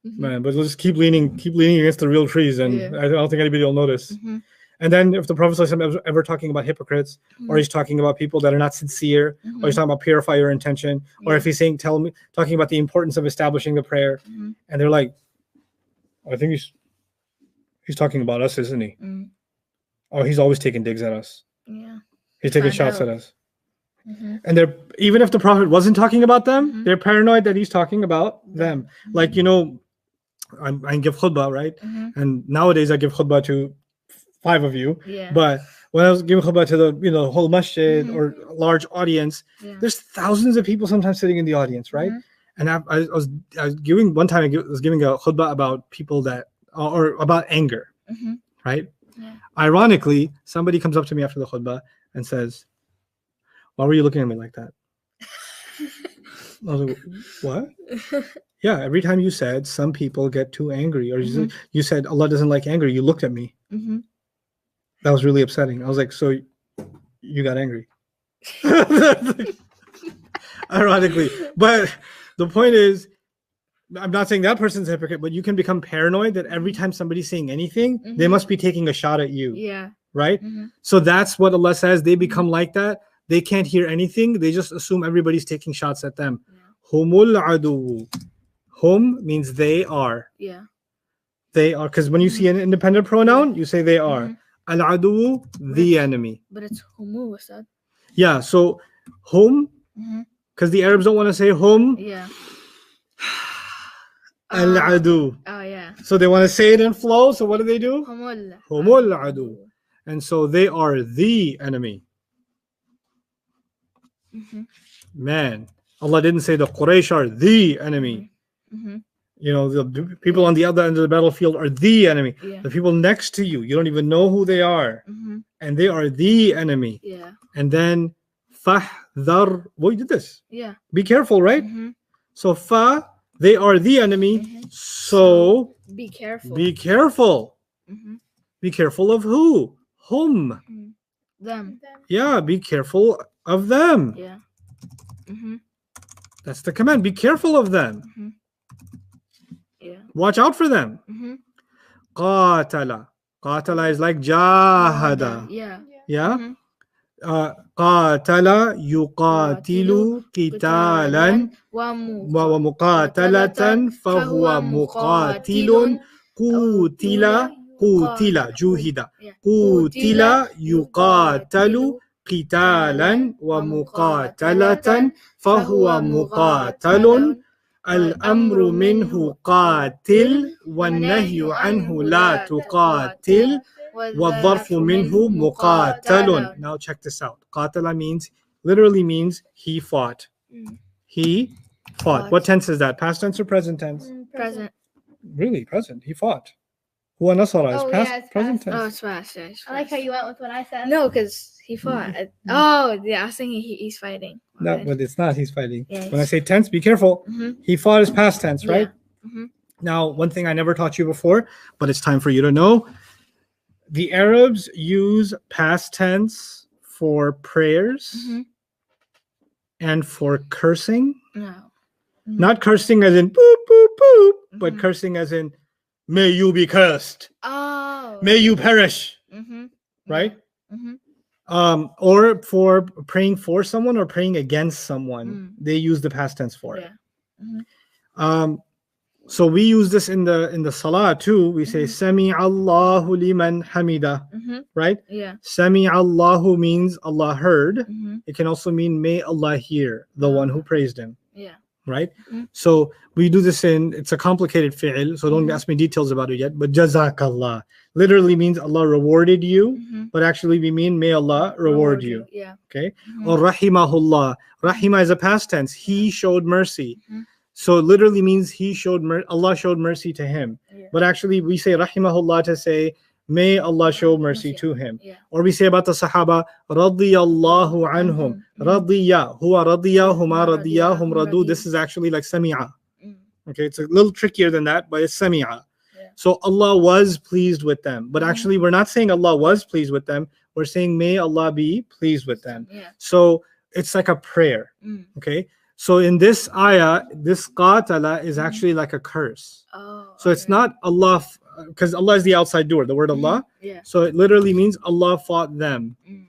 Mhm. man, but we'll just keep leaning against the real trees, and Yeah. I don't think anybody will notice. Mhm. And then if the Prophet ﷺ is ever talking about hypocrites, or Mhm. he's talking about people that are not sincere, or he's talking about purify your intention, or Yeah. if he's talking about the importance of establishing the prayer, Mhm. and they're like, I think he's talking about us, isn't he? Mm. Oh, he's always taking digs at us. Yeah. He's taking Find shots out. at us. Mhm. And they're even if the Prophet wasn't talking about them, Mhm. they're paranoid that he's talking about them. Mhm. Like I give khutbah, right? Mhm. And nowadays I give khutbah to 5 of you. Yeah. But when I was giving khutbah to the whole masjid Mhm. or a large audience, Yeah. there's thousands of people sometimes sitting in the audience, right? Mhm. And I was giving one time I was giving a khutbah about people that or about anger, Mhm. right? Yeah. Ironically, somebody comes up to me after the khutbah and says, "Why were you looking at me like that?" I was like, "What?" Yeah, every time you said some people get too angry, or you said Allah doesn't like anger, you looked at me. Mhm. That was really upsetting. I was like, so you got angry. Ironically. But the point is, I'm not saying that person's a hypocrite, but you can become paranoid that every time somebody's saying anything, they Mhm. must be taking a shot at you, Yeah. right? Mhm. So that's what Allah says. They become like that. They can't hear anything. They just assume everybody's taking shots at them. Humul adu. Hum means they are. Yeah. They are, because when you see an independent pronoun, you say they are. Mhm. Al-adu, the enemy. But it's humu, what's that? Yeah, so hum, Mhm. because the Arabs don't want to say hum, Yeah. al-adu. Oh yeah. So they want to say it in flow, so what do? Humul. Humul adu. And so they are the enemy. Mhm. Man, Allah didn't say the Quraysh are the enemy. Mhm. The people on the other end of the battlefield are the enemy. Yeah. The people next to you, you don't even know who they are. Mhm. And they are the enemy. Yeah. And then fahdhar, well, you did this. Yeah. Be careful, right? Mhm. So fa, they are the enemy. Mhm. So Be careful. be careful. Mhm. Be careful of who? Hum. Mhm. Them. Yeah, be careful of them. Yeah. Mhm. That's the command. Be careful of them. Mhm. Yeah. Watch out for them. Mhm. Qatala. Qatala is like jahada. Yeah. Yeah. Mhm. Qatala yuqatilu qitalan ومقاتلة فهو مقاتل قتل جوهد قتل يقاتل قتالا ومقاتلة فهو مقاتل الأمر منه قاتل والنهي عنه لا تقاتل وَالظَّرْفُ مِنْهُ مُقَاتَلٌ. Now check this out. قَاتَلَ means, literally means he fought. Mm. He fought. What tense is that? Past tense or present tense? Present. Really, present. He fought. Huwa nasara is Oh, past, yeah, it's present past. Oh, tense. it's fast. Yeah, it's I like how fast. you went with what I said. No, because he fought. Oh, yeah. I was thinking he's fighting. My No, bad. but it's not. He's fighting. Yeah, When I say tense, be careful. Mhm. He fought is past tense, right? Yeah. Mhm. Now, one thing I never taught you before, but it's time for you to know. The Arabs use past tense for prayers Mhm. and for cursing. No. Not cursing as in boop, boop, boop, but Mhm. cursing as in, may you be cursed. Oh. May you perish, Mm-hmm. right? Mm-hmm. Or for praying for someone or praying against someone, Mm. they use the past tense for it. Yeah. So we use this in the salah too. We say Sami Allahu liman hamida, Mm-hmm. right? Yeah. Sami Allahu means Allah heard. Mm-hmm. It can also mean may Allah hear the one who praised him, Yeah. right? Mhm. So we do this it's a complicated fi'l, so don't Mhm. ask me details about it yet, but Jazakallah literally means Allah rewarded you, Mm-hmm. but actually we mean may Allah reward you. Yeah. Okay? Mhm. Or rahimahullah. Rahima is a past tense. He showed mercy. Mhm. So it literally means Allah showed mercy to him. Yeah. But actually we say rahimahullah to say may Allah show mercy to him. Yeah. Or we say about the Sahaba, radiyallahu anhum. Radiya, huwa radiyahuma radiyahum radu. This is actually like sami'a. Mm. Okay, it's a little trickier than that, but it's sami'a. Yeah. So Allah was pleased with them. But actually we're not saying Allah was pleased with them. We're saying may Allah be pleased with them. Yeah. So it's like a prayer. Mm. Okay. So in this ayah, this qatala is actually like a curse. Oh. So it's not Allah, because Allah is the outside doer, the word Allah. Yeah. So it literally means Allah fought them, Mm.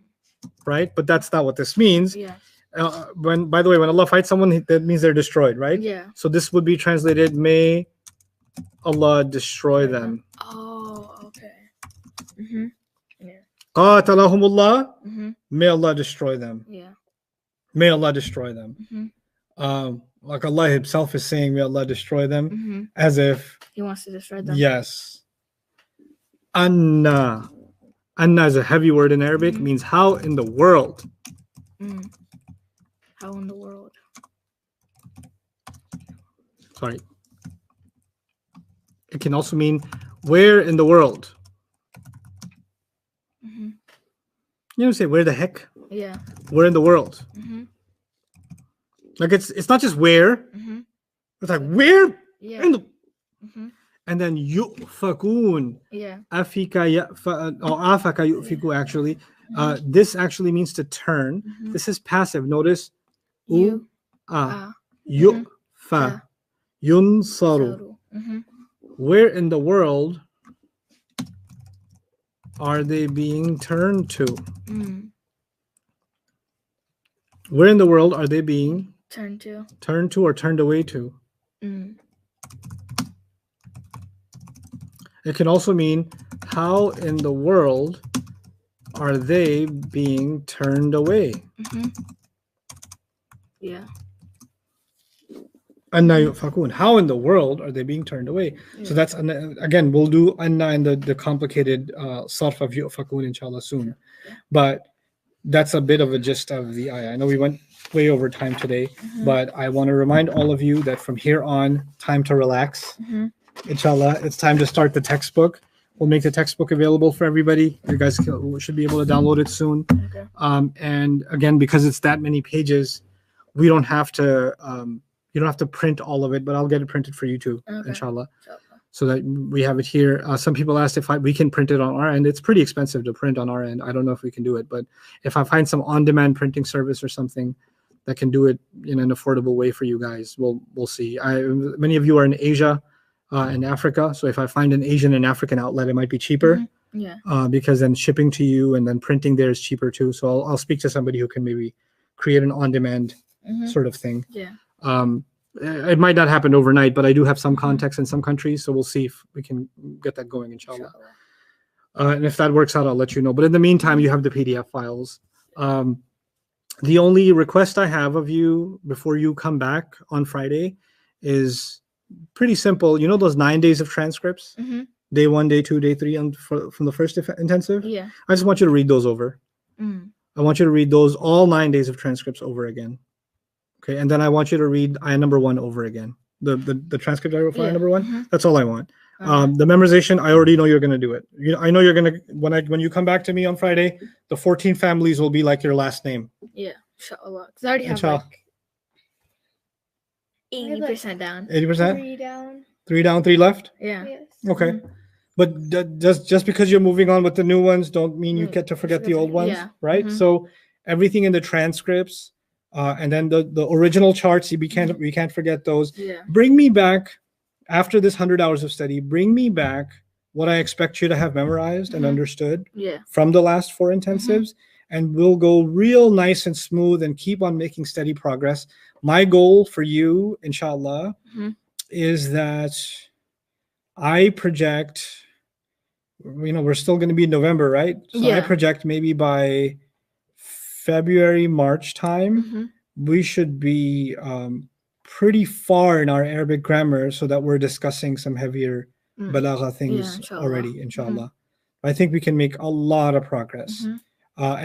right? But that's not what this means. Yeah. By the way, when Allah fights someone, that means they're destroyed, right? Yeah. So this would be translated, may Allah destroy them. Oh. Okay. Mm-hmm. Yeah. Qatalahumullah, Mm-hmm. may Allah destroy them. Yeah. May Allah destroy them. Mm-hmm. Like Allah himself is saying, may Allah destroy them, Mm-hmm. as if, He wants to destroy them. yes. Anna. Anna is a heavy word in Arabic, Mhm. means how in the world. Mm. How in the world? Sorry. It can also mean where in the world. Mm-hmm. You know, say where the heck? Yeah. Where in the world? Mm-hmm. Like it's not just where. Mm-hmm. It's like where Yeah. in the, Mm-hmm. and then yufakun. Yeah. Afika or afaka yufiku actually. This actually means to turn. Mhm. This is passive. Notice You. yufa yunsaru. Mm-hmm. Where in the world are they being turned to? Mm. Where in the world are they being Turn to. turned to or turned away to? Mm. It can also mean how in the world are they being turned away? Mm-hmm. Yeah. Anna yufakun. How in the world are they being turned away? So that's again, we'll do anna and the complicated sarf of yufakun inshallah soon. But that's a bit of a gist of the ayah. I know we went way over time today, but I want to remind all of you that from here on, time to relax. Mhm. Inshallah, it's time to start the textbook. We'll make the textbook available for everybody. You guys should be able to download it soon. Okay. And again, because it's that many pages, we don't have to. You don't have to print all of it, but I'll get it printed for you too, Okay. inshallah, so that we have it here. Some people asked if we can print it on our end. It's pretty expensive to print on our end. I don't know if we can do it, but if I find some on-demand printing service or something that can do it in an affordable way for you guys, we'll see. Many of you are in Asia and Africa, so if I find an Asian and African outlet, it might be cheaper. Yeah. Because then shipping to you and then printing there is cheaper too. So I'll speak to somebody who can maybe create an on-demand Mhm. sort of thing. Yeah. It might not happen overnight, but I do have some contacts in some countries, so we'll see if we can get that going, inshallah. And if that works out, I'll let you know. But in the meantime, you have the PDF files. The only request I have of you before you come back on Friday is pretty simple. You know those 9 days of transcripts? Mhm. day 1, day 2, day 3, and from the first intensive. Yeah. I just want you to read those over. Mm. I want you to read those all 9 days of transcripts over again. Okay, and then I want you to read ayah number 1 over again. The transcript I wrote for ayah Yeah. number 1. Mhm. That's all I want. Uh-huh. The memorization, I already know you're gonna do it. I know you're gonna when you come back to me on Friday, the 14 families will be like your last name. Yeah. Inshallah. Because I already have Inshallah. like 80% down. 80%, 3 down. 3 down, 3 left. Yeah. Yes. Okay, Mhm. but just because you're moving on with the new ones, don't mean you Mm, get to forget the old ones, yeah. right? Mhm. So everything in the transcripts, and then the original charts, we can't forget those. Yeah. Bring me back after this 100 hours of study. Bring me back what I expect you to have memorized and Mhm. understood Yeah. from the last 4 intensives, and we'll go real nice and smooth and keep on making steady progress. My goal for you, inshallah, Mhm. is that I project, we're still going to be in November, right? So I Yeah. project maybe by February, March time, Mhm. we should be pretty far in our Arabic grammar so that we're discussing some heavier Mm. balagha things inshallah. already, inshallah. I think we can make a lot of progress, Mhm.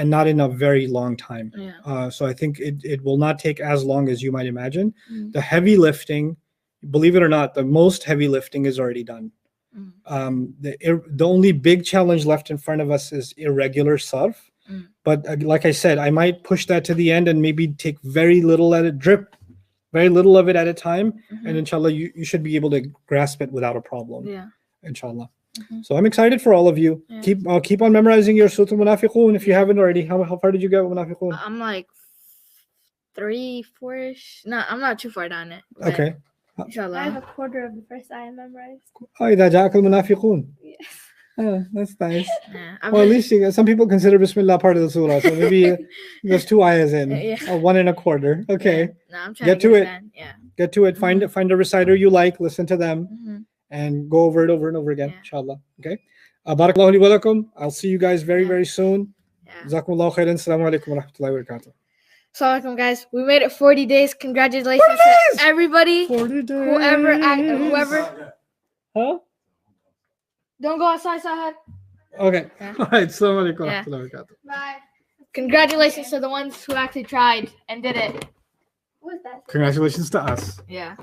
and not in a very long time. Yeah. So I think it will not take as long as you might imagine. Mm. The heavy lifting, believe it or not, the most heavy lifting is already done. Mm. The only big challenge left in front of us is irregular sarf. Mm. But like I said, I might push that to the end and maybe take very little at a drip, very little of it at a time. Mhm. And inshallah, you should be able to grasp it without a problem. Yeah. Inshallah. Mhm. So I'm excited for all of you. Yeah. Keep on memorizing your Surah Al-Munafiqun if you haven't already. How far did you get with Munafiqun? I'm like 3, 4-ish. No, I'm not too far down it. but Okay. I have Inshallah. a quarter of the first ayah memorized. إذا جاءك المنافقون. Yes. Oh, that's nice. Yeah. Well, at least some people consider Bismillah part of the surah. So maybe there's 2 ayahs in, Yeah. or 1 1/4. Okay. Yeah. No, I'm trying Get to to get it. done. Yeah. Get to it. Find a reciter you like, listen to them, Mhm. and go over it over and over again, Yeah. inshallah. Okay. Barakallahu li wa lakum. I'll see you guys very, Yeah. very soon. Yeah. Jazakumullahu khairan. Assalamu alaikum wa rahmatullahi wa barakatuh. Assalamualaikum, guys. We made it 40 days. Congratulations 40 days! to everybody. 40 days. Whoever. Huh? Don't go outside, Sahad. Okay. Yeah. All right. Assalamu alaikum wa Yeah. rahmatullahi wa barakatuh. Bye. Congratulations to the ones who actually tried and did it. What was that? Congratulations to us. Yeah.